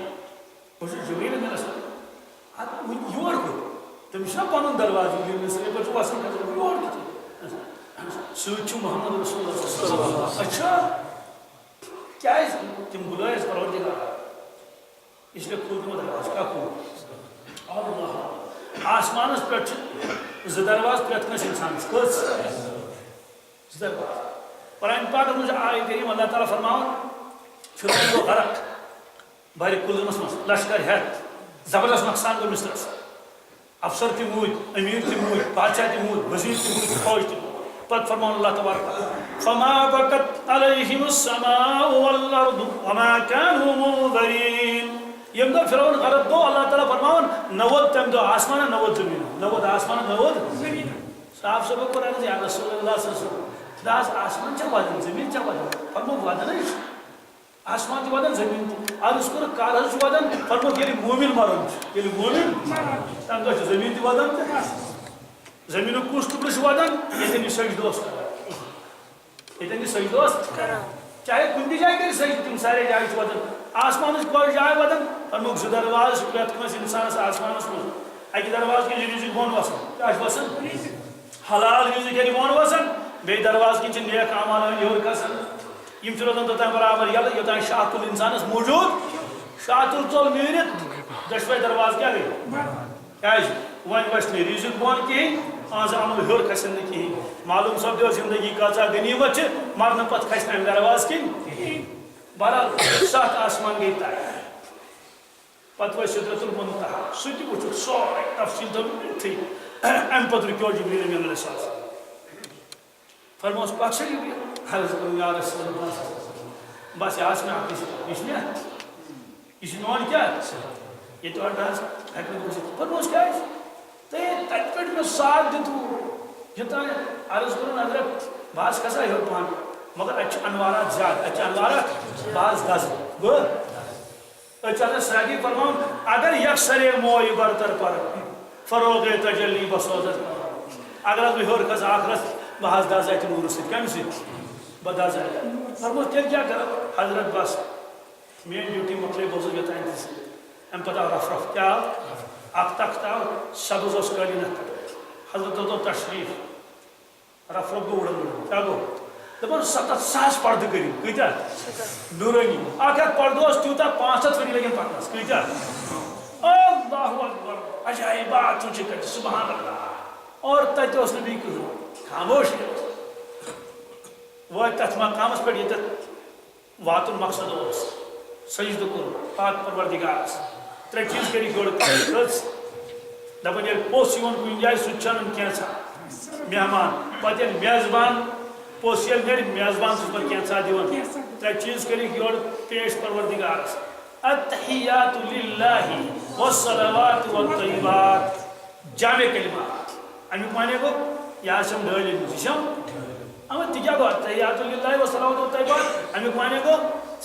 [SPEAKER 1] بہٕ چھُس جبریل امین علیہ السلام اتھ یور کوٚت تٔمِس چھُنا پنُن دروازٕ ییٚلہِ چھُ وسان کھسان یور کِتھ سۭتۍ چھُ محمد رسول اللہ صلی اللہ علیہ وسلم اچھا کیٛازِ تِم بُلٲیِس پروردگار اس لیے کھول تِمو دروازٕ کیٛاہ کھول اللہ آسمانس پٮ۪ٹھ چھِ 2 دروازٕ پرٛٮ۪تھ کٲنٛسہِ اِنسانس کٔژ 2 دروازٕ قرآن پاکس منٛز چھِ آیت کریم اللہ تعالیٰ فرماوان فرعون گوٚو غرق بحرِ کُلزمس منٛز لشکر ہٮ۪تھ زبردست نۄقصان گوٚو مصرس افسر تہِ موٗدۍ أمیٖر تہِ موٗدۍ بادشاہ تہِ موٗدۍ وزیٖر تہِ موٗدۍ فوج تہِ موٗدۍ پتہٕ فرماوان اللہ تبارک فما بکت علیہم السماء والارض وما كانوا منظرین یم دۄہ فرعون غرق گوٚو اللہ تعالیٰ فرماوان نہ ووت تمہِ دۄہ آسمانہ نہ ووت زمیٖنہ نہ ووت آسمانہ نہ ووت زمیٖنہ صاحب صٲبو کوٚر عرض یا رسول اللہ صلی اللہ علیہ وسلم خداس آسمان چھا ودان زمیٖن چھا ودان فرمو ودانٕے چھُ آسمان تہِ ودان زمیٖن تہِ عرض کوٚر کر حظ چھُ ودان فرمو ییٚلہِ مومِن مران چھُ ییٚلہِ مومِن تمہِ دۄہ چھُ زمیٖن تہِ ودان تہٕ زمیٖنُک کُس ٹُکرٕ چھُ ودان ییٚتٮ۪ن یہِ سجدٕ اوس کران ییٚتٮ۪ن یہِ سجدٕ اوس کران چاہے کُنہِ تہِ جایہِ کرِ سجدٕ تِم سارے جایہِ چھِ ودان آسمانٕچ کۄس جاے ودان فرموکھ 2 دروازٕ چھِ پرٛٮ۪تھ کٲنٛسہِ اِنسانس آسمانس منٛز اکہِ دروازٕ کِنۍ چھِ رِزق بۄن وسان کیٛاہ چھُ وسان حلال رِزق ییٚلہِ بۄن وسان بیٚیہِ دروازٕ کِنۍ چھِ نیک اعمال ہیوٚر کھسان یم چھِ روزان توٚتام برابر یلہٕ یوٚتام شاہ تُل اِنسانس موٗجوٗد شاہ تُل ژوٚل نیٖرِتھ 2شوے دروازٕ کیٛاہ گٔے کیٛازِ وۄنۍ وسہِ نہٕ رِزق بۄن کِہیٖنۍ اہنٛز عمل ہیوٚر کھسن نہٕ کِہیٖنۍ معلوٗم سپدیو زندگی کۭژاہ غنیٖمت چھِ مرنہٕ پتہٕ کھسہِ نہٕ امہِ دروازٕ کِنۍ بہرحال 7 آسمان گٔے طے پتہٕ ؤتھۍ سِدرۃ المنتہا سُہ تہِ وٕچھُکھ سورُے تفصیٖل تھٲوِتھٕے امہِ پتہٕ رُکیو جبریل امین علیہ السلام فرموس پاک سا جبریل عرض کوٚرُم یا رسول اللہ بس یہِ آسہِ مےٚ اکھ یہِ چھُ مےٚ یہِ چھُ میون کیٛاہ ییٚتہِ اور حظ ہٮ۪کہٕ نہٕ گٔژھِتھ فرموس کیٛازِ تہٕ تتہِ پٮ۪ٹھ مےٚ ساتھ دِتوٕ یوٚتام عرض کوٚرُن حضرت بہٕ حظ کھسا ہیوٚر پہن مگر اتہِ چھِ انوارات زیادٕ اتہِ چھِ انوارات بعض گژھِ گوٚو أسۍ چھِ آسان سرٛگی فرماوان اگر یکسرے مویہِ برتر پرن فروغ تجلی بسوزت اگر حظ بہٕ ہیوٚر کھسہٕ آخرس بہٕ حظ دَزٕ اتہِ نوٗرٕ سۭتۍ کمہِ سۭتۍ بہٕ دَزٕ اتہِ فرموس تیٚلہِ کیٛاہ کرٕ حضرت بس میٲنۍ ڈیوٹی مۄکلے بہٕ اوسُس یوٚتام تہِ سۭتۍ امہِ پتہٕ آو رف رف کیٛاہ آو اکھ تخت آو سبز اوس قٲلیٖن اتھ پٮ۪ٹھ حضرت دوٚپ تشریٖف رف رف گوٚو وُڑان کیٛاہ گوٚو دپان 7,000 پردٕ کٔرِو کۭتیاہ نوٗرٲنی اکھ اکھ پردٕ اوس تیوٗتاہ 500 ؤری لگن پکنس کۭتیاہ اللہ اکبر عجایبات چھِ کتہِ سبحان اللہ اور تتہِ اوس نہٕ بیٚیہِ کٕہٕنۍ خاموشی وٲتۍ تتھ مقامس پٮ۪ٹھ ییٚتٮ۪تھ واتُن مقصد اوس سجدٕ کوٚر پاک پروردگارس 3 چیٖز کٔرِکھ یورٕ کٔژ دپان ییٚلہِ پوٚژھ یِوان کُنہِ جایہِ سُہ تہِ چھُ انان کینٛژھا مہمان پتہٕ ییٚلہِ میزبان پوٚژھ ییٚلہِ نیرِ میزبان چھُس پتہٕ کینٛژھا دِوان 3 چیٖز کٔرِکھ یورٕ پیش پروردگارس التحیات للہ والصلوات والطیبات جامع کلمات امیُک معنی گوٚو یہِ حظ چھم ڈٲلِتھ یہِ چھم اما تہِ کیٛاہ گوٚو التحیات للہ والصلوات والطیبات امیُک معنی گوٚو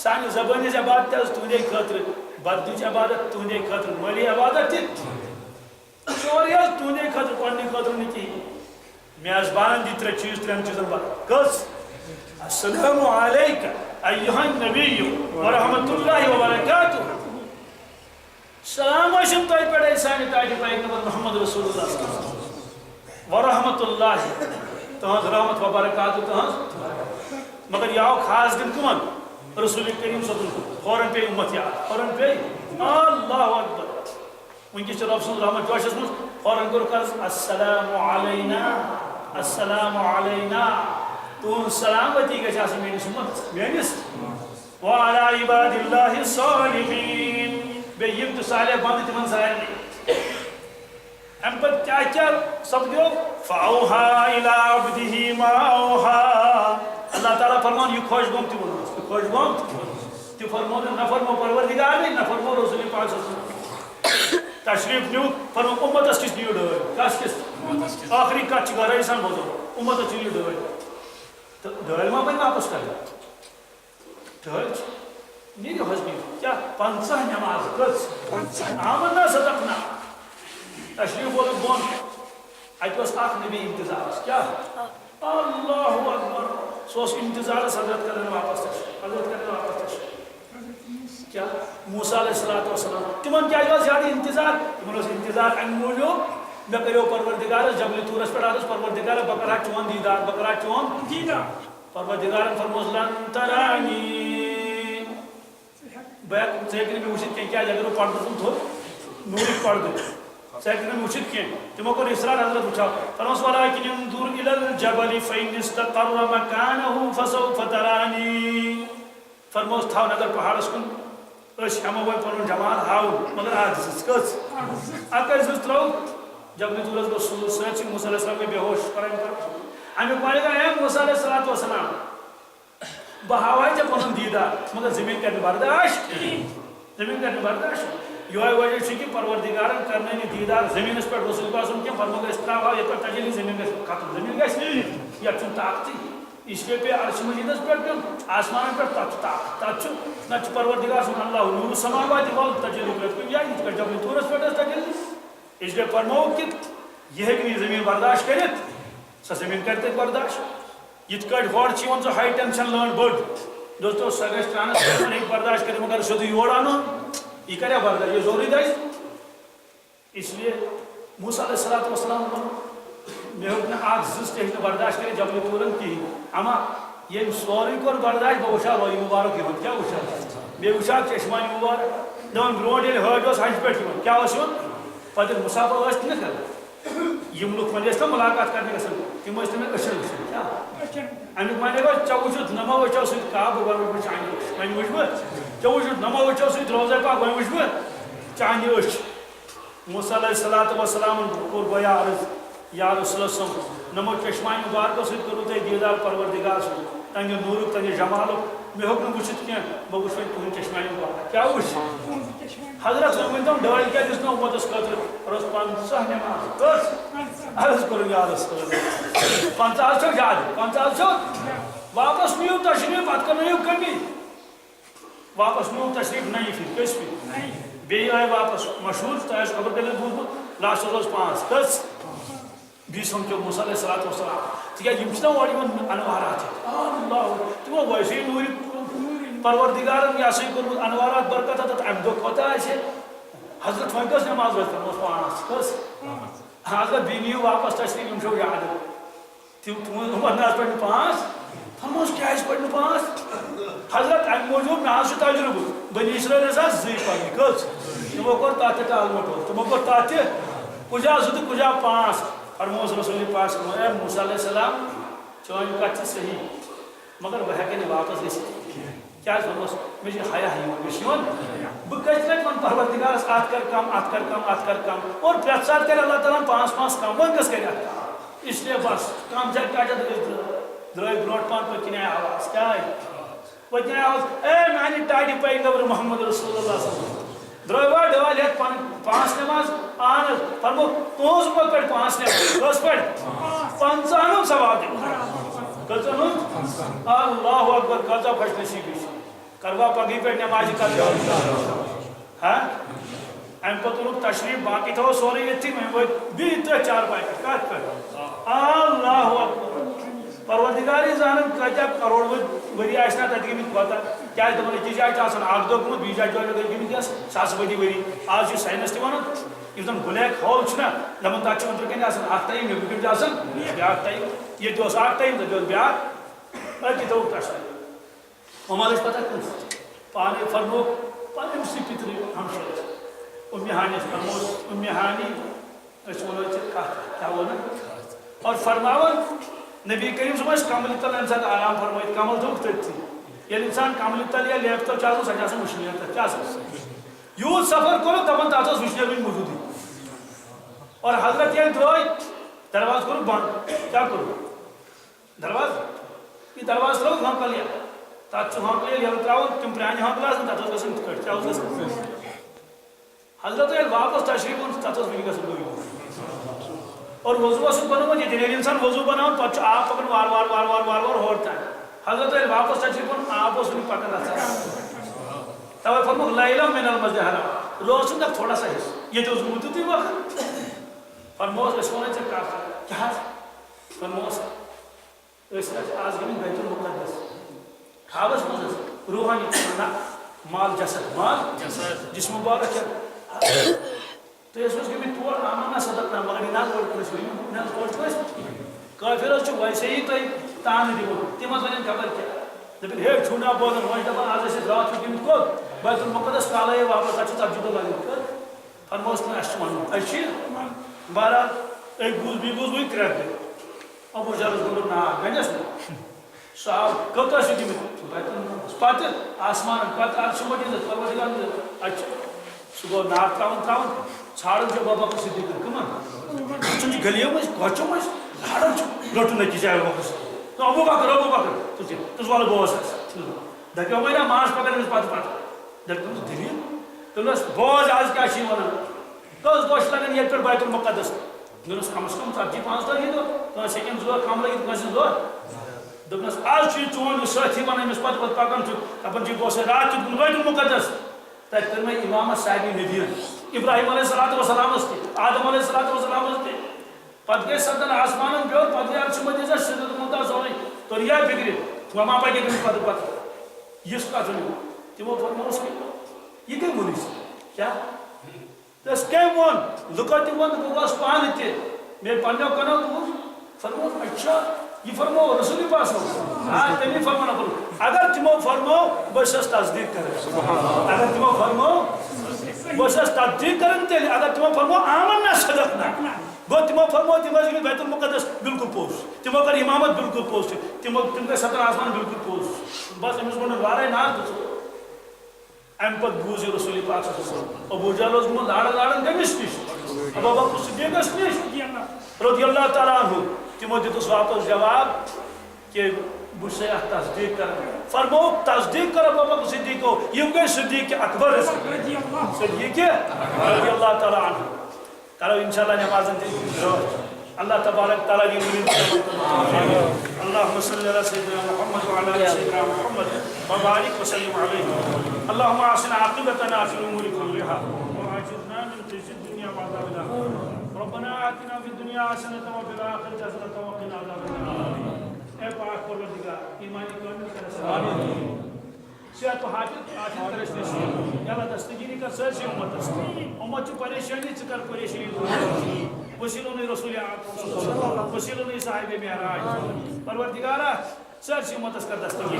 [SPEAKER 1] سانہِ زبٲنۍ ہٕنٛز عبادت تہِ حظ تُہنٛدے خٲطرٕ بدنٕچ عبادت تُہنٛدے خٲطرٕ مٲلی عبادت تہِ سورُے حظ تُہنٛدے خٲطرٕ پننہِ خٲطرٕ نہٕ کِہیٖنۍ میزبانن دِتۍ 3 چیٖز 3 چیٖزن بدل کٔژ السلام علیکم ایھا النبی ورحمۃ اللہ وبرکاتہ سلام ٲسِن تۄہہِ پٮ۪ٹھ اے سانہِ تاجہِ پیغمبر محمد رسول اللہ صلی اللہ علیہ وسلم ورحمۃ اللہ تہنٛز رحمت وبرکاتہ تہنٛز مگر یہِ آو خاص دِنہٕ کٕمن رسول کریم صلی اللہ علیہ وسلم فوراً پیٚیہِ اُمت یاد فوراً پیٚیہِ اللہ اکبر وٕنکیٚس چھِ رۄب سُنٛد رحمت جوشس منٛز فوراً کوٚرُکھ عرض السلام علینا السلام علینا تُہنٛز سلامتی گژھِ آسٕنۍ میٲنِس اُمتس میٲنِس وعلى عباد الله الصالحين بيم صالح بند تمن سارنی ام پت کیا سپدو فاوحى الى عبده ما اوحى اللہ تعالیٰ فرمان یہ خوش گم تہ خوش گم تہ فرمو نہ فرمو پروردگار نے نہ فرمو رسول پاک صلی اللہ علیہ وسلم تشریف نیو فرمو امتس کس نیو ڈوئی کس کس آخری کت چھ گرے سان بوزو امتس نیو ڈوئی تو ڈوئی ما بن واپس کر ڈوئی نیو حسبی کیا 50 نماز کس آمنا صدقنا تشریف بولو بون اتوس اخ نبی انتظار کیا اللہ اکبر سوس انتظار حضرت کرنے واپس حضرت کرنے واپس کیا موسیٰ علیہ السلام تمن کیا جو زیادہ انتظار تمن اس انتظار ان موجود میں کریو پروردگار جبل تورس پر آدھس پروردگار بکرہ چون دیدار بکرہ چون دیدار پروردگار فرموز لن ترانی بیک سیکنی میں وشید کیا اگر وہ پڑھ دوں تو نوری پڑھ دوں سیکنی میں وشید کیا تمہیں کو اسرار حضرت اچھا فرموز ولیکن انظر الى الجبل فإن استقر مکانه فسوف ترانی فرموز تھا نظر پہاڑ اس کن اس ہمو وہ پرون جمال ہاو مگر آج کس اکر زس ترو جب نتورس کو سور سچ موسیٰ علیہ السلام کے بے ہوش پرائم پر ہمیں پانے گا اے موسیٰ علیہ السلام بہاوائی جب پرون دیدہ مگر زمین کرنے برداشت زمین کرنے برداشت یہ وجہ چکی پروردگارن کرنے نہیں دیدار زمین اس پر رسول پاس ان کے فرمو کا استراف آو یہ پر تجلی زمین کا ختم زمین کا اس نہیں یہ چون طاقتی اس کے پہ عرش مجیدس پر پیون آسمان پر تاچو نچ پروردگار سن اللہ نور سماوات وال تجلی کرت کن جائے اس کا جب تورس پر دس تجلی اس کے فرمو کہ یہ ہے کہ زمین برداشت کرت سا زمین کرتے برداشت یہ کٹ وارڈ چیون جو ہائی ٹینشن لرن بڑ دوستو سگش ٹرانسفر ایک برداشت کرے مگر شدی یوڑانو یہ کریا برداشت یہ ضروری دائز اس لیے موسیٰ علیہ السلام میں اپنے آگ زست ہے برداشت کرے جب یہ تورن کی اما یہ سوری کور برداشت با وشا روی مبارک ہون کیا وشا بے وشا چشمانی مبارک دون گروڈ یہ ہرڈ اس ہنچ پیٹ ہون کیا اس ہون پتر مسافر واسط نہ کر یم لوگ مجھے اس کا ملاقات کرنے کا سن تم اس میں اشر وشا کیا امیک مانے گا چوشت نما وچو سید کعب ور چاہیے میں وچو چوشت نما وچو سید روزہ پاک میں وچو چاہیے اس موسیٰ علیہ السلام کو گویا عرض یا رسول اللہ صلی اللہ علیہ وسلم نمو چشمائی مبارکو سید کرو تے دیدار پروردگار سن تنگی نورک تنگی جمالو میں حکم وچت کیا بگوشوئی تہن چشمائی مبارک کیا وچ حضرت فرمودم ڈوال کیا جس نے امتس خاطر روز 50 نماز کس عرض کرو یا رسول اللہ 50 چھو یاد 50 چھو واپس نیو تشریف بات کرنا نیو کمی واپس نیو تشریف نہیں پھر کس پھر بے آئے واپس مشہور تاش خبر کرنے بھول لاسٹ روز 5 کس بیس ہم جو موسیٰ علیہ السلام تکیا یمشنا واڑی من انوارات ہے اللہ تو ویسے نوری پروردگارن یا سی کرمت انوارات برکت ہے ام دو کوتا ہے حضرت وانکس نماز وقت فرموز پانس کس حضرت بینیو واپس تشریف یمشو یاد تم ناز پڑھنے 5 فرموز کیا اس پڑھنے 5 حضرت ام موجود میں آج سے تجربہ بنی اسرائیل ایسا زی پڑھنے کس تمہو کر تاتے ٹالمٹو تمہو کر تاتے کجا زد کجا 5 فرموز رسول پاک صلی اللہ علیہ وسلم موسیٰ علیہ السلام چون کچھ صحیح مگر وہ ہے کہ نہیں واپس گئی کیا فرموز مجھے حیا ہی ہوں گشیون بکچ لگ من پروردگار آت کر کم آت کر کم آت کر کم اور پریسات کر اللہ تعالیٰ 5 کم ونگس کر اس لیے بس کام جائے کیا جائے درائی بروٹ پان پر کنائے آواز کیا ہے وہ کنائے آواز اے معنی ٹائڈی پیغمبر محمد رسول اللہ صلی اللہ علیہ وسلم درویوار دوال ہے 5 نماز آنس فرمو توز پڑھ 5 نماز کس پڑھ 50 ثواب دے کتنو اللہ اکبر قضا خوش نصیبی کروا پگی پہ نمازی کر دیا ہاں ام پتر تشریف باقی تھا سوری یہ تھی میں وہ بیت 4 پائے کات پہ اللہ اکبر پروردگاری زانن کجا کروڑ وری آسنا تدگی میں پتا کیا تمہاری چیز آئی آسان آگ دو کمت بیجا جو لگے گی کیا 7 بڑی وری آج یہ سائنس تھی ونن یہ زن بلیک ہول چھنا لمن تاچ اندر کنے آسان آگ ٹائم میں بکر جاسن بیاک ٹائم یہ جو آگ ٹائم جو بیاک اکی تو تشریف ہمارے پتہ کن پانے فرمو پانے اسی پتری ہم شد امی ہانی فرموز امی ہانی اس ونو کیا ہونا اور فرماون نبی کریم صلی اللہ علیہ وسلم کمل تل انسان آرام فرمائیت کمل دھوک تک تھی یل انسان کمل تل یا لیب تل چاہوں سچا سا مشکل ہے کیا یوت سفر کرو تمن تات وشنیر بھی موجودی اور حضرت یہ درائی درواز کرو بند کیا کرو درواز یہ درواز کرو ہم کلیا تات ہم کلیا لیب تراؤ تم پرانی ہم کلاس تات گسن کٹ کیا گسن حضرت یہ واپس تشریف تات بھی گسن لوگ اور وضو اس بنو یہ دین انسان وضو بناؤ تو آپ پکن وار وار وار وار وار وار ہوتا ہے حضرت یہ واپس تشریف آپ اس میں پکن رہتا ہے تو فرمو لیلہ من المسجد الحرام روزن تک تھوڑا سا حصہ یہ جو ضرورت تھی وقت فرموز اس ہونے سے کیا فرموز اس آج گمین بیت المقدس خوابس مزس روحانی کھانا مال جسد جسم مبارک ہے تو اس گمین تور آمنا صدقنا مگر ناز ووٹ کرس کافر اس ویسے ہی تو تان دیو تمس ون خبر کیا دپن ہے چھونا بوزن وۄنۍ دپان آز ٲسۍ رات چھُ گٔمٕتۍ کوٚت بیت المقدس کالے واپس تتھ چھُ ژتجی دۄہ لگٲوِتھ فرمووُس نہٕ اَسہِ چھُ وَنُن أسۍ چھِ بہرحال أکۍ بوٗز بیٚیہِ بوٗز وٕنۍ ترٛےٚ دۄہ ابوٗ جہلس گوٚو ناو گنجس نہٕ سُہ آو کوٚت ٲسۍ گٔمٕتۍ بیت المقدس پتہٕ آسمانن پتہٕ اَدٕ چھُ مٔٹِتھ پروردگارن اَتہِ چھُ سُہ گوٚو نار ترٛاوان ژھانڈان چھُ بابا بکر صدیٖقن کٕمن چھُنہٕ یہِ گلیو منٛز گۄچھو منٛز ژھانڈان چھُ رٔٹُن أکِس جایہِ ابوٗ بکر تو ابوٗ بکر تُس وَلہٕ بوز دپیو وۄنۍ نا ماز پکان أمِس پتہٕ دپیوٚس دلیٖل دوٚپنس بوز آز کیٛاہ چھِ وَنان کٔژ دۄہ چھِ لگان ییٚتہِ پٮ۪ٹھ بیت المقدس دوٚپنس کم از کم 40-45 دۄہ کٲنٛسہِ ہیٚکن 2 دۄہ کم لٔگِتھ کٲنٛسہِ 2 دوٚپنس آز چھُ یہِ چون سٲتھی ونان أمِس پتہٕ پکان چھُ دپان چھُ بہٕ اوسے رات کیُتھ گوٚمُت بیت المقدس تتہِ کٔر مےٚ امامت سارنٕے نبیَن ابراہیم علیہ الصلوۃ والسلامس تہِ آدم علیہ الصلوۃ والسلامس تہِ پتہٕ گٔے 7 آسمانن پیوٚر پتہٕ یار چھُ مٔتِتھ سِدرۃ المنتہا سورُے توٚر فکرِ وۄنۍ ما پکہِ تٔمِس پتہٕ یُس کتھ تِمو فرمووُس کہِ یہِ کٔمۍ ووٚنُس کیٛاہ دس کٔمۍ ووٚن لُکو تہِ ووٚن بہٕ گوس پانہٕ تہِ مےٚ پننیو کَنو بوٗز فرمووُس اچھا یہِ فرموو رسول پاک تٔمی فرموو نہ اگر تِمو فرموو بہٕ چھُس تصدیٖق کران اگر تِمو فرموو بہٕ چھُس تصدیٖق کران تیٚلہِ اگر تِمو فرموو آمنا صدقنا گوٚو تِمو فرموو تِم ٲسۍ گٔمٕتۍ بیت المقدس بالکل پوٚز تِمو کٔر امامت بالکل پوٚز تِم گٔے 7 آسمان بالکل پوٚز بس أمِس گوٚو نہٕ وارے ناز امہِ پتہٕ بوٗز یہِ رسول پاک ابوٗ جہل اوس گوٚمُت لاران کٔمِس نِش ابوٗ بکر صدیٖقس نِش رضی اللہ تعالیٰ عنہ تِمو دِتُس واپس جواب کہ بہٕ چھُسے اتھ تصدیٖق کران فرمووُکھ تصدیٖق کر ابوٗ بکر صدیٖقو یِم گٔے صدیٖق اکبر صدیٖق رضی اللہ تعالیٰ عنہ کرو انشاءاللہ نمازن تہِ اللہ تبارک تعالیٰ دی اللهم صل على سيدنا محمد وعلى آل سيدنا محمد وبارك وسلم عليه اللهم احسن عاقبتنا في الامور كلها واجرنا من خزي الدنيا وعذاب الاخره ربنا آتنا في الدنيا حسنة وفي الآخرة حسنة وقنا عذاب النار اے پاک پروردگار ایمانی کامل کر آمین صحت و حاجت کرس نصیب یا اللہ دستگیری کر سرسی امتس امت چھ پریشانی ژٕ کر پریشانی دور وسیلہ رسول اکرم وسیلہ صاحب معراج پروردگارا سرسی امتس کر دستگیری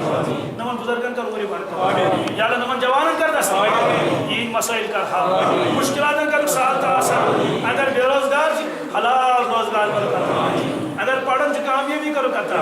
[SPEAKER 1] نمن بزرگن کر عمر برکت یا اللہ نمن جوانن کر دستگیری این مسائل کر حل مشکلاتن کر سہل آسان اگر بے روزگار حلال روزگار برکت اگر پڑھن کامیابی کرو کتا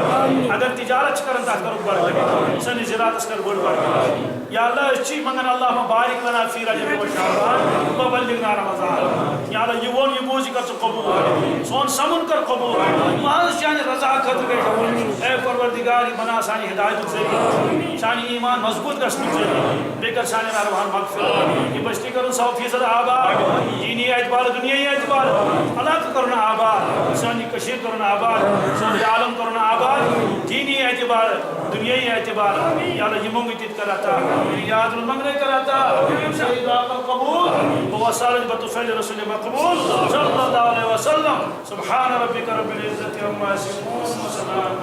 [SPEAKER 1] اگر تجارت کرن تک کرو برکت سنی زراعت کر بڑ برکت یا اللہ اچھی منگن اللہ مبارک لنا فی رجب و شعبان وبلغنا رمضان یا اللہ یہ وون یہ بوجھ کر قبول سون سمن کر قبول محض شان رضا خط گئی اے پروردگار بنا سانی ہدایت ذریعہ سانی ایمان مضبوط گژھنُک ذریعہ بے کر سانی ارواحن مغفرت یہ بستی کرن 100% آباد دینی اعتبار دنیائی اعتبار اللہ کرن آباد سانی کشیر کرن آباد سانی عالم کرن آباد دینی اعتبار دنیائی اعتبار یا اللہ یہ منگتیت کراتا یاد المنگنے کراتا شہید آقا قبول ووصالت بطفیل رسول مقبول صلی اللہ علیہ وسلم سبحان ربک رب العزت عما یصفون وسلام